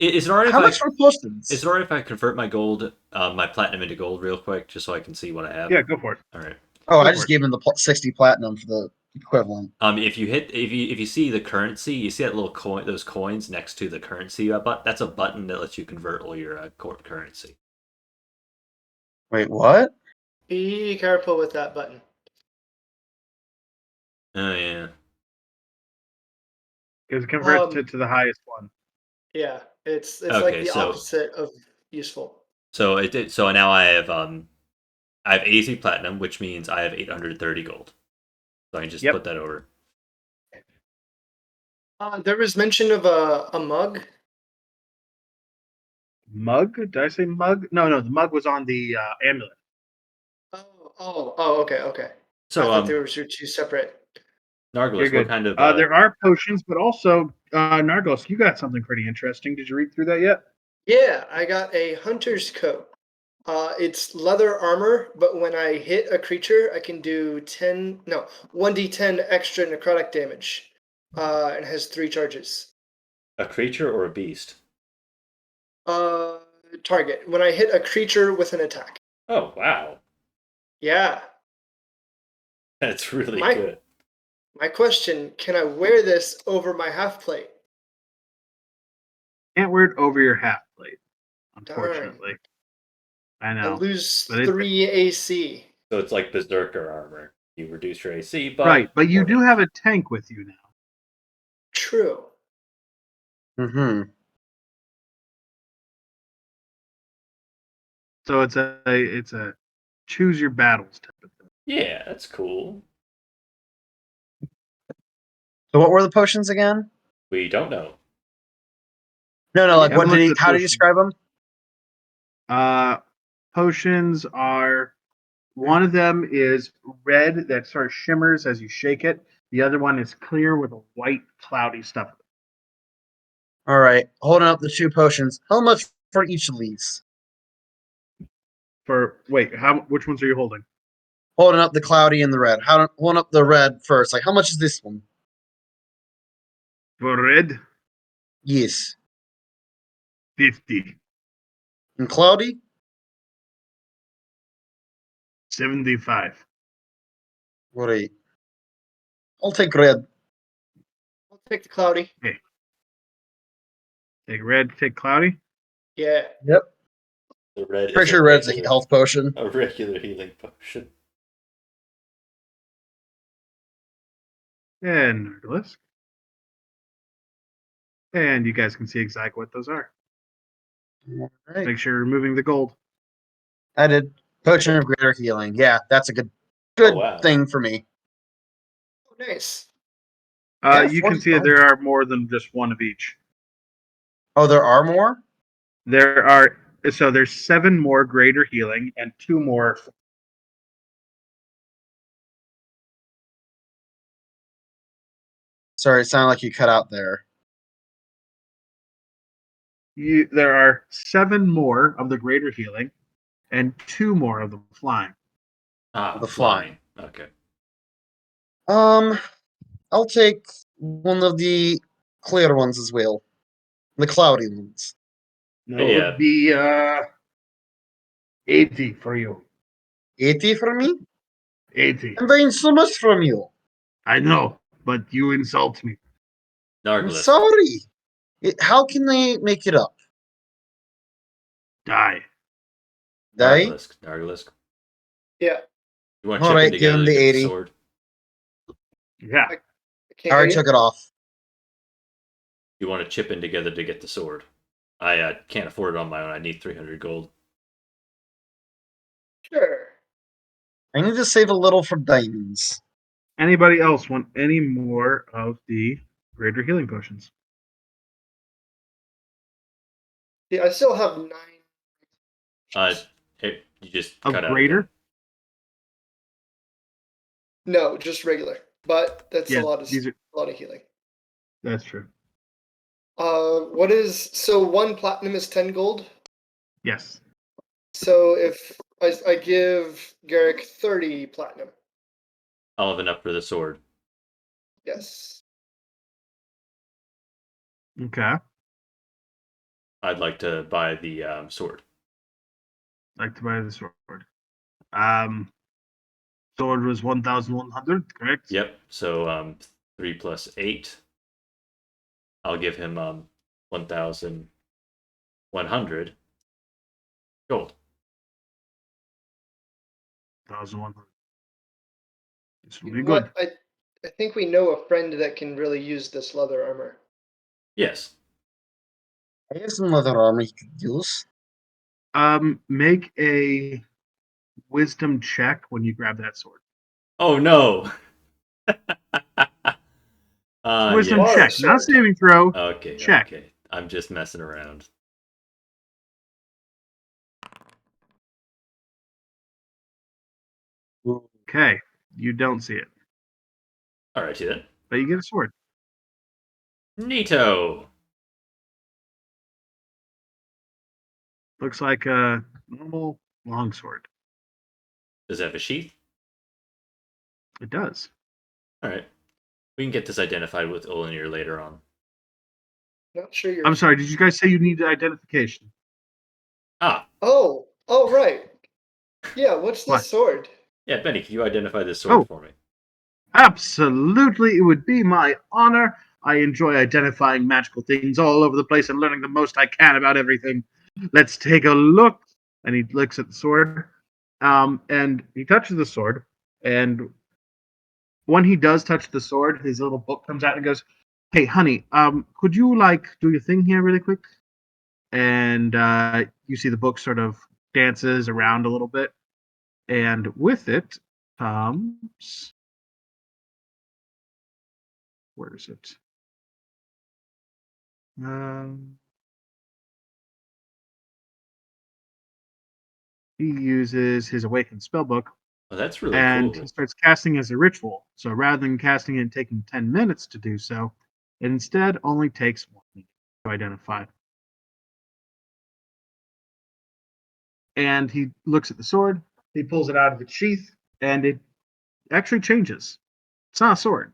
Is it alright if How much for potions? Is it alright if I convert my gold, my platinum into gold real quick, just so I can see what I have? Yeah, go for it. All right. Oh, go I for just it. gave him the 60 platinum for the equivalent. If you see the currency, you see that little coin, those coins next to the currency button. That's a button that lets you convert all your currency. Wait, what? be careful with that button. Oh yeah. Because it converts it to the highest one. Yeah, it's Okay, like the so- opposite of useful. So it did. So now I have 83 platinum, which means I have 830 gold. So I can just Yep. put that over. There was mention of a mug. Mug? Did I say mug? No, the mug was on the amulet. Okay. I So thought they were two separate. You're Nargolisk, good. what kind of There are potions, but also Nargos, you got something pretty interesting. Did you read through that yet? Yeah, I got a hunter's coat. It's leather armor, but when I hit a creature, I can do 1d10 extra necrotic damage. And has 3 charges. a creature or a beast? Target. When I hit a creature with an attack. Oh wow, Yeah. that's really My- good. My question, can I wear this over my half plate? Can't wear it over your half plate, Darn. unfortunately. I I know. lose But 3 AC. So it's like Berserker armor. You reduce your AC, but Right, but you do have a tank with you now. True. Mm-hmm. So it's a choose your battles type of thing. Yeah, that's cool. So what were the potions again? We don't know. No, like Yeah, what look did he? at How did you potions. describe them? Potions are one of them is red that sort of shimmers as you shake it. The other one is clear with a white cloudy stuff. All right, holding up the two potions. How much for each of these? For wait, which ones are you holding? Holding up the cloudy and the red. Holding up the red first. Like how much is this one? For red, Yes. 50, And cloudy? 75. Great. I'll take red. I'll take the cloudy. Okay. Take red, take cloudy. Yeah. Yep. The red Pretty is sure red's a health potion. a regular healing potion. And Nerdlisk. And you guys can see exactly what those are. All right. Make sure you're removing the gold. I did. Potion of greater healing. Yeah, that's a good wow. thing for me. Oh, nice. Yeah, You can see 45. that there are more than just one of each. Oh, there are more? There's 7 more greater healing and 2 more. Sorry, it sounded like you cut out there. There are 7 more of the greater healing and 2 more of the flying. Ah, The flying. Okay. I'll take one of the clear ones as well. The cloudy ones. That Hey, would be 80 for you. 80 for me? 80. I'm buying so much from you. I know, but you insult me. I'm Nargilisk. sorry. How can they make it up? Die. Die? Nargilisk. Yeah. You want to All chip in right, give together him to the get the 80. sword? Yeah. I I can't already hear took it off. You want to chip in together to get the sword? I can't afford it on my own. I need 300 gold. you. Sure. I need to save a little for diamonds. Anybody else want any more of the greater healing potions? Yeah, I still have 9. You just Of cut out greater? again. No, just regular. But that's Yeah, a lot of these are. healing. That's true. What is so 1 platinum is 10 gold? Yes. So if I give Garrick 30 platinum. I'll have enough for the sword. Yes. Okay. I'd like to buy the sword. Like to buy the sword. Sword was 1,100, correct? Yep. So 3 plus 8. I'll give him 1,100 gold. 1,100. This will You be know good. what? I think we know a friend that can really use this leather armor. Yes. I have some other armor you could use. Make a wisdom check when you grab that sword. Oh no. Wisdom yes. Large check, not sword. saving throw. Okay. Check. Okay. I'm just messing around. Okay, you don't see it, Alrighty then. but you get a sword. Neato. Looks like a normal longsword. Does it have a sheath? It does. All right. We can get this identified with Ullnir later on. Not sure you're. I'm sorry. Did you guys say you need identification? Ah. Oh, right. Yeah, what's What? this sword? Yeah, Benny, can you identify this sword for me? Absolutely. It would be my honor. I enjoy identifying magical things all over the place and learning the most I can about everything. Let's take a look. And he looks at the sword. And he touches the sword. And when he does touch the sword, his little book comes out and goes, "Hey, honey, could you do your thing here really quick?" And you see the book sort of dances around a little bit, and with it comes. Where is it? He uses his Awakened spellbook, Oh, that's really and cool. he starts casting as a ritual. So rather than casting it and taking 10 minutes to do so, it instead only takes 1 minute to identify. And he looks at the sword, he pulls it out of its sheath, and it actually changes. It's not a sword.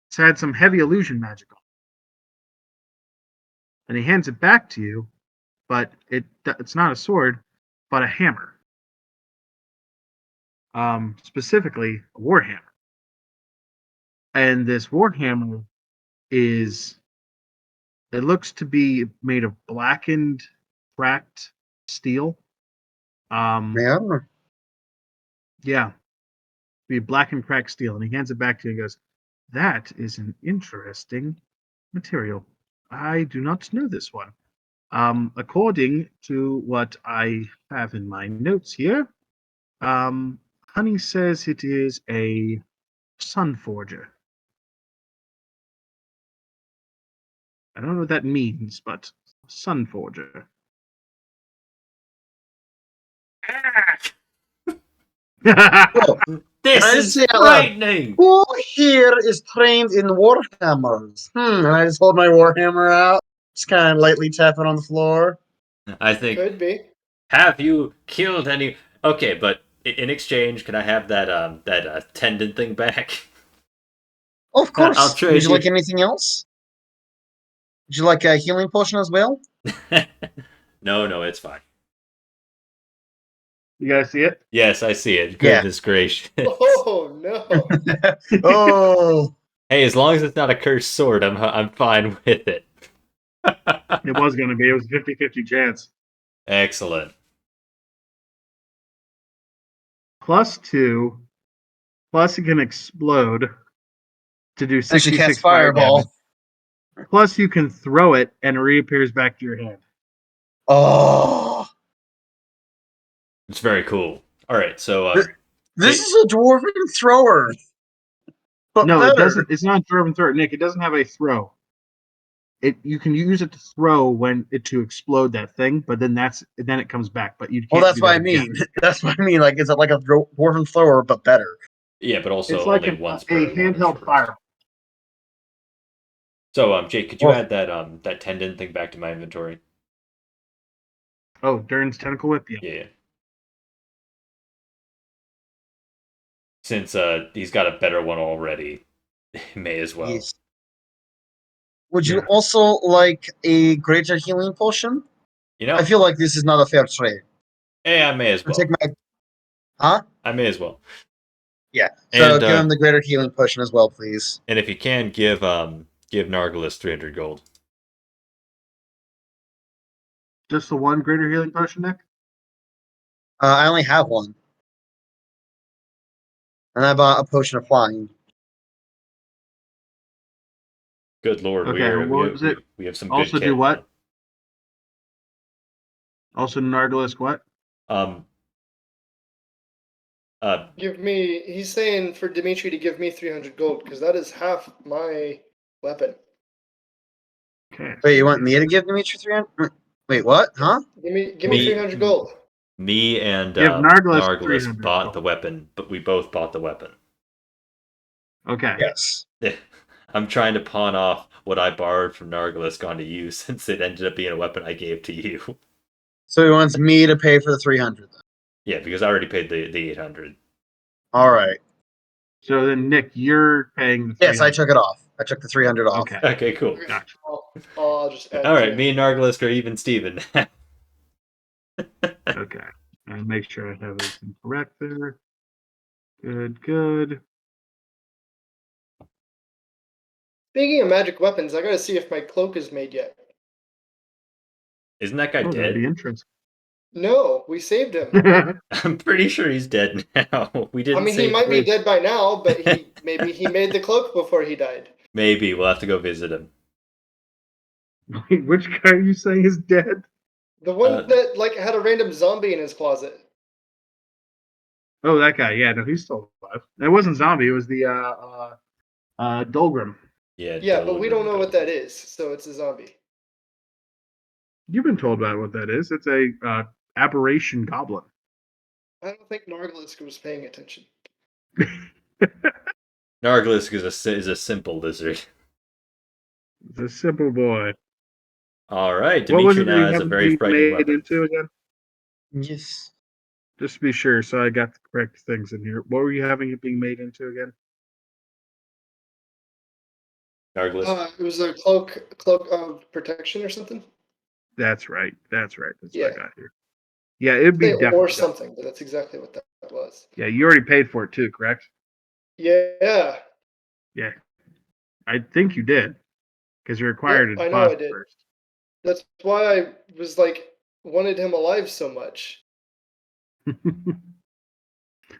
It's had some heavy illusion magic on it. And he hands it back to you, but it's not a sword, but a hammer. Specifically, a warhammer. And this warhammer it looks to be made of blackened, cracked steel. Yeah. Yeah, be black and cracked steel. And he hands it back to you and goes, "That is an interesting material. I do not know this one. According to what I have in my notes here, Honey says it is a sun forger. I don't know what that means, but sun forger." Well, This I is say out loud, frightening. who here is trained in warhammers? And I just hold my warhammer out, just kind of lightly tap it on the floor. I think. Could be. Have you killed any? Okay, but in exchange, can I have that tendon thing back? Oh, of course. I'll trade Would you you. like anything else? Would you like a healing potion as well? No, it's fine. You guys see it? Yes, I see it. Yeah. Goodness gracious. Oh no! Oh, Hey, as long as it's not a cursed sword, I'm fine with it. It was going to be. It was a 50-50 chance. Excellent. +2, plus it can explode to do actually 66 cast fire fireball. damage. Plus you can throw it and it reappears back to your hand. Oh, It's very cool. All right, so this is a dwarven thrower. But No, better. it doesn't. It's not driven throw. Nick, it doesn't have a throw. You can use it to throw to explode that thing, but then it comes back. But you can't. Well, that's do what that I again. mean. That's what I mean. Like, it's like a dwarven thrower, but better. yeah, but also It's like only a once per launch handheld burst. fire. So, Jake, could you Well- add that tendon thing back to my inventory? Oh, Dern's tentacle whip. Yeah. Yeah. Since he's got a better one already, may as well. Yes. Would you Yeah. also like a greater healing potion? You know, I feel like this is not a fair trade. hey, I may as well. Take my, huh? I may as well. Yeah. So And, give him the greater healing potion as well, please. And if you can, give Nargalis 300 gold. Just the one greater healing potion, Nick. I only have one, and I bought a potion of flying. Good lord, Okay, what was it? we have some Also good do kit what? now. Also, Nargalisk what? Give me. He's saying for Dimitri to give me 300 gold because that is half my weapon. Okay. Wait, you want me to give Dimitri 300? Wait, what? Huh? Give me Me- 300 gold. Me and Give Nargalis Nargalis 300 bought gold. the weapon, but we both bought the weapon. Okay. Yes. I'm trying to pawn off what I borrowed from Nargalis onto you since it ended up being a weapon I gave to you. So he wants me to pay for the 300. Then. Yeah, because I already paid the 800. All right. So then, Nick, you're paying the 300. Yes, I took it off. I took the 300 off. Okay. Okay, cool. Gotcha. I'll just add All right, 300. me and Nargalis are even Steven. Okay. And make sure I have everything correct there. Good. Speaking of magic weapons, I gotta see if my cloak is made yet. Isn't that guy Oh, that'd be dead? interesting. No, we saved him. I'm pretty sure he's dead now. We I didn't mean, he save might be him. dead by now, but maybe he made the cloak before he died. Maybe we'll have to go visit him. Wait, which guy are you saying is dead? The one that like had a random zombie in his closet. Oh, that guy. Yeah, no, he's still alive. It wasn't zombie. It was the Dolgrim. Yeah, Yeah, but we don't know what that Dolgrim. is, so it's a zombie. You've been told about what that is. It's a aberration goblin. I don't think Nargilisk was paying attention. Nargilisk is a simple lizard. It's a simple boy. All right, What was Dimitri it that now you has a haven't very been frightening made weapon. into again? Yes. Just to be sure, so I got the correct things in here. What were you having it being made into again? Nargilisk. It was a cloak of protection or something. That's right. That's right. That's what Yeah, I got here. Yeah, it'd be say or definitely done. something, but that's exactly what that was. Yeah, you already paid for it too, correct? Yeah, Yeah, I think you did because you're required yep, to I know I deposit did. first. That's why I was like wanted him alive so much.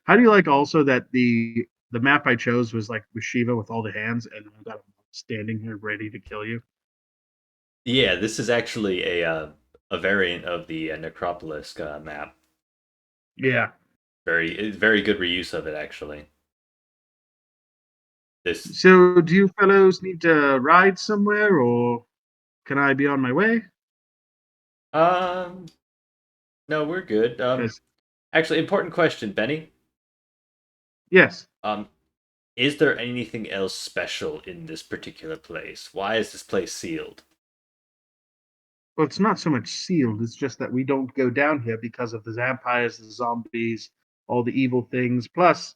How do you like also that the map I chose was like with Shiva with all the hands, and I got him standing here ready to kill you? Yeah, this is actually a variant of the Necropolis map. Yeah. Very good reuse of it actually. This So, do you fellows need to ride somewhere, or can I be on my way? um no, we're good. 'Cause- Actually, important question, Benny. yes. Um, is there anything else special in this particular place? Why is this place sealed? Well, it's not so much sealed. It's just that we don't go down here because of the vampires, the zombies, all the evil things. Plus,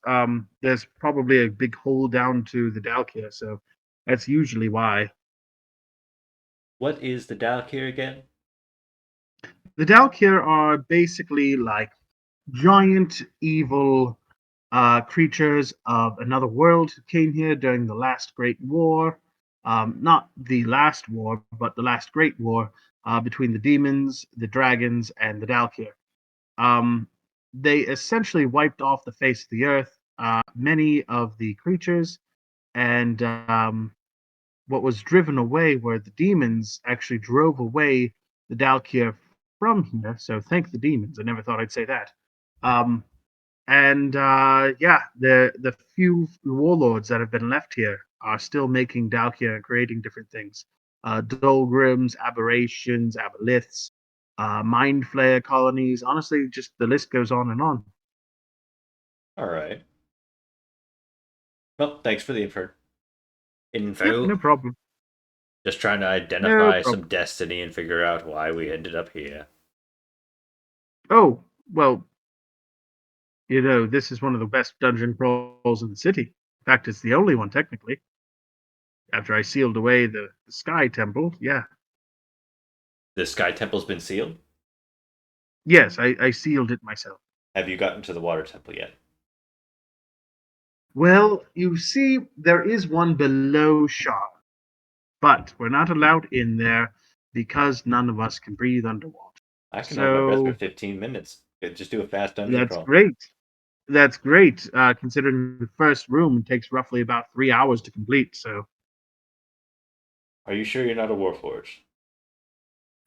there's probably a big hole down to the Dalkia, so that's usually why. What is the Dalkir again? The Dalkia are basically like giant evil creatures of another world who came here during the last Great War. Not the last war, but the last Great War between the demons, the dragons, and the Dalkir. Um, they essentially wiped off the face of the earth many of the creatures, and what was driven away were the demons actually drove away the Dalkir from here. So thank the demons. I never thought I'd say that. Um, and yeah, the few warlords that have been left here are still making Dalkia and creating different things. Dolgrims, aberrations, aboliths, mind flayer colonies. Honestly, just the list goes on and on. All right. Well, thanks for the info. Yep, Info. no problem. Just trying to No identify some problem. destiny and figure out why we ended up here. Oh, well, this is one of the best dungeon crawls in the city. In fact, it's the only one technically. After I sealed away the Sky Temple, yeah. The Sky Temple's been sealed? Yes, I sealed it myself. Have you gotten to the Water Temple yet? Well, you see, there is one below Shah, but we're not allowed in there because none of us can breathe underwater. I can hold my breath for So 15 minutes. Just do a fast dungeon that's crawl. great. That's great, considering the first room takes roughly about 3 hours to complete. So Are you sure you're not a Warforged?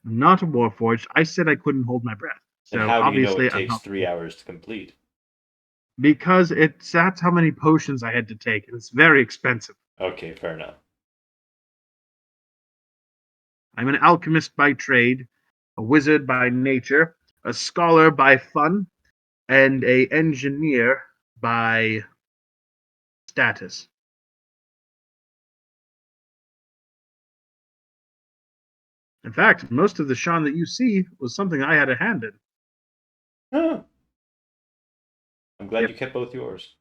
I'm not a warforged. I said I couldn't hold my breath. Then So how do you know it obviously I'm takes not 3 hours to complete? because that's how many potions I had to take, and it's very expensive. Okay, fair enough. I'm an alchemist by trade, a wizard by nature, a scholar by fun, and a engineer by status. In fact, most of the Sean that you see was something I had a hand in. Huh. I'm glad Yep. you kept both yours.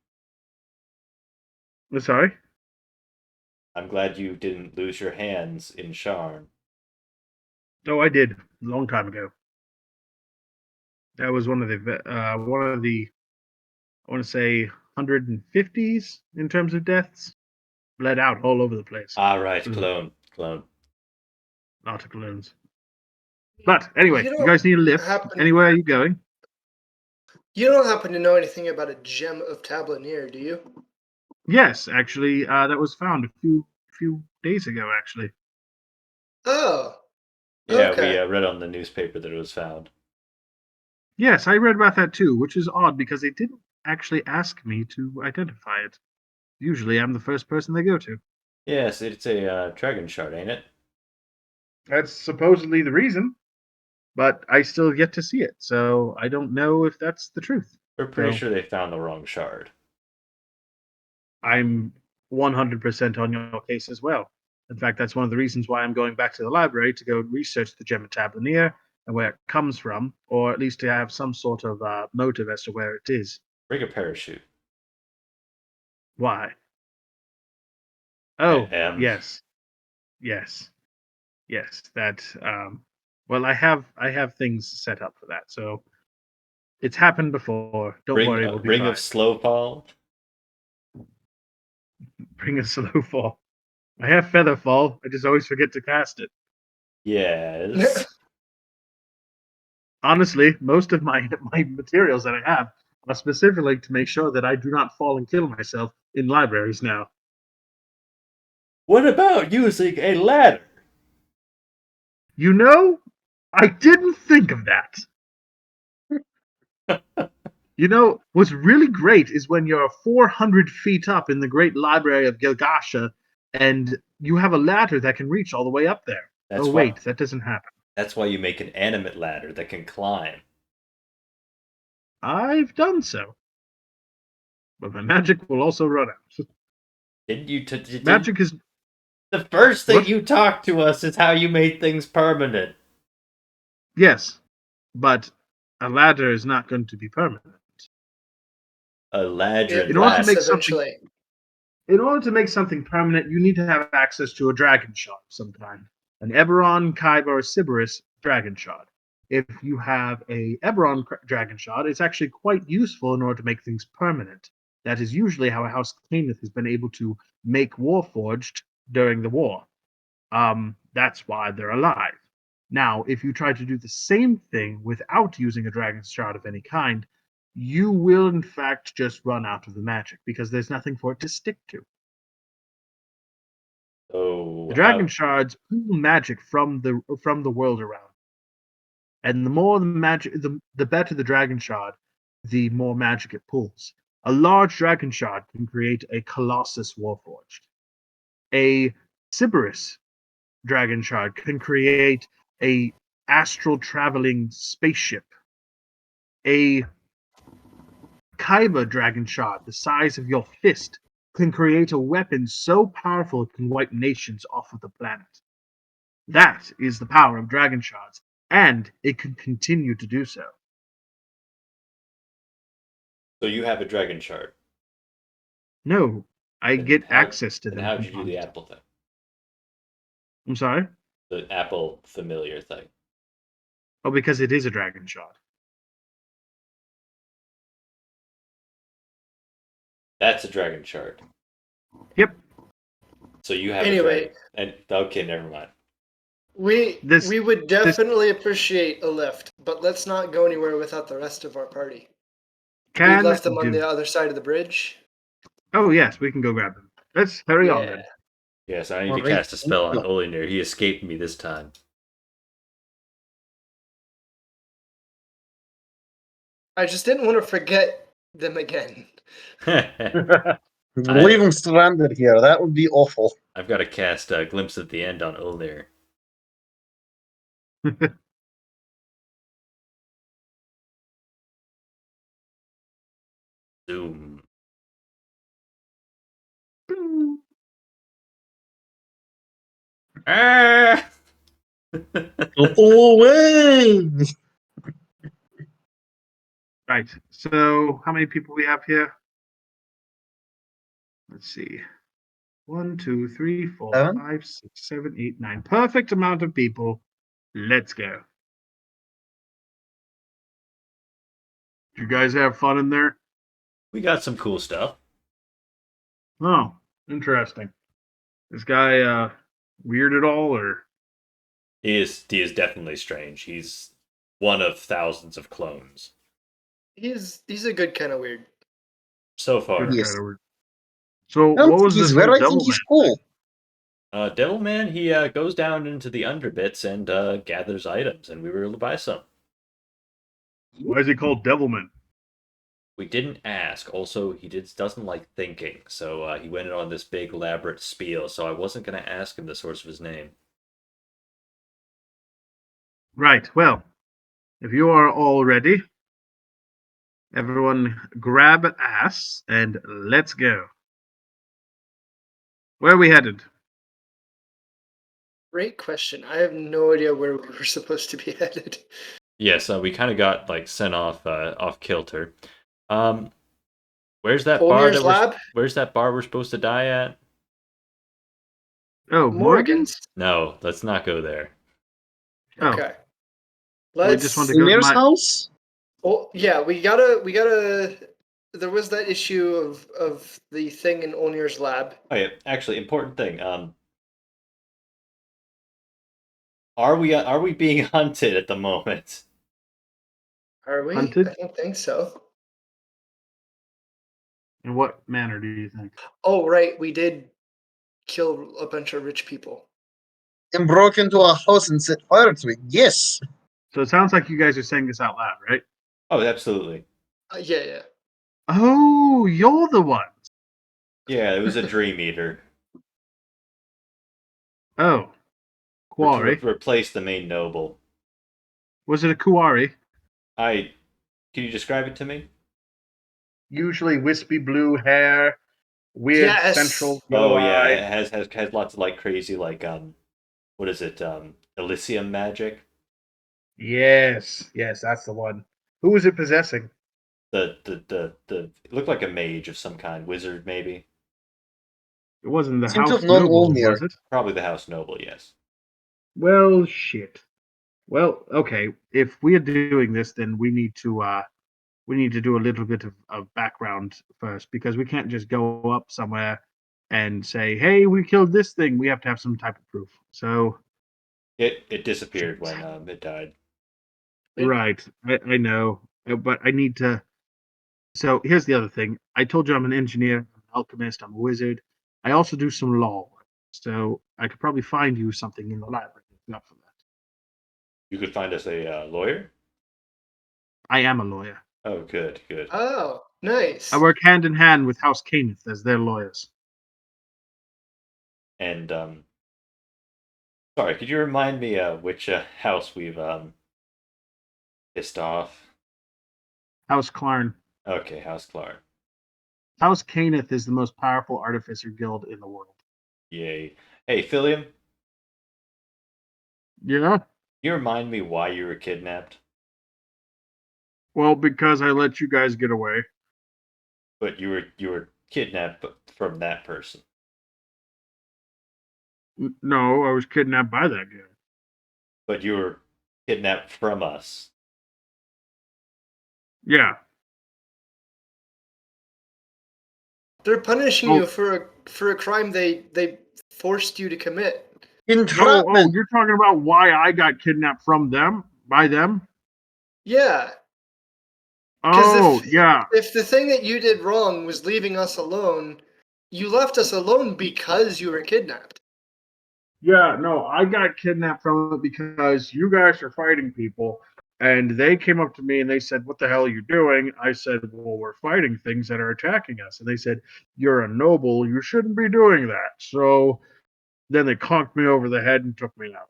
Sorry? I'm glad you didn't lose your hands in Sharn. Oh, I did a long time ago. That was one of the I want to say 150s in terms of deaths. Bled out all over the place. Ah, right, Ugh, clone. lot of clones. But anyway, You you don't guys need a lift. happen Anywhere are you going? you don't happen to know anything about a gem of Tablanir, do you? Yes, actually, that was found a few days ago. Actually, Oh, Yeah, Okay. we read on the newspaper that it was found. Yes, I read about that too, which is odd because they didn't actually ask me to identify it. Usually, I'm the first person they go to. Yes, it's a dragon shard, ain't it? That's supposedly the reason, but I still yet to see it, so I don't know if that's the truth. We're pretty So sure they found the wrong shard. I'm 100% on your case as well. In fact, that's one of the reasons why I'm going back to the library to go research the gem of Tabernier and where it comes from, or at least to have some sort of motive as to where it is. Bring a parachute. Why? Oh, Um, yes, yes, yes. That. Well, I have things set up for that, so it's happened before. Don't bring worry, a we'll be ring fine. of slow fall. Bring a slow fall. I have feather fall. I just always forget to cast it. Yes. Honestly, most of my my materials that I have are specifically to make sure that I do not fall and kill myself in libraries now. What about using a ladder? You know, I didn't think of that. You know, what's really great is when you're 400 feet up in the great library of Gilgasha and you have a ladder that can reach all the way up there. That's Oh, why. wait, that doesn't happen. That's why you make an animate ladder that can climb. I've done so. But my magic will also run out. Didn't you? Didn't Magic is. the first thing What? you talked to us is how you made things permanent? Yes, but a ladder is not going to be permanent. A It In ladrin order to rots make ladder. something eventually. in order to make something permanent, you need to have access to a dragon shard of some kind. An Eberron, Kyber, or Sybaris dragon shard. If you have a Eberron dragon shard, it's actually quite useful in order to make things permanent. That is usually how a House Cannith has been able to make Warforged during the war. That's why they're alive. Now, if you try to do the same thing without using a dragon shard of any kind, you will in fact just run out of the magic because there's nothing for it to stick to. Oh, The dragon how? shards pull magic from the world around, and the more the magic, the better the dragon shard, the more magic it pulls. A large dragon shard can create a Colossus Warforged. A Sybaris dragon shard can create a astral traveling spaceship. A Kyber dragon shard, the size of your fist, can create a weapon so powerful it can wipe nations off of the planet. That is the power of dragon shards, and it can continue to do so. So you have a dragon shard. No, I And get how? access to And them how from did you do time the to time. apple thing? I'm sorry? The apple familiar thing. Oh, because it is a dragon shard. That's a dragon shard. Yep. So you have a Anyway, dragon. And okay, never mind. we This we would definitely appreciate a lift, but let's not go anywhere without the rest of our party. We can left them on do. the other side of the bridge. Oh yes, we can go grab them. Let's hurry on Yeah. then. Yes, I need All to right. cast a spell on Ullnir. He escaped me this time. I just didn't want to forget them again. Leave him stranded here. That would be awful. I've got to cast a glimpse at the end on Ullnir. Zoom. Ah! Go away! Right. So how many people we have here? Let's see. 1, 2, 3, 4, Seven? 5, 6, 7, 8, 9. Perfect amount of people. Let's go. Did you guys have fun in there? We got some cool stuff. Oh, interesting. This guy weird at all, or He is definitely strange. He's one of thousands of clones. He's a good kind of weird. So good far. Yes. kind of weird? So I don't what think was he's this weird. new I think double he's man? cool. Devilman, he goes down into the underbits and gathers items, and we were able to buy some. Why is he called Devilman? We didn't ask. Also, he doesn't like thinking, so he went on this big elaborate spiel. So I wasn't going to ask him the source of his name. Right. Well, if you are all ready, everyone grab an ass and let's go. Where are we headed? Great question. I have no idea where we were supposed to be headed. Yes, we kind of got like sent off kilter. Um, where's that Ullnir's lab? Where's that bar we're supposed to die at? Oh, Morgan's? No, let's not go there. Oh, Okay. we just want Let's. to go to Ullnir's my. house? Oh yeah, we gotta. There was that issue of the thing in Ullnir's lab. Oh yeah, actually, important thing. Are we being hunted at the moment? Are we? Hunted? I don't think so. In what manner do you think? Oh right, we did kill a bunch of rich people. And broke into a house and set fire to it. Yes. So it sounds like you guys are saying this out loud, right? Oh, absolutely. Yeah. Oh, you're the one. Yeah, it was a dream eater. Oh, quarry. Replace the main noble. Was it a quarry? Can you describe it to me? Usually wispy blue hair, weird Yes. central Oh yellow yeah, eye. it has lots of like crazy like what is it? Elysium magic. Yes, that's the one. Who was it possessing? The it looked like a mage of some kind, wizard maybe. It wasn't the Seem to House have known Noble, Ullnir. was it? Probably the House Noble, yes. Well, shit. Well, okay. If we are doing this, then we need to do a little bit of background first because we can't just go up somewhere and say, "Hey, we killed this thing." We have to have some type of proof. So, It disappeared when it died. right, I know, but I need to. So here's the other thing. I told you I'm an engineer, I'm an alchemist, I'm a wizard. I also do some law. So I could probably find you something in the library if you're up for that. You could find us a lawyer. I am a lawyer. Oh, good, good. Oh, nice. I work hand in hand with House Caneth as their lawyers. And sorry, could you remind me which house we've pissed off? House Clarn. Okay, House Clark. House Caneth is the most powerful artificer guild in the world. Yay. Hey, Philium, Yeah? you remind me why you were kidnapped? Well, because I let you guys get away. But you were kidnapped from that person. No, I was kidnapped by that guy. But you were kidnapped from us. Yeah. They're punishing Oh. you for a crime they forced you to commit. Entrapment. You're talking about why I got kidnapped from them? By them? Yeah. Oh, yeah. If the thing that you did wrong was leaving us alone, you left us alone because you were kidnapped. Yeah, no, I got kidnapped from it because you guys are fighting people. And they came up to me and they said, "What the hell are you doing?" I said, "Well, we're fighting things that are attacking us." And they said, "You're a noble. You shouldn't be doing that." So then they conked me over the head and took me out.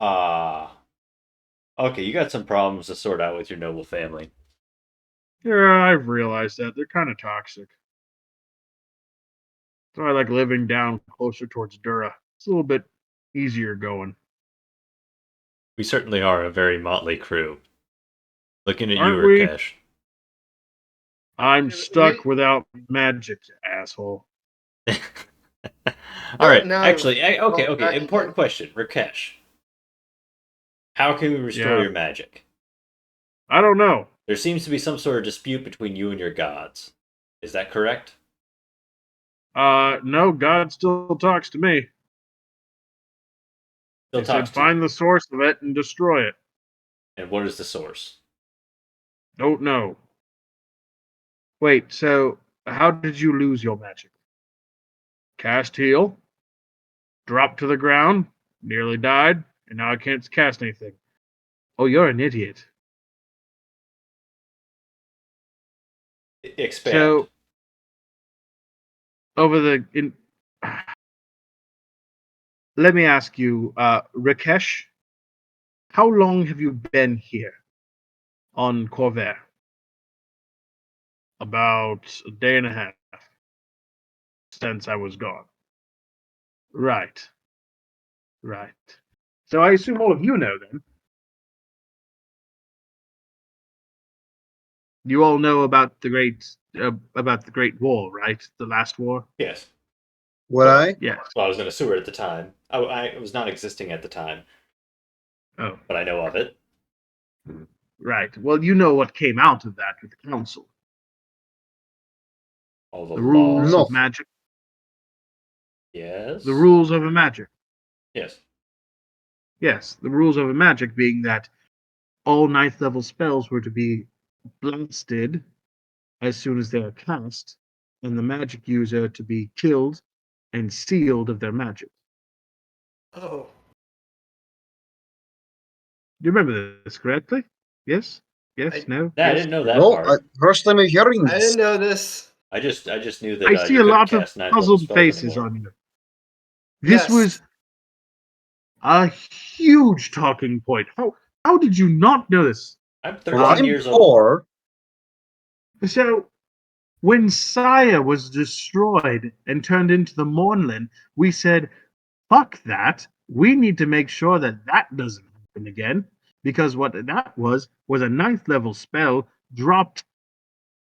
Ah. Okay, you got some problems to sort out with your noble family. Yeah, I've realized that. They're kind of toxic. So I like living down closer towards Dura. It's a little bit easier going. We certainly are a very motley crew. Looking at you, Aren't we? Rakesh. I'm stuck without magic, asshole. All right. Now- Actually, okay. now- Important question, Rakesh. How can we restore Yeah. your magic? I don't know. There seems to be some sort of dispute between you and your gods. Is that correct? No, God still talks to me. Still He talks said, to you. find the source of it and destroy it. And what is the source? Don't know. Wait, so How did you lose your magic? Cast heal, dropped to the ground, nearly died, and now I can't cast anything. Oh, you're an idiot. Expand. So, over the in, let me ask you, Rakesh, how long have you been here on Corvair? About a day and a half since I was gone. Right, right. So I assume all of you know then. You all know about the Great War, right? The last war. Yes. Would Well, I? Yes. Well, I was in a sewer at the time. I was not existing at the time, Oh, but I know of it. right. Well, you know what came out of that with the council. All the The rules laws. of No. magic. Yes. The rules of a magic. Yes. Yes, the rules of a magic being that all ninth level spells were to be blasted as soon as they are cast, and the magic user to be killed and sealed of their magic. Oh, Do you remember this correctly? Yes? Yes? I- No? Yeah, I Yes? didn't know that No, part. first time I'm hearing I this. didn't know this. I just knew that I see you a couldn't lot of cast ninth level puzzled spells faces anymore. on you. This was Yes. a huge talking point. How did you not know this? I'm Well, 13 I'm years old. poor. So when Saya was destroyed and turned into the Mornlin, we said, fuck that. We need to make sure that that doesn't happen again. Because what that was a ninth level spell dropped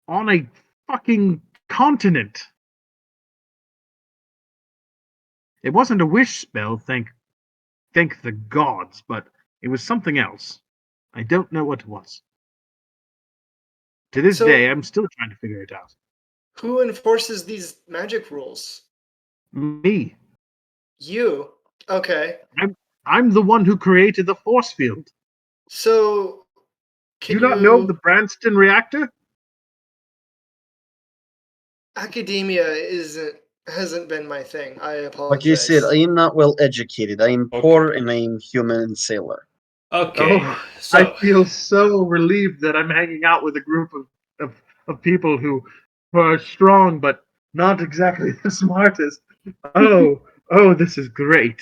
on a fucking continent. It wasn't a wish spell, thank the gods, but it was something else. I don't know what it was. To this So- day, I'm still trying to figure it out. Who enforces these magic rules? Me. You. Okay. I'm the one who created the force field. So, Do can you not know you? the Branston reactor? Academia hasn't been my thing. I Like you said, apologize. I am not well educated. I am Okay. poor and I am human and sailor. Okay. Oh, So I feel so relieved that I'm hanging out with a group of people who are strong but not exactly the smartest. Oh, this is great.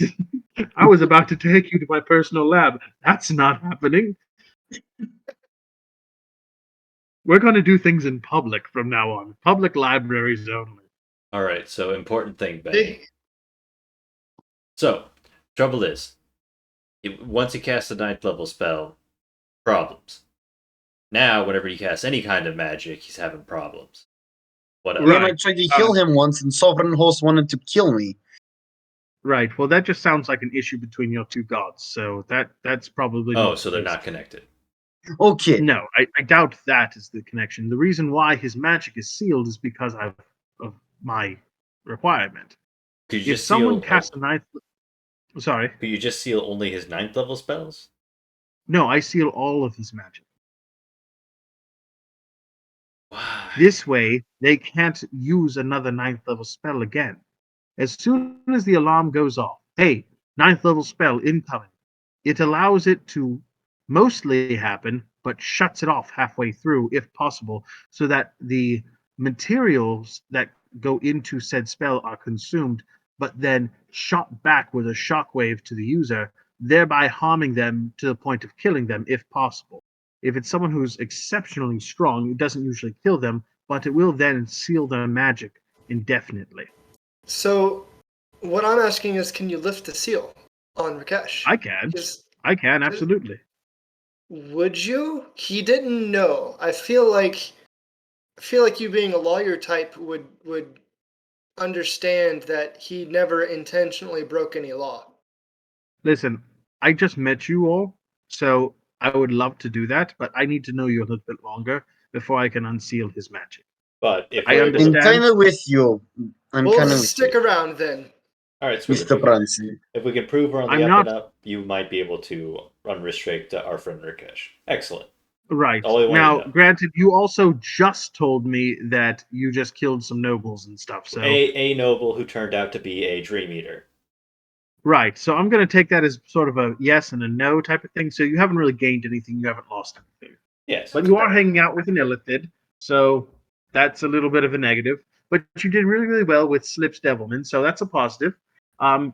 I was about to take you to my personal lab. That's not happening. We're going to do things in public from now on. Public libraries only. all right. So important thing, Benny. Hey, So trouble is, once he casts a ninth level spell, problems. Now, whenever he casts any kind of magic, he's having problems. What else? Then I Right. tried to kill him once and Sovereign Host wanted to kill me. Right. Well, that just sounds like an issue between your two gods. So that's probably Oh, not so the they're case. not connected. Okay. No, I doubt that is the connection. The reason why his magic is sealed is because of my requirement. Could you If just someone seal? casts a ninth, sorry, Could you just seal only his ninth level spells? no, I seal all of his magic. Why? This way, they can't use another ninth level spell again. As soon as the alarm goes off, hey, ninth level spell incoming, it allows it to mostly happen, but shuts it off halfway through, if possible, so that the materials that go into said spell are consumed, but then shot back with a shockwave to the user, thereby harming them to the point of killing them, if possible. If it's someone who's exceptionally strong, it doesn't usually kill them, but it will then seal their magic indefinitely. so what I'm asking is, can you lift the seal on Rakesh? I can. Because I can, absolutely. would you? He didn't know. I feel like you being a lawyer type would understand that he never intentionally broke any law. Listen, I just met you all, so I would love to do that, but I need to know you a little bit longer before I can unseal his magic. But if I we're able to, I'm understand. kind of with you. I'm We'll kind of just with stick you, around then. all right, sweet. Mr. Branson. If we can prove we're on the I'm up not- and up, you might be able to unrestrict our friend Rakesh. Excellent. Right. All we wanted Now, to know. granted, you also just told me that you just killed some nobles and stuff. So A noble who turned out to be a dream eater. right. So I'm going to take that as sort of a yes and a no type of thing. So you haven't really gained anything. You haven't lost anything. Yes. But you are hanging out with an illithid, so that's a little bit of a negative. But you did really, really well with Slip's Devilman, so that's a positive.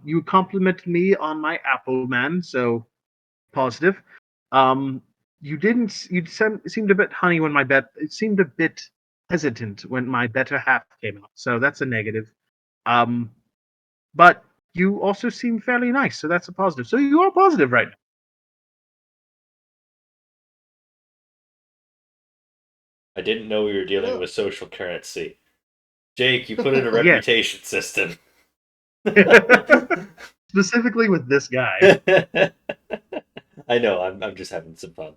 You complimented me on my Apple Man, so positive. You didn't. You seemed a bit honey when my bet. It seemed a bit hesitant when my better half came out, so that's a negative. Um, but you also seem fairly nice, so that's a positive. So you are positive right now. I didn't know we were dealing Yeah. with social currency. Jake, you put in a Yes. reputation system. Specifically with this guy. I know. I'm just having some fun.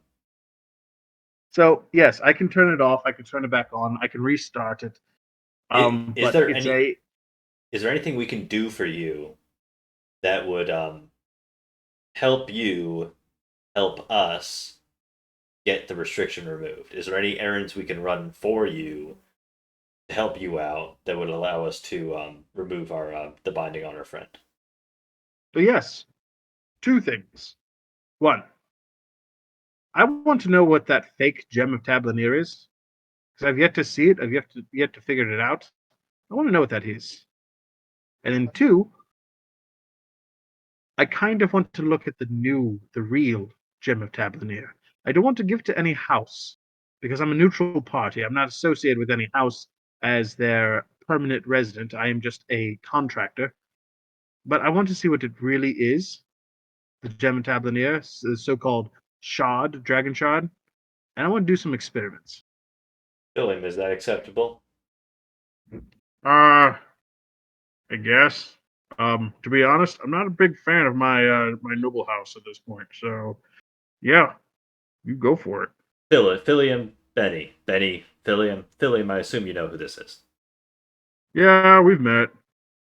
So yes, I can turn it off. I can turn it back on. I can restart it. Is But there it's any? Is there anything we can do for you that would help you help us get the restriction removed? Is there any errands we can run for you to help you out that would allow us to remove our the binding on our friend? yes, two things. One, I want to know what that fake gem of Tablanir is because I've yet to see it. I've yet to figure it out. I want to know what that is. And then two, I kind of want to look at the real gem of Tablanir. I don't want to give it to any house because I'm a neutral party. I'm not associated with any house as their permanent resident. I am just a contractor. But I want to see what it really is. The gem of Tablanir, the so-called shard, dragon shard, and I want to do some experiments. William, is that acceptable? I guess. To be honest, I'm not a big fan of my noble house at this point. So, yeah, you go for it. Philium, Benny, Philium. I assume you know who this is. Yeah, we've met.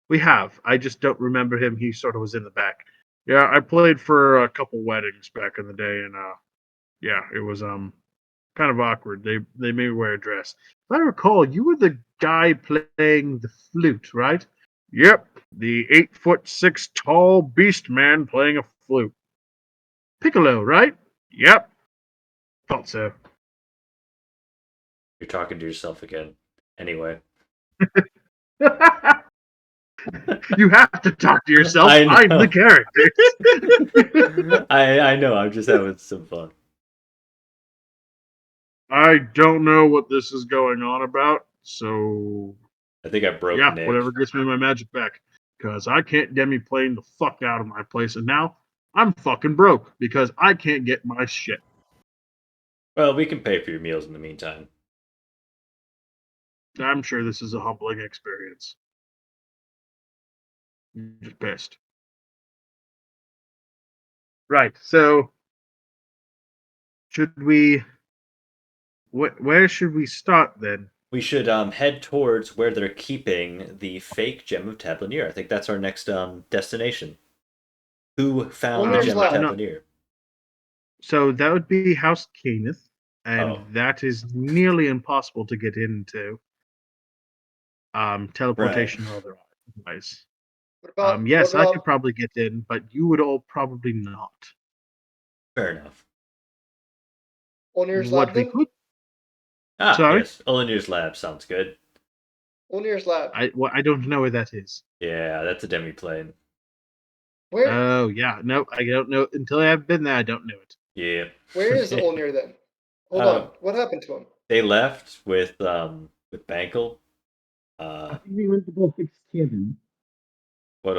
We have. I just don't remember him. He sort of was in the back. Yeah, I played for a couple weddings back in the day, and yeah, it was kind of awkward. They made me wear a dress. If I recall, you were the guy playing the flute, right? Yep, the 8'6" tall beast man playing a flute. Piccolo, right? Yep, thought so. You're talking to yourself again. Anyway. You have to talk to yourself. I I'm the know. character. I know. I'm just having some fun. I don't know what this is going on about, so I think I broke yeah, Nick. whatever gets me my magic back. Because I can't get me playing the fuck out of my place, and now I'm fucking broke because I can't get my shit. Well, we can pay for your meals in the meantime. I'm sure this is a humbling experience. I'm just pissed. Right, so should we. Where should we start then? We should head towards where they're keeping the fake gem of Tablanir. I think that's our next destination. Who found the Ullnir's gem of lab. Tablanir? So that would be House Kenneth, and Oh. that is nearly impossible to get into. Teleportation or otherwise. Yes, I could probably get in, but you would all probably not. Fair enough. Ullnir's What lab we then? could. Ah, Sorry? yes. Ullnir's lab sounds good. Ullnir's lab. I don't know where that is. Yeah, that's a demiplane. Where Oh yeah, no, I don't know until I have been there. I don't know it. Yeah. where is Ullnir then? Hold on. What happened to him? They left with Bankel. I think they went to go fix Kevin. What?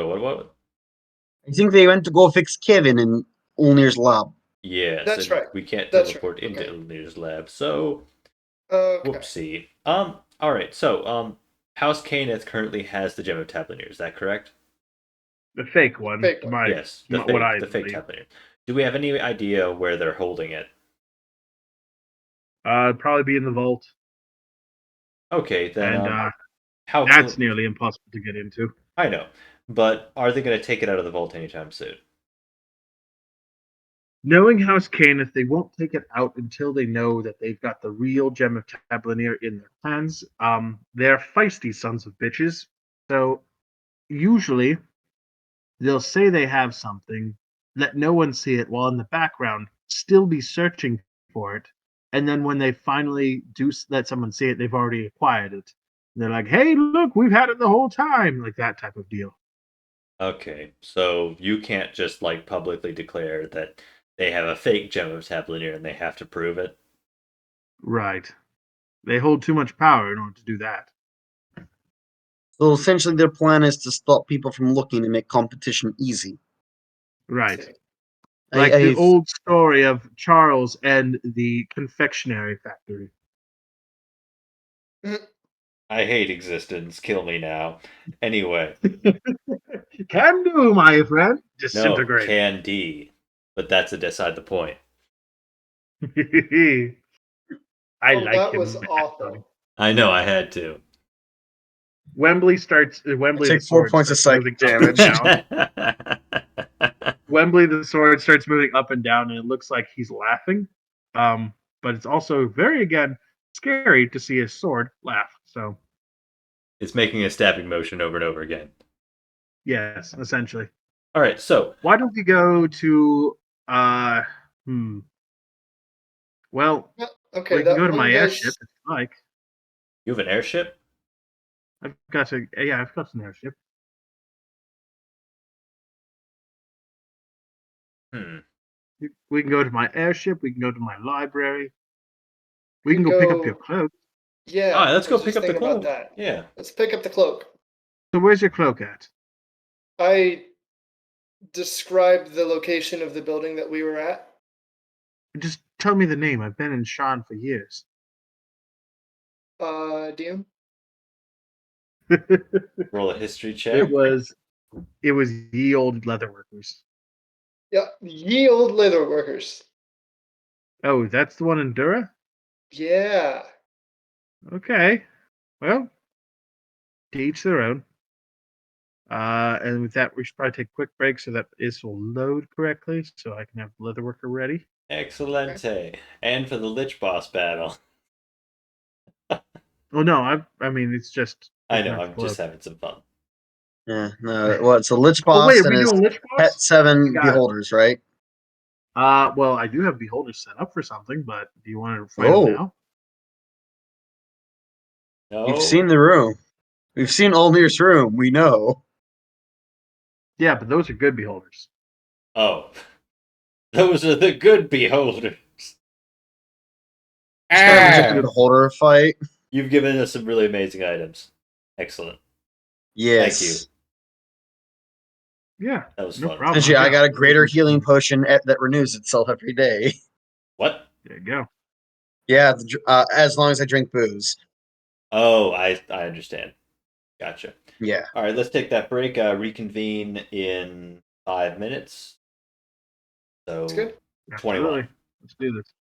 I think they went to go fix Kevin in Ulnir's lab. Yes, That's right. We can't That's teleport right. into Okay. Ullnir's lab, so Okay. whoopsie. All right. So House Kenneth currently has the gem of Tablanir. Is that correct? The fake one. Fake one. Yes, what the fake believe. Tablanir. Do we have any idea where they're holding it? Probably be in the vault, Okay, then and how that's can nearly impossible to get into. I know, but are they going to take it out of the vault anytime soon? Knowing House Canis, they won't take it out until they know that they've got the real gem of Tablinir in their hands. They're feisty sons of bitches. So usually they'll say they have something, let no one see it, while in the background still be searching for it. And then when they finally do let someone see it, they've already acquired it. And they're like, "Hey, look, we've had it the whole time," like that type of deal. Okay, so you can't just like publicly declare that they have a fake gem of Tablineer and they have to prove it. Right. They hold too much power in order to do that. So essentially, their plan is to stop people from looking and make competition easy. Right. Okay. Like the I've old story of Charles and the confectionery factory. I hate existence. Kill me now. Anyway, Can do, my friend. no, Disintegrate. Candy. But that's beside the point. I Oh, like that him. was awful. I know I had to. Wembley the take 4 sword points of starts psychic moving up and damage. down. Wembley the sword starts moving up and down, and it looks like he's laughing. But it's also very again scary to see his sword laugh. So It's making a stabbing motion over and over again. yes, essentially. All right, so Why don't we go to well, Yeah, okay, we can go that to my one airship guy's if you like. you have an airship? I've got an airship. Hmm. We can go to my airship. We can go to my library. We can could go pick up your go. cloak. Yeah, All right, let's I go was pick just up the thinking about cloak. that. Yeah. Let's pick up the cloak. So where's your cloak at? I described the location of the building that we were at. Just tell me the name. I've been in Sean for years. DM. Roll a history check. it was ye old leatherworkers. Yeah, ye old leather workers. Oh, that's the one in Dura? Yeah. Okay. Well, to each their own. And with that, we should probably take a quick break so that this will load correctly, so I can have the leatherworker ready. Excellente. And for the Lich Boss battle. Oh no, I mean it's just I picking know, up the I'm just cloak. having some fun. Yeah, no. Well, it's a Lich Oh wait, Boss are and we his doing Lich Pet Boss? 7 Got it. Beholders, right? Well, I do have beholders set up for something, but do you want to fight them Oh, now? you've No? seen the room. We've seen Ullnir's room. We know. Yeah, but those are good beholders. Oh. Those are the good beholders. Describe as a Ah! beholder fight. You've given us some really amazing items. Excellent. Yes. Thank you. Yeah, That was no fun. problem. Essentially, I got a Yeah. greater healing potion that renews itself every day. What? There you go. Yeah, as long as I drink booze. Oh, I understand. Gotcha. Yeah. All right, let's take that break. Reconvene in 5 minutes. So That's good. 21. Absolutely. Let's do this.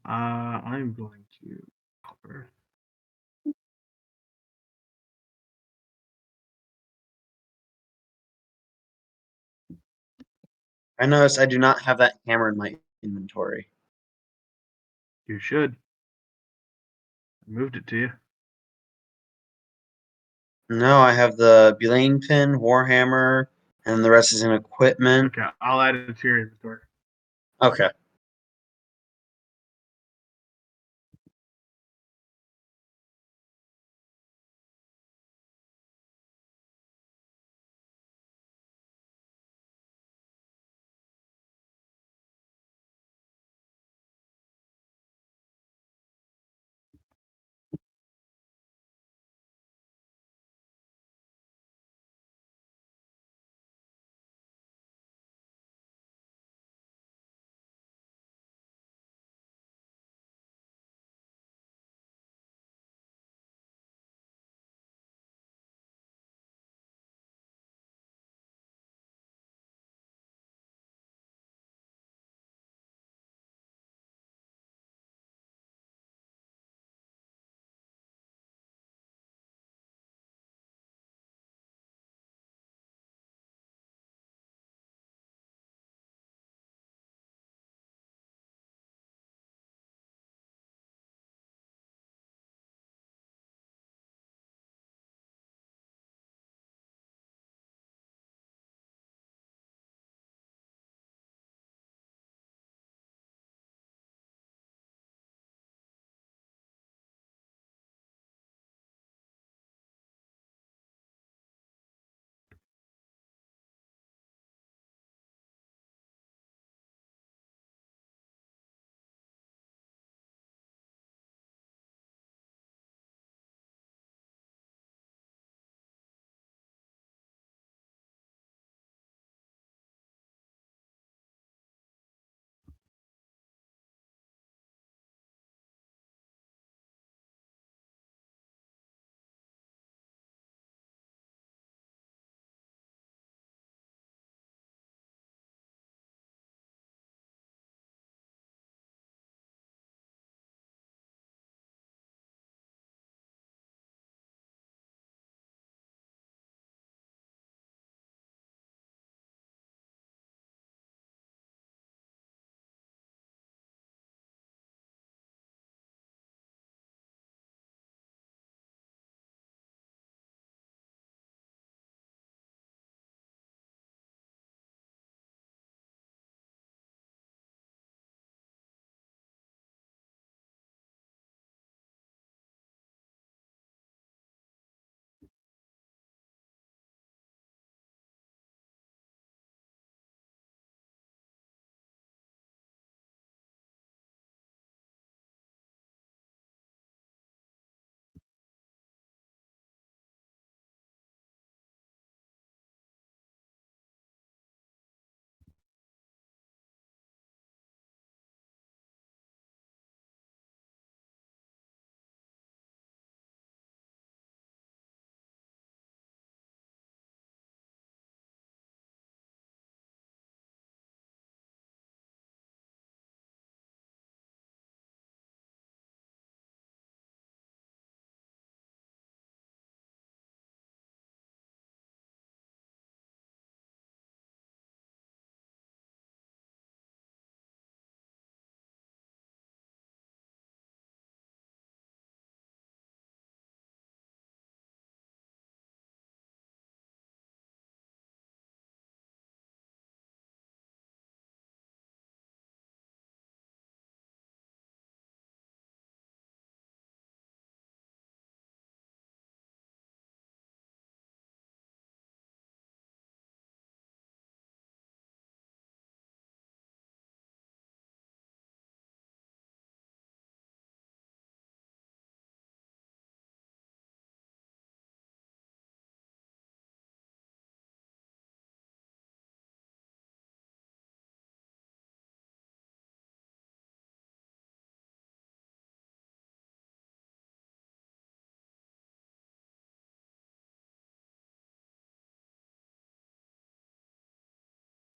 I'm going to cover. I noticed I do not have that hammer in my inventory. You should. I moved it to you. No, I have the Belaying Pin, Warhammer, and the rest is in equipment. Okay, I'll add it to your inventory. Okay.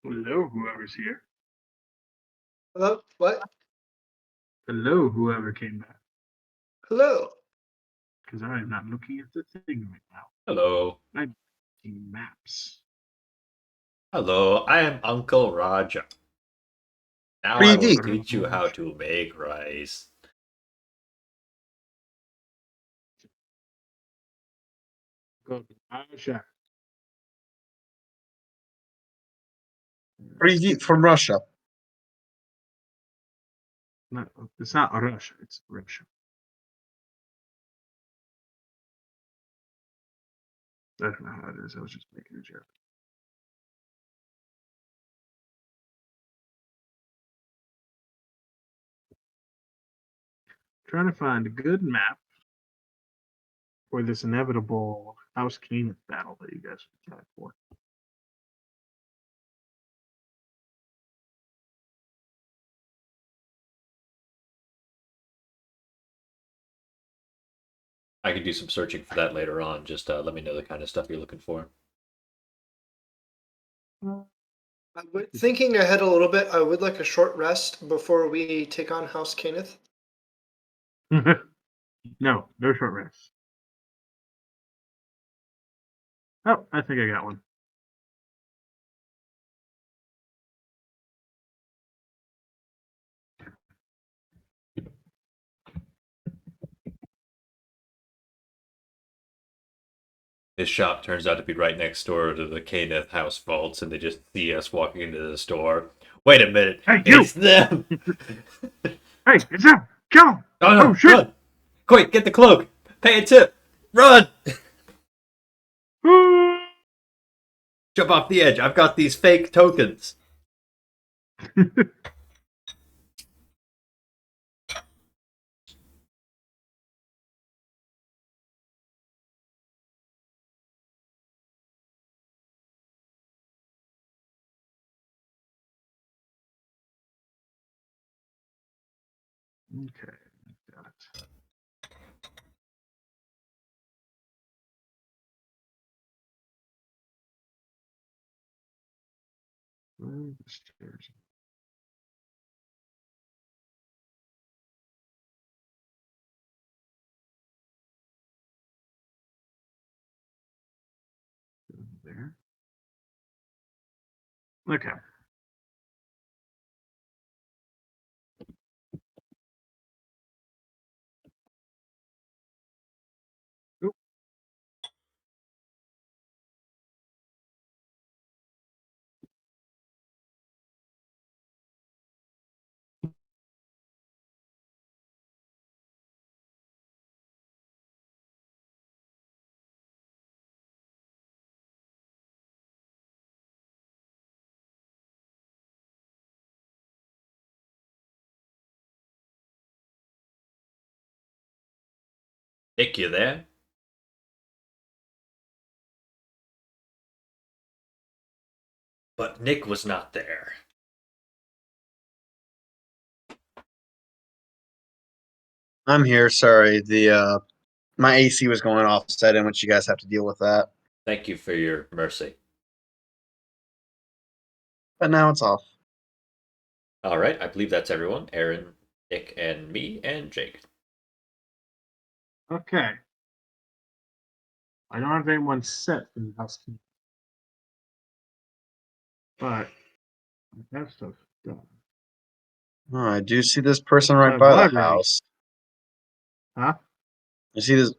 Hello, whoever's here. Hello? What? Hello, whoever came back. Hello. Because I am not looking at the thing right now. Hello. I'm looking maps. Hello, I am Uncle Raja. Now I will Preview. teach you how to make rice. Go to Russia. Preview from Russia. No, it's not Russia. It's Russia. I don't know how it is. I was just making a joke. Trying to find a good map for this inevitable House Keenan battle that you guys are excited for. I could do some searching for that later on. Just let me know the kind of stuff you're looking for. Thinking ahead a little bit, I would like a short rest before we take on House Kenneth. No short rest. Oh, I think I got one. This shop turns out to be right next door to the Kenneth house vaults, and they just see us walking into the store. Wait a minute, Hey, you! it's them! Hey, it's him! Kill him! Oh no, Oh, shit! run! Quick, get the cloak! Pay a tip! Run! Jump off the edge, I've got these fake tokens. Okay, got it. Where are the stairs? There. Okay. Oop. Nick, you there? But Nick was not there. I'm here. Sorry, the my AC was going off, so I didn't want you guys to have to deal with that. Thank you for your mercy. But now it's off. All right, I believe that's everyone. Aaron, Nick, and me, and Jake. Okay. I don't have anyone set for the House Keenan. But I have stuff done. Oh, I do see this person right have by the library. house. Huh? I see this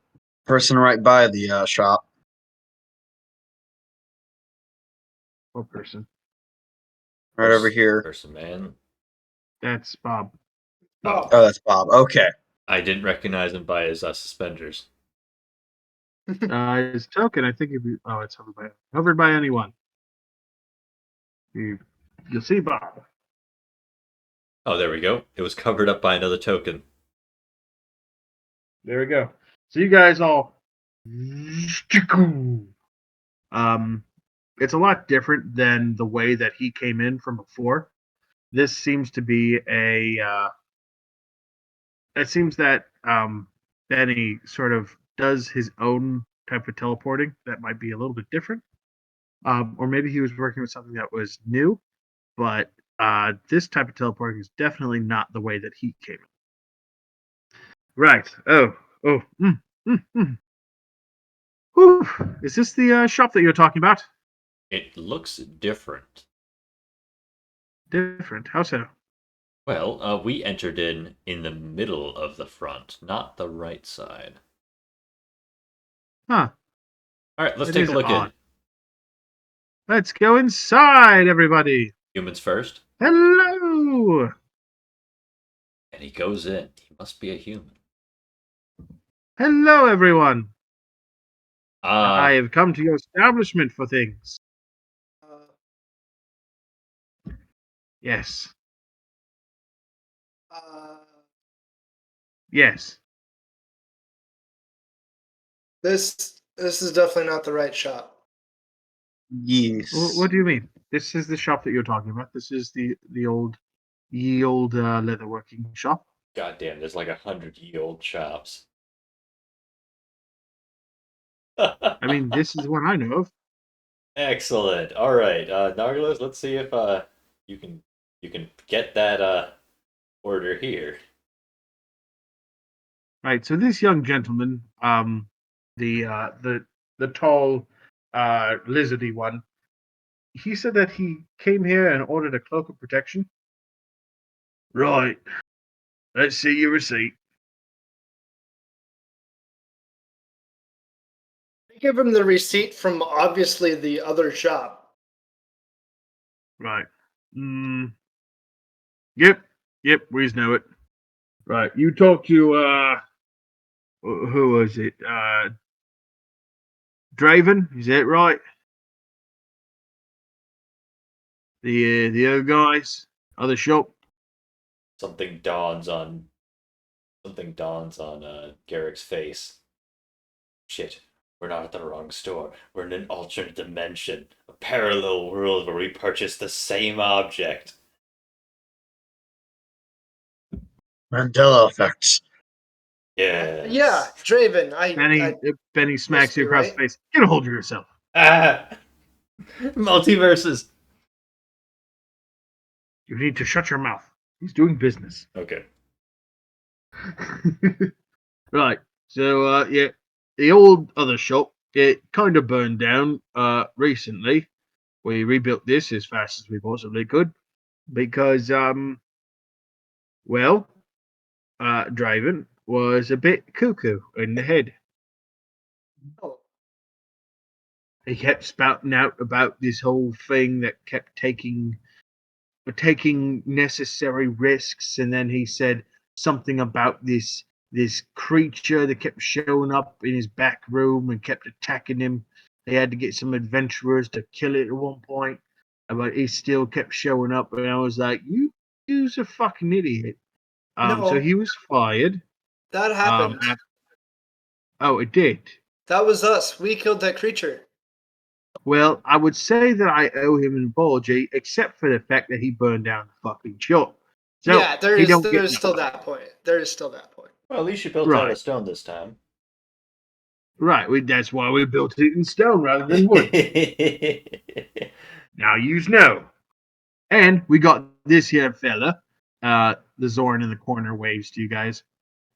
person right by the shop. What person? Right over here. Person, man. That's Bob. Bob. Oh, that's Bob. Okay. I didn't recognize him by his suspenders. His token, I think if you it's hovered by anyone. You'll see Bob. Oh, there we go. It was covered up by another token. There we go. So you guys all it's a lot different than the way that he came in from before. This seems to be it seems that Benny sort of does his own type of teleporting that might be a little bit different. Or maybe he was working with something that was new. but this type of teleporting is definitely not the way that he came in. Right. Oh. Mm, mm, mm. Whew. Is this the shop that you're talking about? It looks different. Different. How so? Well, we entered in the middle of the front, not the right side. Huh. All right, let's It take a is look odd. in. Let's go inside, everybody. Humans first. Hello. And he goes in. He must be a human. Hello, everyone. I Ah, have come to your establishment for things. Uh, Yes. uh, Yes. this is definitely not the right shop. Yes. What do you mean? This is the shop that you're talking about. This is the old leatherworking shop. goddamn, there's like 100-year-old shops. I mean, this is one I know of. Excellent. All right, Nargilus, let's see if you can get that order here. Right. So this young gentleman, the uh, the the tall, lizardy one, he said that he came here and ordered a cloak of protection. Right. Let's see your receipt. Give him the receipt from obviously the other shop. Right. Mm, yep. Yep. We know it. Right. You talk to who was it? Draven. Is that right? The other guys, other shop. Something dawns on Garrick's face. Shit, we're not at the wrong store. We're in an alternate dimension, a parallel world where we purchase the same object. Mandela effect. Yes. Yeah, Draven. Benny smacks missed you me, across right? the face. Get a hold of yourself. Ah! Multiverses. You need to shut your mouth. He's doing business. Okay. Right. So yeah, the old other shop, it kind of burned down recently. We rebuilt this as fast as we possibly could because well, Draven was a bit cuckoo in the head. Oh, He kept spouting out about this whole thing that kept taking necessary risks, and then he said something about this creature that kept showing up in his back room and kept attacking him. They had to get some adventurers to kill it at one point, but he still kept showing up, and I was like, you's a fucking idiot. So no, he was fired. that happened. Oh, it did. That was us. We killed that creature. Well, I would say that I owe him an apology, except for the fact that he burned down the fucking shop. So Yeah, he don't there get is no still that point. There is still that point. Well, at least you built out right. of stone this time. Right. That's why we built it in stone rather than wood. Now you know. And we got this here fella. The Zoran in the corner waves to you guys,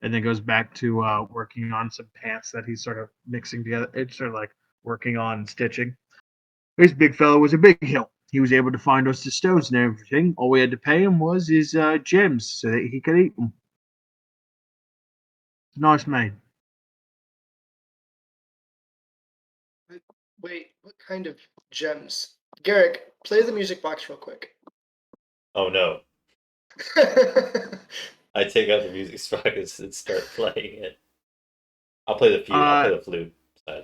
and then goes back to working on some pants that he's sort of mixing together. It's sort of like working on stitching. This big fella was a big help. He was able to find us the stones and everything. All we had to pay him was his gems so that he could eat them. Nice man. Wait, what kind of gems? Garrick, play the music box real quick. Oh no. I take out the music box and start playing it. I'll play the flute. I'll play the flute side.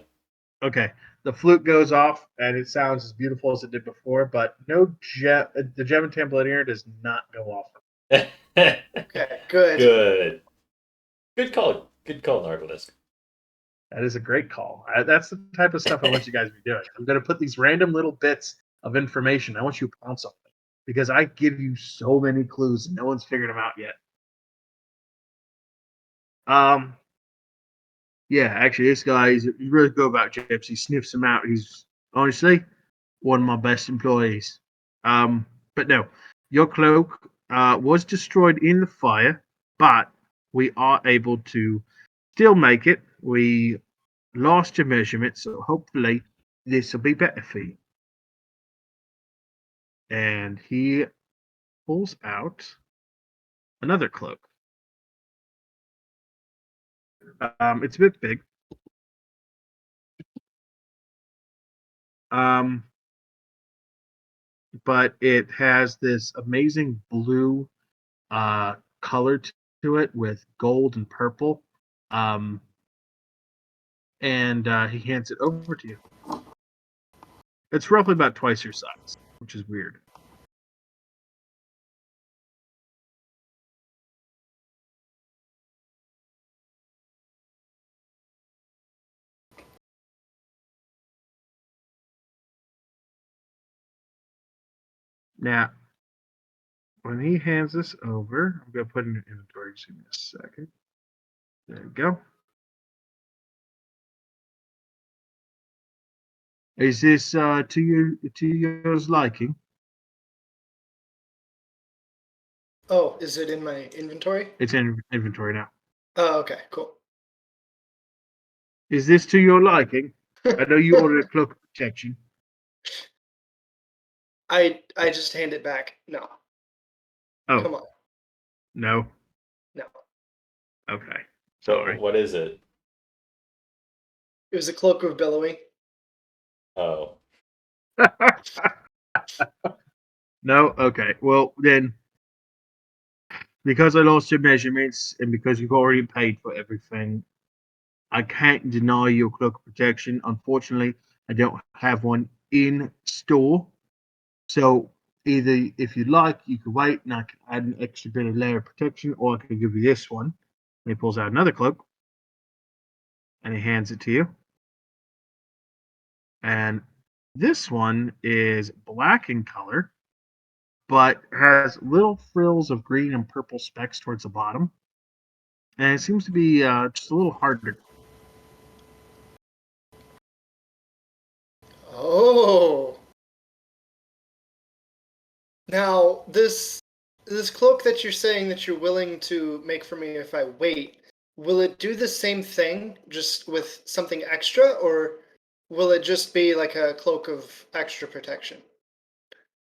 Okay. The flute goes off and it sounds as beautiful as it did before, but the gem and tambourine does not go off. Okay, good. Good. Good call. Good call, Narcolis. That is a great call. That's the type of stuff I want you guys to be doing. I'm going to put these random little bits of information. I want you to pounce on them because I give you so many clues and no one's figured them out yet. Yeah, actually, this guy he's really good about chips. He sniffs them out. He's honestly one of my best employees. But no, your cloak was destroyed in the fire, but we are able to still make it. We lost your measurement, so hopefully this will be better for you. And he pulls out another cloak. It's a bit big. Um, but it has this amazing blue color to it with gold and purple. Um, and he hands it over to you. It's roughly about twice your size, which is weird. Now, when he hands this over, I'm going to put it in inventory. Just give me a second. There you go. Is this to yours liking? Oh, is it in my inventory? It's in inventory now. Oh, okay, cool. Is this to your liking? I know you ordered a cloak of protection. I just hand it back. No, Oh, come on, no. no. Okay. So Sorry. what is it? It was a cloak of billowing. Oh, No? Okay. Well, then, because I lost your measurements and because you've already paid for everything, I can't deny your cloak of protection. Unfortunately, I don't have one in store. So either if you like, you could wait and I can add an extra bit of layer of protection, or I can give you this one. And he pulls out another cloak and he hands it to you. And this one is black in color, but has little frills of green and purple specks towards the bottom. And it seems to be just a little harder. Oh, now this cloak that you're saying that you're willing to make for me if I wait, will it do the same thing just with something extra, or will it just be like a cloak of extra protection?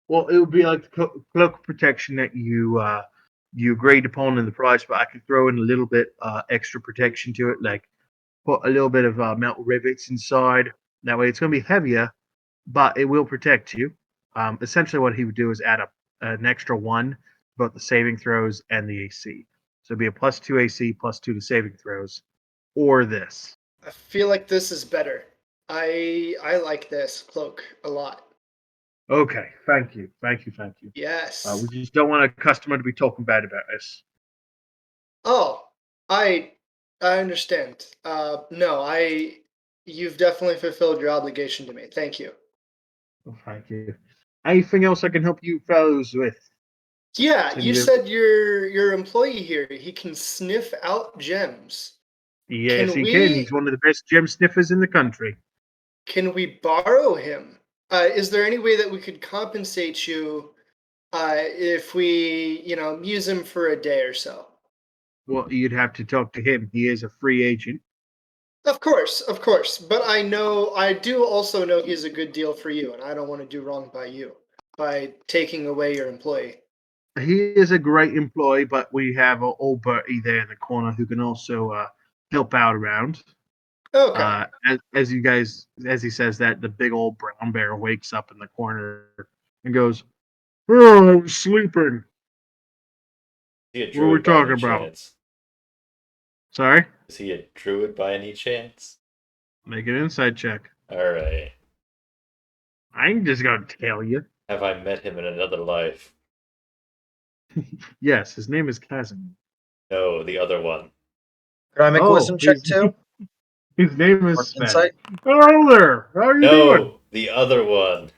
Well, it would be like the cloak of protection that you agreed upon in the price, but I could throw in a little bit extra protection to it, like put a little bit of metal rivets inside. That way, it's going to be heavier, but it will protect you. Essentially, what he would do is add an extra one to both the saving throws and the AC. So it'd be a +2 AC, +2 to saving throws, or this. I feel like this is better. I like this cloak a lot. Okay, thank you, thank you, thank you. Yes. We just don't want a customer to be talking bad about this. Oh, I I understand. No, you've definitely fulfilled your obligation to me. Thank you. Well, thank you. Anything else I can help you fellows with? Yeah, Can you you? said your employee here, he can sniff out gems. Yes, Can he can. He's we one of the best gem sniffers in the country. can we borrow him? Is there any way that we could compensate you if we, use him for a day or so? Well, you'd have to talk to him. He is a free agent. Of course. But I do also know he's a good deal for you, and I don't want to do wrong by you by taking away your employee. He is a great employee, but we have old Bertie there in the corner who can also help out around. Okay. As he says that, the big old brown bear wakes up in the corner and goes, "Oh, I was sleeping. is he a What are we druid by any talking about?" chance? Sorry. Is he a druid by any chance? Make an insight check. All right. I ain't just gonna tell you. Have I met him in another life? Yes, his name is Casimir. No, the other one. Could I make a Oh, wisdom check too? his name is Or Sven. insight? Hello there. How are you doing? No, the other one.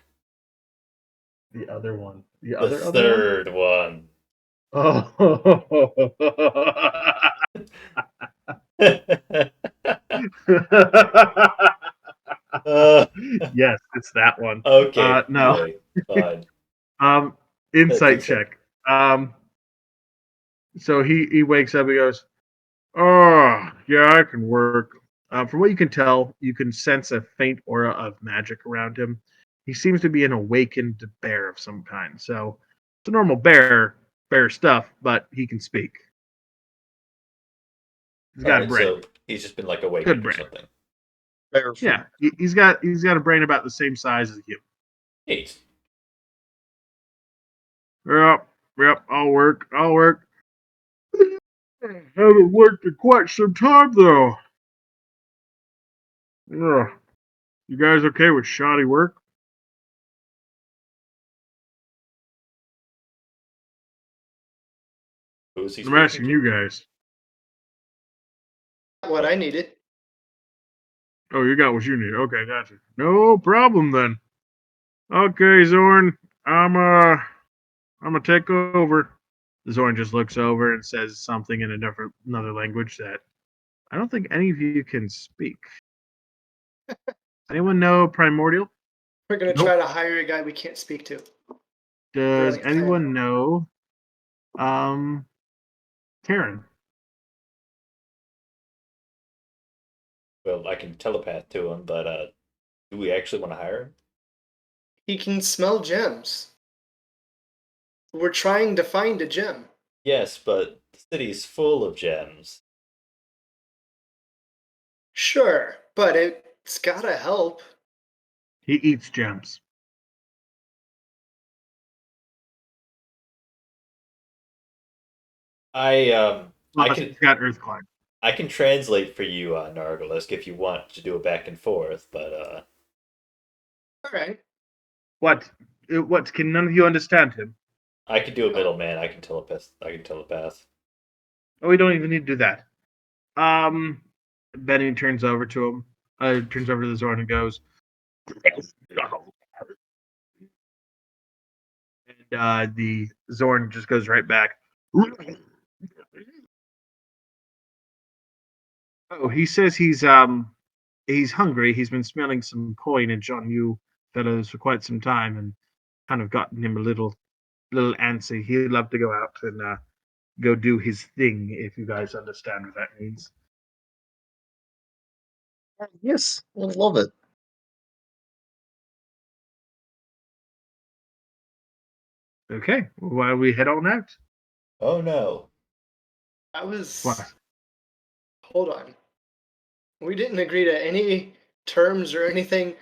The other one. The The other one? third one. Oh. Uh, Yes, it's that one. okay, No. fine. Um, Insight That's it. check. So he wakes up. He goes, "Oh, yeah, I can work." From what you can tell, you can sense a faint aura of magic around him. He seems to be an awakened bear of some kind. So it's a normal bear stuff, but he can speak. He's All got a right, brain, so he's just been like good awakened or brain. something. Bear food. Yeah, he's got a brain about the same size as you. Neat. Yep, I'll work. Haven't worked in quite some time though. Ugh. You guys okay with shoddy work? Who is he I'm speaking asking to? you guys. What I needed. Oh, you got what you need. Okay, gotcha. No problem then. Okay, Zorn, I'm gonna take over. Zorn just looks over and says something in another language that I don't think any of you can speak. Anyone know Primordial? We're gonna Nope. try to hire a guy we can't speak to. Does Barely anyone know um Karen? Well, I can telepath to him, but do we actually want to hire him? He can smell gems. We're trying to find a gem. Yes, but the city's full of gems. Sure, but it's gotta help. He eats gems. I Plus, can he's got Earth climb. I can translate for you, Nargalisk, if you want to do a back and forth, but All right. What? What? Can none of you understand him? I can do a middleman. I can telepath. I can telepath. Oh, we don't even need to do that. Um, Benny turns over to him. Turns over to the Zorn and goes, and the Zorn just goes right back. Oh, he says he's hungry. He's been smelling some coinage on you fellows for quite some time, and kind of gotten him a little antsy. He'd love to go out and go do his thing, if you guys understand what that means. Yes, I love it. Okay, why don't we head on out? Oh no. I was. What? Hold on. We didn't agree to any terms or anything.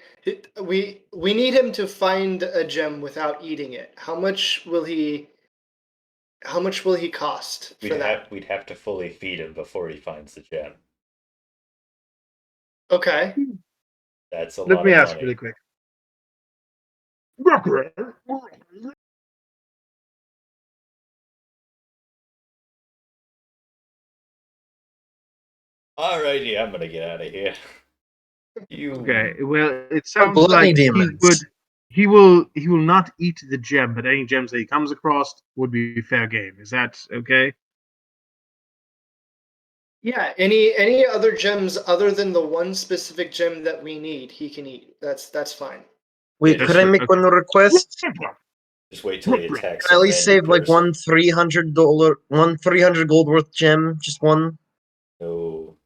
We need him to find a gem without eating it. How much will he? How much will he cost for that? We'd have to fully feed him before he finds the gem. Okay. That's a Let lot me of ask money. really quick. Alrighty, I'm gonna get out of here. You Okay, well, it Oh, sounds gluttony like demons. he will not eat the gem, but any gems that he comes across would be fair game. Is that okay? Yeah. Any other gems other than the one specific gem that we need, he can eat. That's fine. Wait, Just could I make one request? just wait till he attacks Can I at some least random save like person. one $300, one 300 gold worth gem? Just one. No.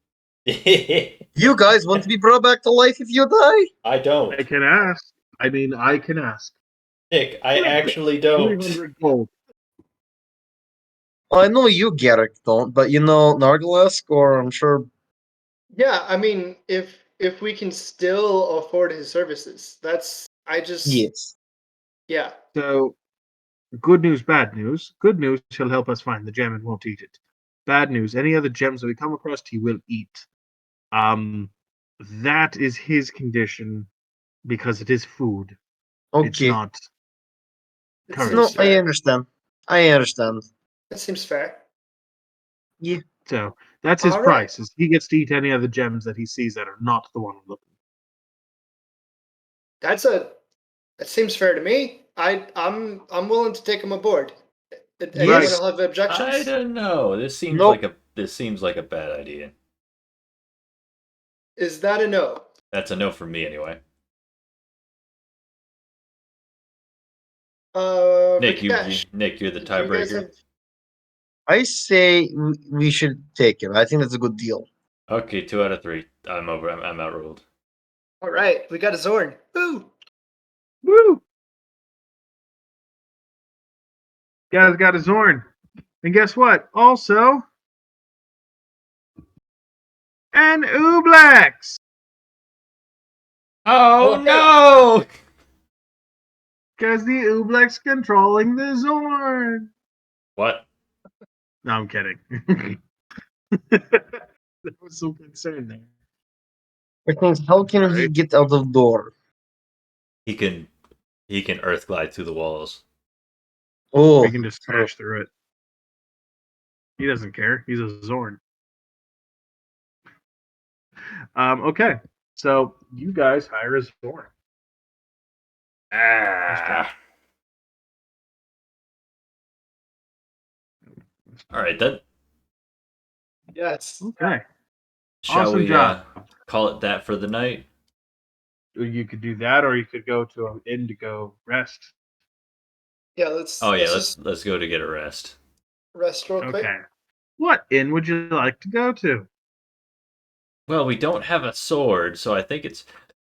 You guys want to be brought back to life if you die? I don't. I can ask. I can ask. Nick, I actually don't. 300 gold. Well, I know you, Garrick, don't, but you know Nargalesk, or I'm sure. Yeah. I mean, if we can still afford his services, I just. Yes. Yeah. So, good news, bad news. Good news, he'll help us find the gem and won't eat it. Bad news, any other gems that we come across, he will eat. Um, that is his condition because it is food. It's Okay. not That No, seems currency. I fair. understand. I understand. That seems fair. Yeah. So that's his All right. price. Is he gets to eat any other gems that he sees that are not the one we're looking. That seems fair to me. I'm willing to take him aboard. Anyone Yes. have I objections? don't know. Nope. This seems like a bad idea. Is that a no? That's a no for me anyway. Nick, Rakesh, Nick, you're the do you guys tiebreaker. have? I say we should take it. I think that's a good deal. Okay, 2 out of 3. I'm over. I'm outruled. All right, we got a Zorn. Woo! Woo! Guys got a Zorn. And guess what? Also, an Ooblex! Oh Okay. no! Because the Ooblex controlling the Zorn. What? No, I'm kidding. There was some concern there. Which means how can he Sorry. get out of the door? He can earth glide through the walls. Oh, We can just smash through it. He doesn't care. He's a Zorn. Okay. So you guys hire a Zorn. Ah. All right then. Yes. Okay. Shall Awesome we job. call it that for the night? You could do that, or you could go to an inn to go rest. Yeah. Let's Oh yeah, just let's go to get a rest. rest real quick. Okay. What inn would you like to go to? Well, we don't have a sword, so I think it's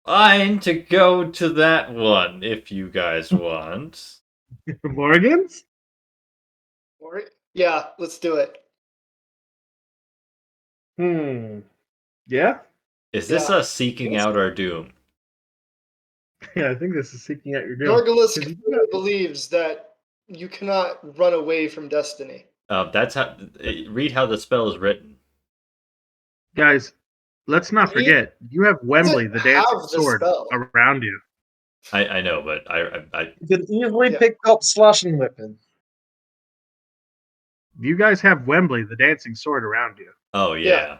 fine to go to that one if you guys want. Morgan's? All right. Yeah, let's do it. Yeah? Is this Yeah. us seeking Yes. out our doom? Yeah, I think this is seeking out your doom. Gargulus 'Cause you clearly believes that you cannot run away from destiny. That's how. Read how the spell is written. Guys, let's not He forget, you have Wembley, doesn't the dancing have the sword, spell. around you. I know, but I you could easily Yeah. pick up slashing weapon. You guys have Wembley, the dancing sword, around you. oh Yeah. yeah.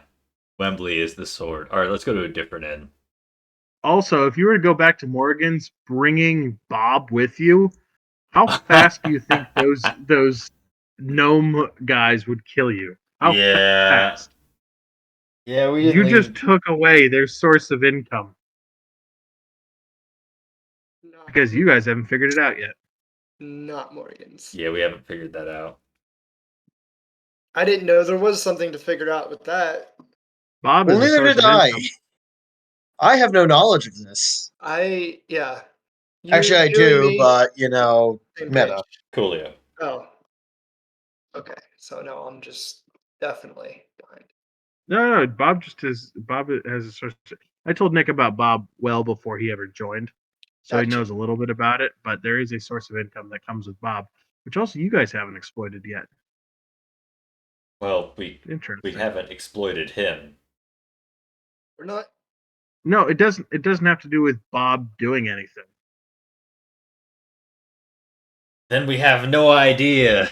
Wembley is the sword. All right, let's go to a different inn. Also, if you were to go back to Morgan's, bringing Bob with you, how fast do you think those gnome guys would kill you? How Yeah. fast? Yeah, we You didn't just even. took away their source of income because you guys haven't figured it out yet. Not Morgan's. Yeah, we haven't figured that out. I didn't know there was something to figure out with that. Bob Well, is a neither source did of I. income. I have no knowledge of this. Yeah. Actually, I you and do, me, but same meta. page. Coolio. Oh. Okay. So no, I'm just definitely behind. No, Bob has a source. I told Nick about Bob well before he ever joined, so he Gotcha. knows a little bit about it. But there is a source of income that comes with Bob, which also you guys haven't exploited yet. Well, we Interesting. haven't exploited him. We're not. No, it doesn't. It doesn't have to do with Bob doing anything. Then we have no idea.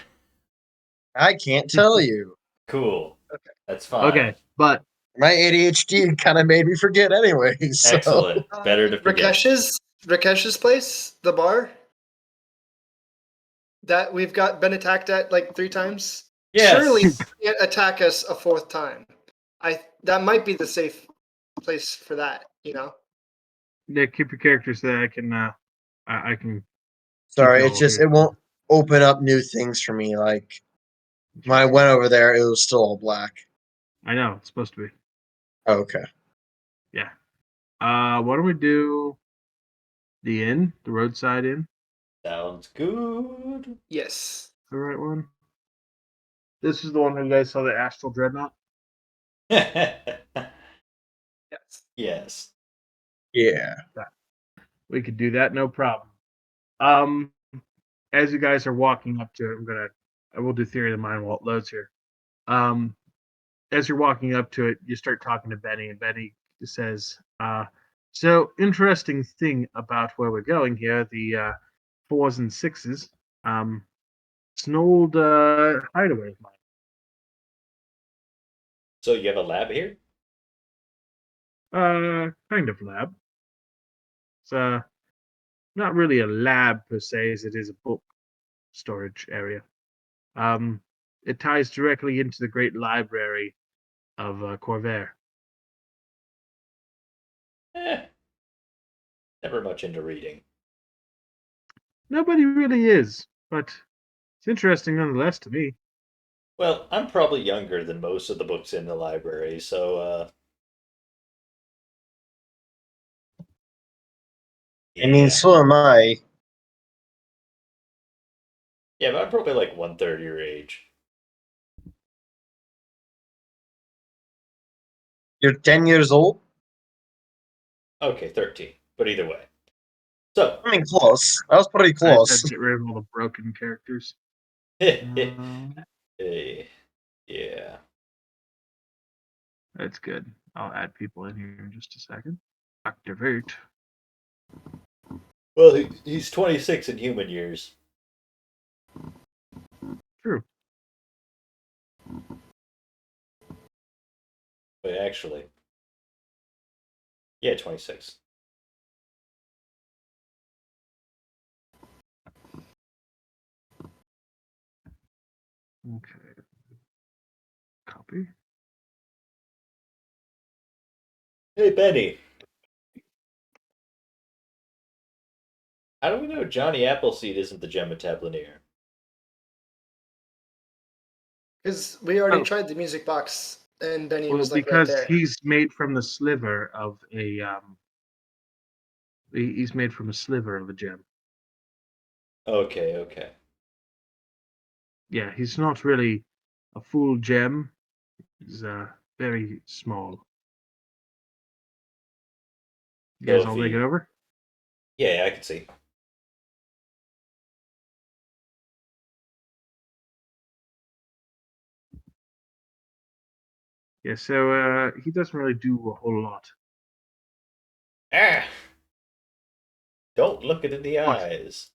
I can't tell you. Cool. Okay. That's fine. Okay, but My ADHD kind of made me forget anyway. So. Excellent. Better to forget. Rakesh's place, the bar. That we've been attacked at like 3 times. Yes. Surely you can't attack us a 4th time. That might be the safe place for that. Nick, keep your characters so that I can. I can. Sorry, you it's all just here. it won't open up new things for me. Like when I went over there, it was still all black. I know it's supposed to be. Oh, okay. Yeah. Why don't we do the inn, the roadside inn? Sounds good. Yes. The right one. This is the one where you guys saw the astral dreadnought. Yes. Yes. Yeah. We could do that, no problem. As you guys are walking up to it, I will do theory of the mind while it loads here. As you're walking up to it, you start talking to Benny, and Benny says, so interesting thing about where we're going here, the 4s and 6s. It's an old hideaway of mine. So you have a lab here? Kind of lab. It's not really a lab per se, as it is a book storage area. It ties directly into the great library of Corvair. Never much into reading. Nobody really is, but it's interesting nonetheless to me. Well, I'm probably younger than most of the books in the library, so I mean, yeah. so am I. Yeah, but I'm probably like 1/3 your age. You're 10 years old? Okay, 13. But either way. So, I mean, close. That was pretty I close. said get rid of all the broken characters. eh, yeah. That's good. I'll add people in here in just a second. Activate. Well, he's 26 in human years. True. Wait, actually. Yeah, 26. Okay. Copy. Hey, Benny. How do we know Johnny Appleseed isn't the Gemma Tablinier? Because we already Oh. tried the music box, and Benny Well, was like right because there. he's made from the sliver of a he's made from a sliver of a gem. Okay. Yeah, he's not really a full gem. He's very small. You So guys if all make it he. over? Yeah, I can see. Yeah, so he doesn't really do a whole lot. Ah! Don't look it in the What? eyes.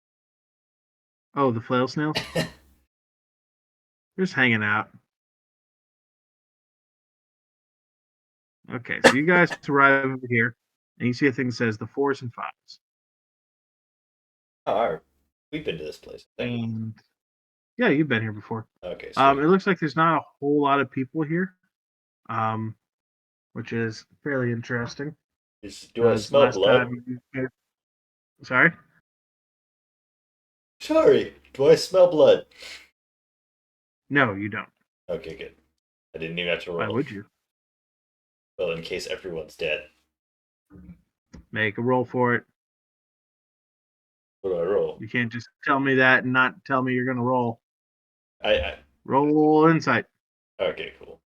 Oh, the flail snails? They're just hanging out. Okay, so you guys arrive over here, and you see a thing that says the 4s and 5s. Oh, we've been to this place. And yeah, you've been here before. Okay, It sweet. looks like there's not a whole lot of people here, which is fairly interesting. Do I smell Last blood? time, sorry. Sorry, do I smell blood? No, you don't. Okay, good. I didn't even have to Why roll. would you? Well, in case everyone's dead. Make a roll for it. What do I roll? You can't just tell me that and not tell me you're gonna roll. I Roll insight. okay, cool.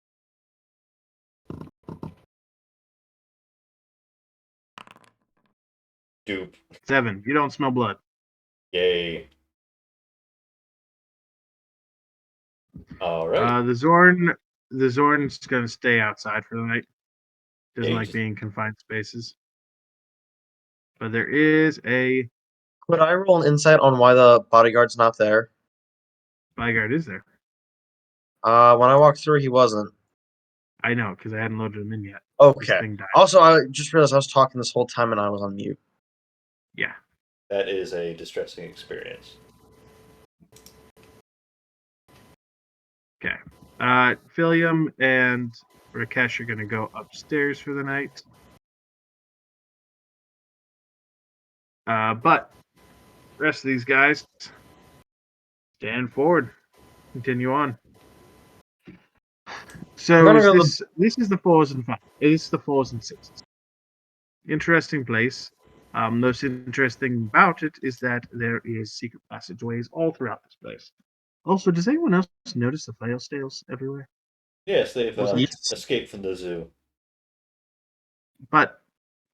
Dupe. 7. You don't smell blood. Yay. All right. The Zorn's gonna stay outside for the night. Doesn't Yeah, like just- being in confined spaces. But there is a Could I roll an insight on why the bodyguard's not there? bodyguard is there. When I walked through, he wasn't. I know, because I hadn't loaded him in yet. This Okay. thing died. Also, I just realized I was talking this whole time and I was on mute. Yeah. that is a distressing experience. Okay. Philium and Rakesh are gonna go upstairs for the night. But the rest of these guys stand forward. Continue on. So gonna is go this is the 4s and 5s. This is the 4s and 6s. Interesting place. Most interesting about it is that there is secret passageways all throughout this place. Also, does anyone else notice the flail snails everywhere? Yes, they've Yes. escaped from the zoo. But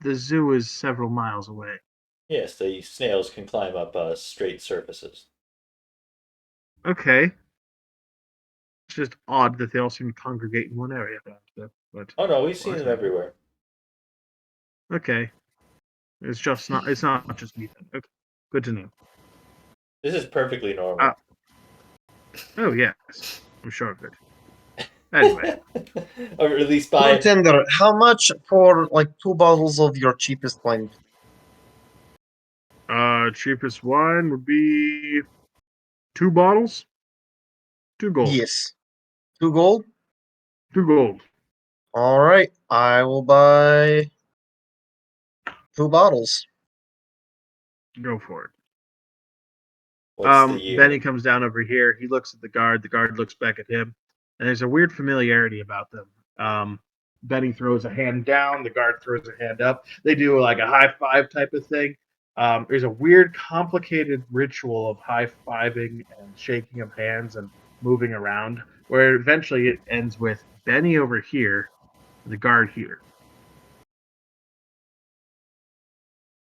the zoo is several miles away. Yes, the snails can climb up straight surfaces. Okay. It's just odd that they all seem to congregate in one area. But Oh no, we've seen them whatever. everywhere. Okay. It's not just me then. Okay. Good to know. This is perfectly normal. Oh yes. I'm sure of it. Anyway. Or at least by Bartender, how much for like 2 bottles of your cheapest wine? Cheapest wine would be 2 bottles. 2 gold. Yes. 2 gold? 2 gold. All right, I will buy 2 bottles. Go for it. What's the year? Benny comes down over here. He looks at the guard. The guard looks back at him, and there's a weird familiarity about them. Benny throws a hand down. The guard throws a hand up. They do like a high five type of thing. There's a weird, complicated ritual of high fiving and shaking of hands and moving around, where eventually it ends with Benny over here, the guard here.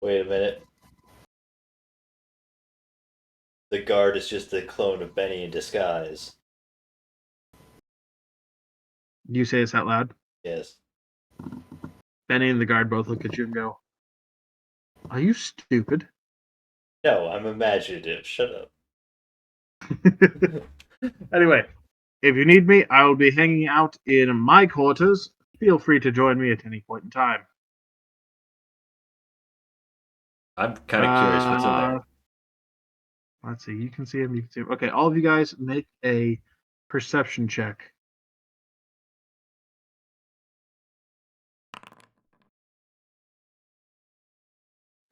Wait a minute. The guard is just the clone of Benny in disguise. You say this out loud. Yes. Benny and the guard both look at you and go, "Are you stupid?" No, I'm imaginative. Shut up. Anyway, if you need me, I will be hanging out in my quarters. Feel free to join me at any point in time. I'm kind of curious what's in there. Let's see. You can see him. You can see him. Okay, all of you guys make a perception check.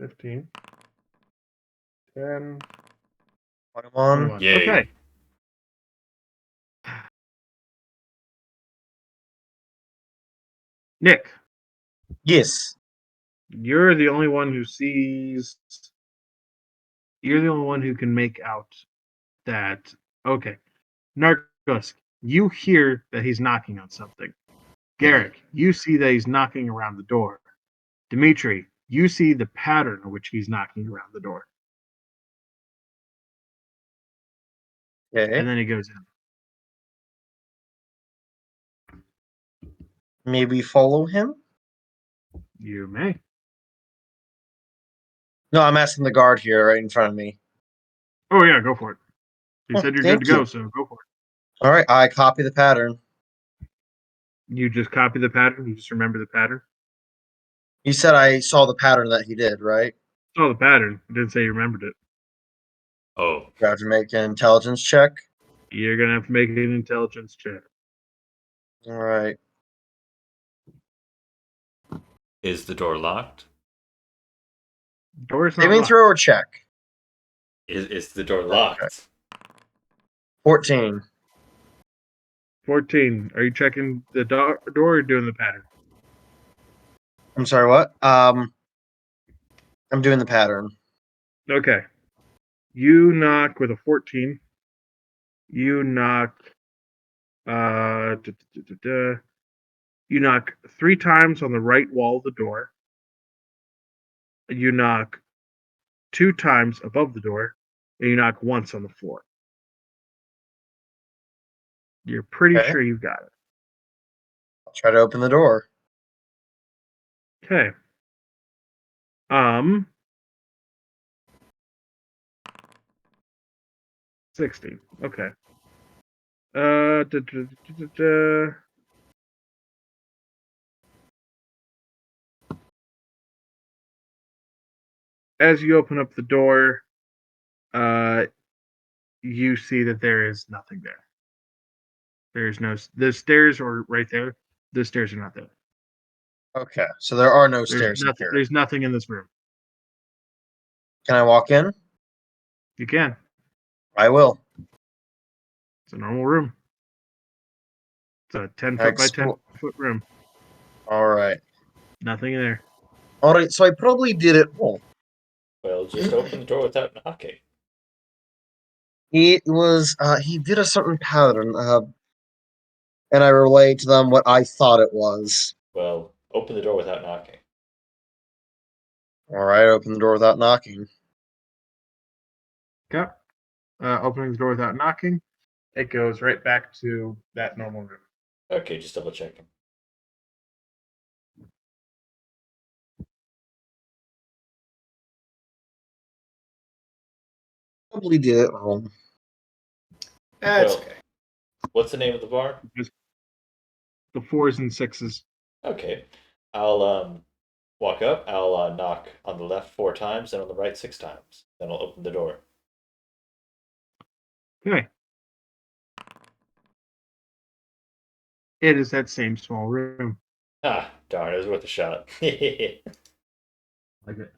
$15, $10, 21. 21. Yay. Okay. Nick, Yes. you're the only one who sees. You're the only one who can make out that. Okay. Narcos, you hear that he's knocking on something. Garrick, you see that he's knocking around the door. Dimitri, you see the pattern in which he's knocking around the door. Okay. And then he goes in. Maybe follow him? You may. No, I'm asking the guard here right in front of me. Oh, yeah, go for it. You said you're good Thank to go, you. so go for it. All right, I copy the pattern. You just copy the pattern? You just remember the pattern? You said I saw the pattern that he did, right? Oh, the pattern. You didn't say you remembered it. Oh. Do I have to make an intelligence check? You're going to have to make an intelligence check. All right. Is the door locked? Door's not Saving locked. throw or check? Is the door locked? 14. 14. Are you checking the door or doing the pattern? I'm sorry, what? I'm doing the pattern. Okay. You knock with a 14. You knock. You knock 3 times on the right wall of the door. You knock 2 times above the door, and you knock once on the floor. You're pretty Okay. sure you've got it. I'll try to open the door. Okay. 16. Okay. Uh, da, da, da, da, da. As you open up the door, you see that there is nothing there. There's no. The stairs are right there. The stairs are not there. Okay, so there are no There's stairs nothing. here. There's nothing in this room. Can I walk in? You can. I will. It's a normal room. It's a 10-foot by 10-foot room. All right. Nothing in there. All right, so I probably did it wrong. Well, just open the door without knocking. It was he did a certain pattern, and I relayed to them what I thought it was. Well, open the door without knocking. All right, open the door without knocking. Okay. Opening the door without knocking, it goes right back to that normal room. Okay, just double checking. Probably did it wrong. That's Well- okay. What's the name of the bar? Just the 4s and 6s. Okay. I'll walk up, I'll knock on the left 4 times and on the right 6 times. Then I'll open the door. Okay. It is that same small room. Ah, darn, it was worth a shot. Like it.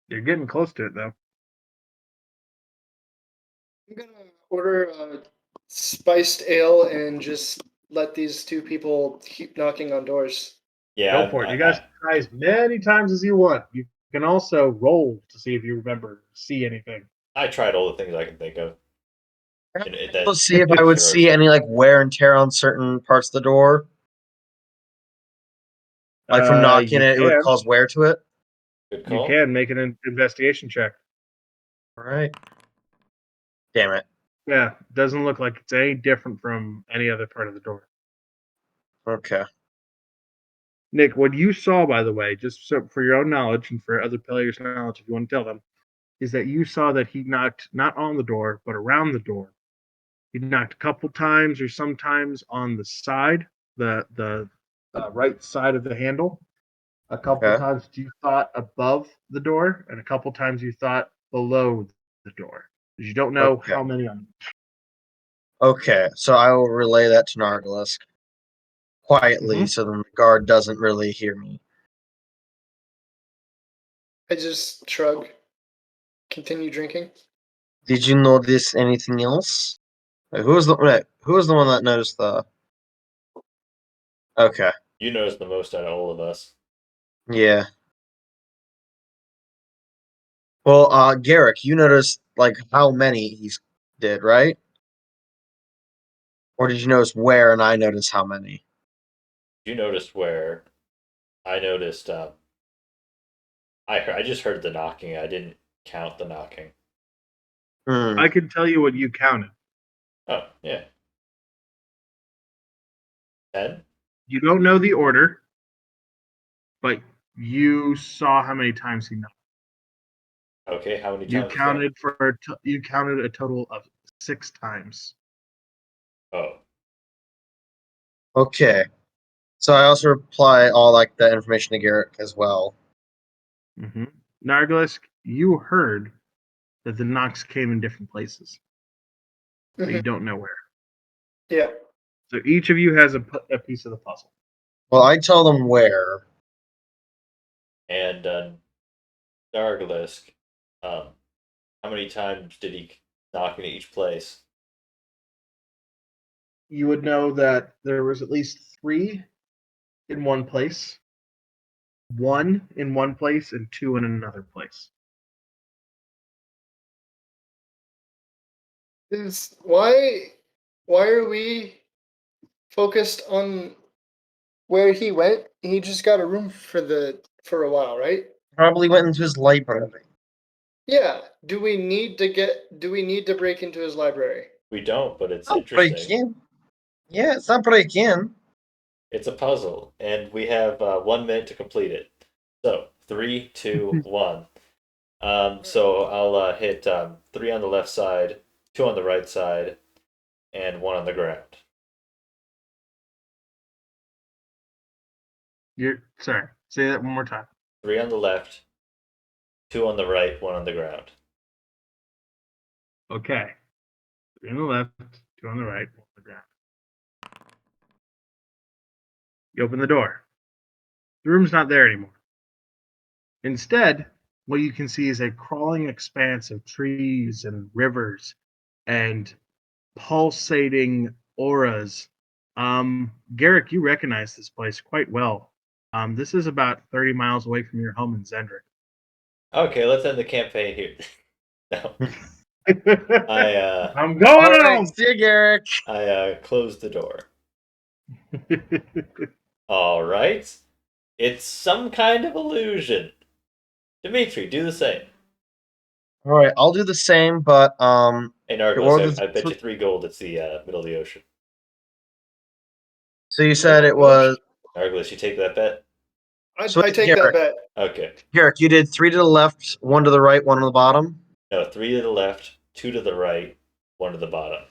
You're getting close to it though. I'm gonna order a spiced ale and just let these two people keep knocking on doors. Yeah, Go for it. You guys can try as many times as you want. You can also roll to see if you see anything. I tried all the things I can think of. Let's see if I would Sure, see so- any like wear and tear on certain parts of the door. Like from knocking You it, it would can. cause wear to it. Good You call. can make an investigation check. All right. Damn it. Yeah, doesn't look like it's any different from any other part of the door. Okay. Nick, what you saw, by the way, just so for your own knowledge and for other players' knowledge, if you want to tell them, is that you saw that he knocked not on the door, but around the door. He knocked a couple times, or sometimes on the side, the right side of the handle. A couple Okay. times you thought above the door, and a couple times you thought below the door. Because you don't know Okay. how many on. Okay. So I will relay that to Nargilisk quietly, Mhm. so then the guard doesn't really hear me. I just shrug, continue drinking. Did you notice anything else? Who was the one that noticed the? Okay. You noticed the most out of all of us. Yeah. Well, Garrick, you noticed like how many he did, right? Or did you notice where and I noticed how many? You noticed where I noticed. I just heard the knocking. I didn't count the knocking. Hmm. I can tell you what you counted. Oh yeah, 10. You don't know the order, but you saw how many times he knocked. Okay, how many You times? Was that? counted a total of 6 times. Oh, Okay. So I also reply all like the information to Garrick as well. Mm-hmm. Nargilisk, you heard that the knocks came in different places, but you Mhm. don't know where. Yeah. So each of you has a piece of the puzzle. Well, I tell them where. and Dargalisk. Um, how many times did he knock into each place? You would know that there was at least 3 in one place, 1 in one place, and 2 in another place. Is why are we focused on where he went? He just got a room for a while, right? Probably went into his library. Yeah. Do we need to break into his library? We don't, but it's I'll break interesting. in. Yeah, it's not break in. It's a puzzle, and we have 1 minute to complete it. So 3, 2, 1. So I'll hit 3 on the left side, 2 on the right side, and 1 on the ground. You're sorry. Say that one more time. 3 on the left, 2 on the right, 1 on the ground. Okay. 3 on the left, 2 on the right, 1 on the ground. You open the door. The room's not there anymore. Instead, what you can see is a crawling expanse of trees and rivers and pulsating auras. Garrick, you recognize this place quite well. This is about 30 miles away from your home in Zendrick. Okay, let's end the campaign here. No, I I'm All going right, home. see you, Garrick. closed the door. All right, it's some kind of illusion. Dimitri, do the same. All right, I'll do the same, but Hey, what Nargles, was I bet you 3 gold. It's the middle of the ocean. so you said it was Nargles, you take that bet? so I wait, take that bet. Okay. Garrick, you did 3 to the left, 1 to the right, 1 on the bottom. No, 3 to the left, 2 to the right, 1 to the bottom.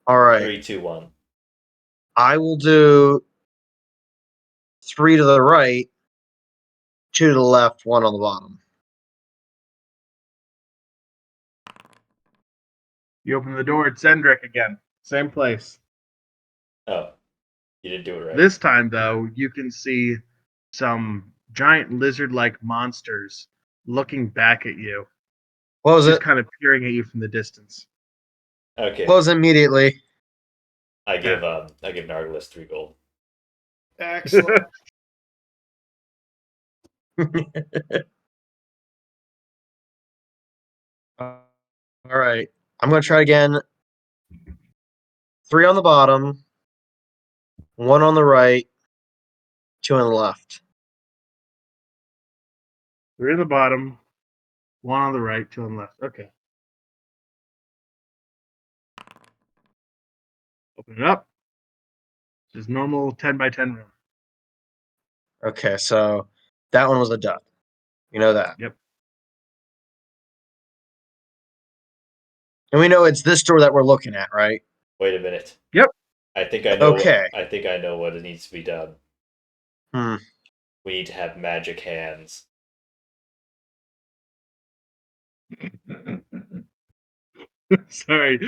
All right, 3, 2, 1. I will do 3 to the right, 2 to the left, 1 on the bottom. You open the door, it's Zendrick again. Same place. Oh, you didn't do it right. This time, though, you can see some giant lizard like monsters looking back at you. What was just it? kind of peering at you from the distance. Okay. Close immediately. I give Nargilus 3 gold. Excellent. All right. I'm going to try again. 3 on the bottom, 1 on the right, 2 on the left. 3 on the bottom, 1 on the right, 2 on the left. Okay. Open it up. Just normal 10 by 10 room. Okay, so that one was a dud. You know that. Yep. And we know it's this door that we're looking at, right? Wait a minute. Yep. I think I know. Okay. I think I know what needs to be done. Hmm. We need to have magic hands. Sorry.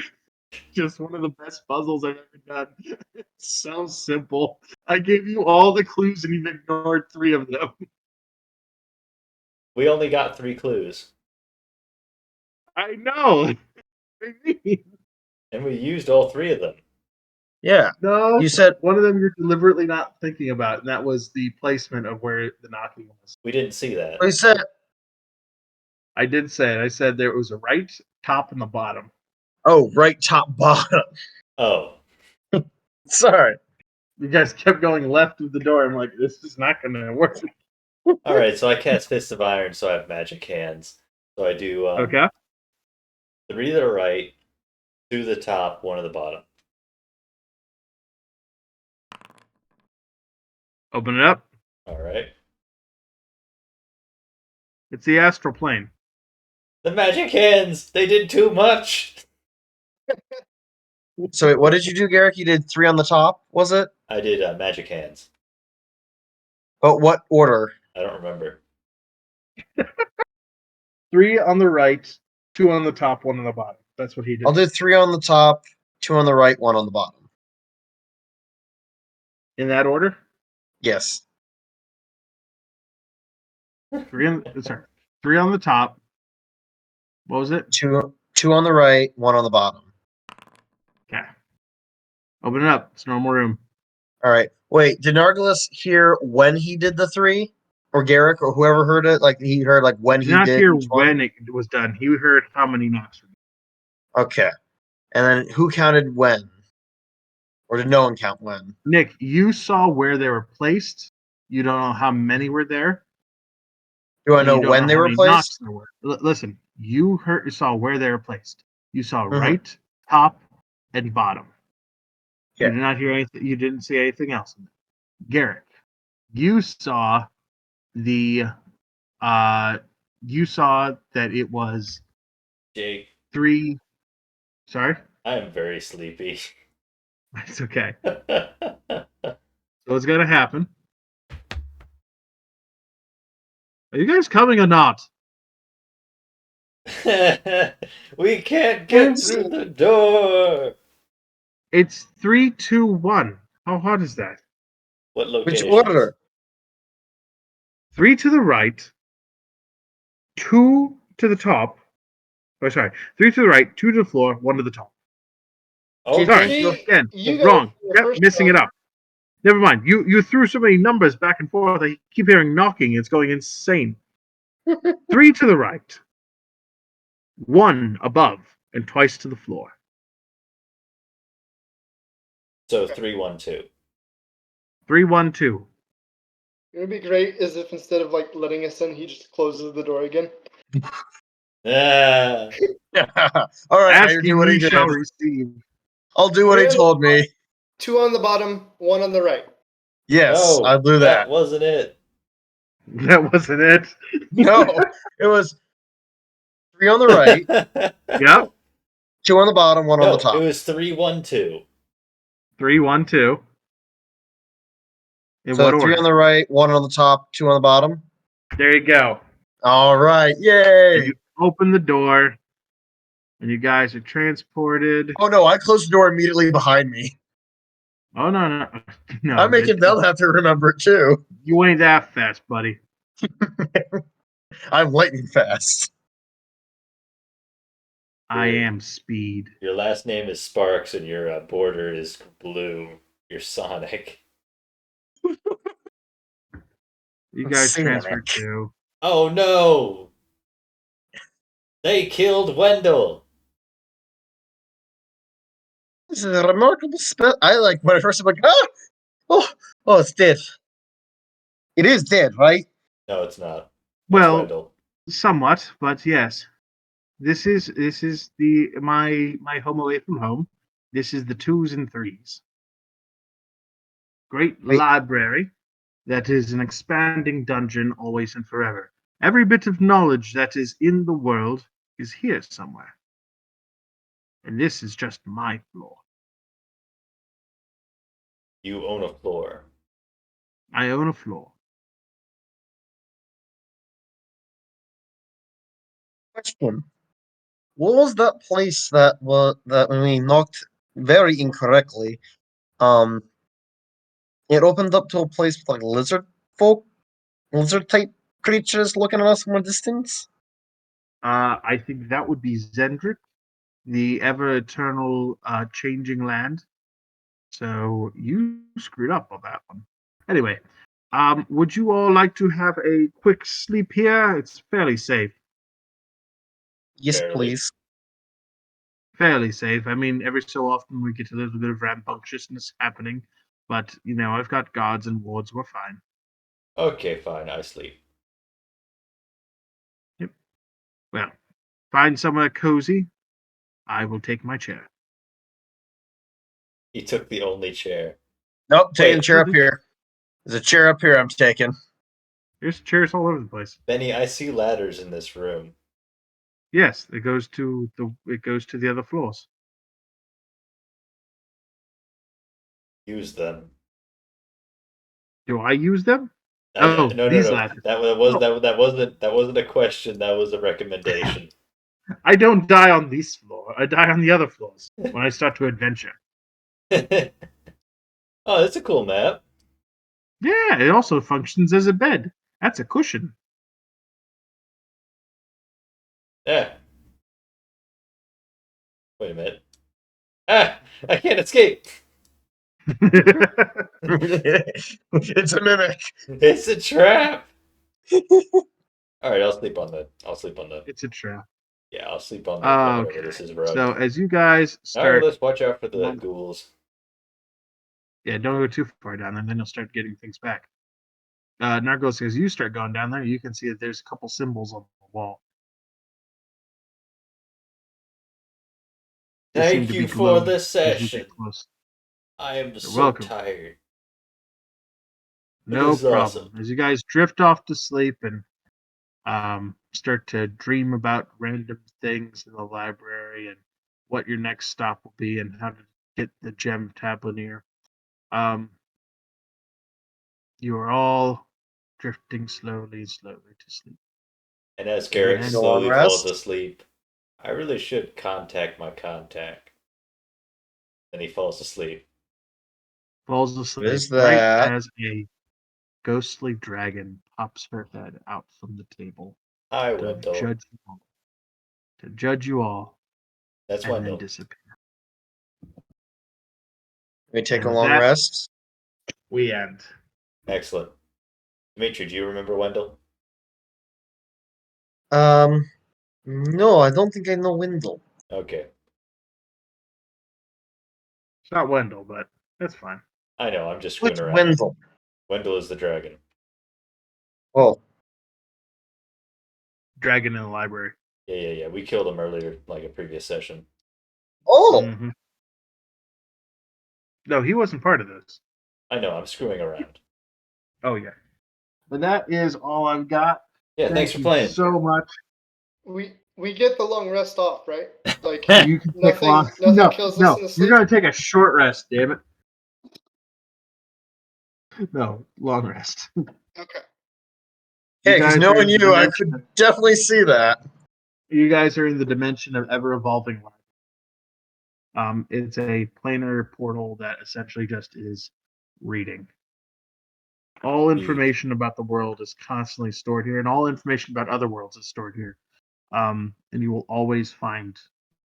Just one of the best puzzles I've ever done. It sounds simple. I gave you all the clues and you've ignored 3 of them. We only got 3 clues, I know. I mean, and we used all 3 of them. Yeah. no, You said one of them you're deliberately not thinking about, and that was the placement of where the knocking was. We didn't see that. we said I did say it. I said there was a right, top, and the bottom. right top bottom. Oh, Sorry. You guys kept going left of the door. I'm like, this is not going to work. all right. So I cast Fist of Iron, so I have magic hands. So I do Okay. 3 to the right, 2 to the top, 1 to the bottom. Open it up. All right. It's the astral plane. The magic hands. They did too much. So wait, what did you do, Garrick? You did 3 on the top, was it? I did magic hands. But what order? I don't remember. 3 on the right, 2 on the top, 1 on the bottom. That's what he did. I'll do 3 on the top, 2 on the right, 1 on the bottom. In that order? Yes. 3 on the top. What was it? 2 on the right, 1 on the bottom. Okay. Open it up. It's normal room. All right. Wait, did Nargilus hear when he did the 3? Or Garrick or whoever heard it? Like he heard like when Did he not did hear each one? when it was done. He heard how many knocks. Okay. And then who counted when? Or did no one count when? Nick, you saw where they were placed. You don't know how many were there. Do I and know you don't when they how were many placed? knocks there were. Listen, you saw where they were placed. You saw Mhm. right, top, and bottom. You Yeah. did not hear anything. You didn't see anything else. Garrett, you saw the. You saw that it was Jake, 3. Sorry, I am very sleepy. it's okay. So what's gonna happen? Are you guys coming or not? We can't get through the door. It's 3, 2, 1. How hard is that? What Which location? order? 3 to the right, 2 to the top. Oh, sorry. 3 to the right, 2 to the floor, 1 to the top. Do you Sorry, think you'll- again, You guys wrong. were Yep, first missing it one. up. Never mind. You threw so many numbers back and forth. I keep hearing knocking. It's going insane. 3 to the right, 1 above, and twice to the floor. So 312. 3, 1, 2. It would be great as if instead of like letting us in, he just closes the door again. Ah, All right, I Ask do and what he ye did. shall receive. I'll do what he told me. 2 on the bottom, 1 on the right. Yes, no, I'll do that. wasn't it. That wasn't it. No, it was 3 on the right, Yep. 2 on the bottom, 1 on the No, top. it was 312. 3, 1, 2. In So what 3 order? on the right, 1 on the top, 2 on the bottom. There you go. All right, And yay! you open the door, and you guys are transported. Oh no, I closed the door immediately behind me. Oh no. I'm making them have to remember it too. You ain't that fast, buddy. I'm lightning fast. I am speed. Your last name is Sparks, and your border is blue. You're Sonic. You guys Sonic. transferred to. Oh no! They killed Wendell. This is a remarkable spell. I like when I first I'm like, oh, it's dead. It is dead, right? No, it's not. It's Well, Wendell. somewhat, but yes. This is the my home away from home. This is the 2s and 3s. Great Wait. library that is an expanding dungeon always and forever. Every bit of knowledge that is in the world is here somewhere. And this is just my floor. You own a floor. I own a floor. Question. What was that place that when we knocked very incorrectly? It opened up to a place with like lizard type creatures looking at us from a distance. I think that would be Zendrick, the ever eternal changing land. So you screwed up on that one. Anyway, would you all like to have a quick sleep here? It's fairly safe. Yes, Barely. please. Fairly safe. I mean, every so often we get a little bit of rambunctiousness happening, but I've got guards and wards. We're fine. Okay, fine. I sleep. Yep. Well, find somewhere cozy. I will take my chair. He took the only chair. Nope, taking Wait. a chair up here. There's a chair up here I'm taking. There's chairs all over the place. Benny, I see ladders in this room. Yes, it goes to the other floors. Use them. Do I use them? No, These no. ladders. That wasn't a question. That was a recommendation. I don't die on this floor. I die on the other floors when I start to adventure. Oh, that's a cool map. Yeah, it also functions as a bed. That's a cushion. Yeah. Wait a minute. Ah! I can't escape. It's a mimic. It's a trap. All right, I'll sleep on the. It's a trap. Yeah, I'll sleep on the whatever Okay. this is rug. So as you guys All right, start, let's watch out for the ghouls. yeah, don't go too far down there, and then you'll start getting things back. Nargos, as you start going down there, you can see that there's a couple symbols on the wall. They seem Thank to you be for glowing the as you get session. close. I am so welcome. tired. No is problem. awesome. As you guys drift off to sleep and start to dream about random things in the library and what your next stop will be and how to get the gem of Ullnir. You are all drifting slowly to sleep. And as Garrick And slowly Long falls rest? asleep, I really should contact my contact. And he falls asleep. falls asleep is right that? as a ghostly dragon pops her head out from the table Hi, to Wendell. judge you all, That's and then Wendell. disappear. We take And a with long that- rest. We end. Excellent. Dimitri, do you remember Wendell? No, I don't think I know Wendell. Okay. It's not Wendell, but that's fine. I know, I'm just screwing What's around. Wendell? Wendell is the dragon. Oh, Dragon in the library. Yeah. We killed him earlier, like a previous session. oh, Mhm. No, he wasn't part of this. I know, I'm screwing around. Oh yeah. But that is all I've got. Yeah, Thank thanks for you playing. so much. We get the long rest off, right? Like You can take nothing long. nothing kills us in the You're sleep. gonna take a short rest, damn it. No, long rest. Okay. hey, because guys are knowing in the you, I dimension could definitely see that. You guys are in the dimension of ever evolving life. It's a planar portal that essentially just is reading. All information about the world is constantly stored here, and all information about other worlds is stored here. And you will always find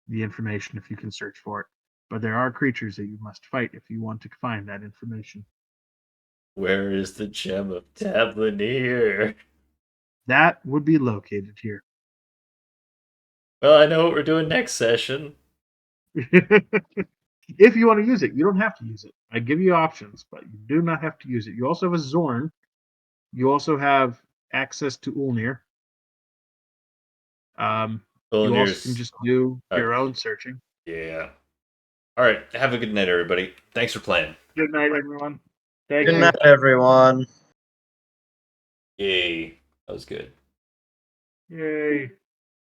the information if you can search for it. But there are creatures that you must fight if you want to find that information. Where is the gem of Tablanir? That would be located here. Well, I know what we're doing next session. If you want to use it, you don't have to use it. I give you options, but you do not have to use it. You also have a Zorn. You also have access to Ullnir. You also can Ullnir's. just do your own searching. Yeah. All right. Have a good night, everybody. Thanks for playing. Good night, everyone. Thank Good you. night, everyone. Yay. That was good. Yay.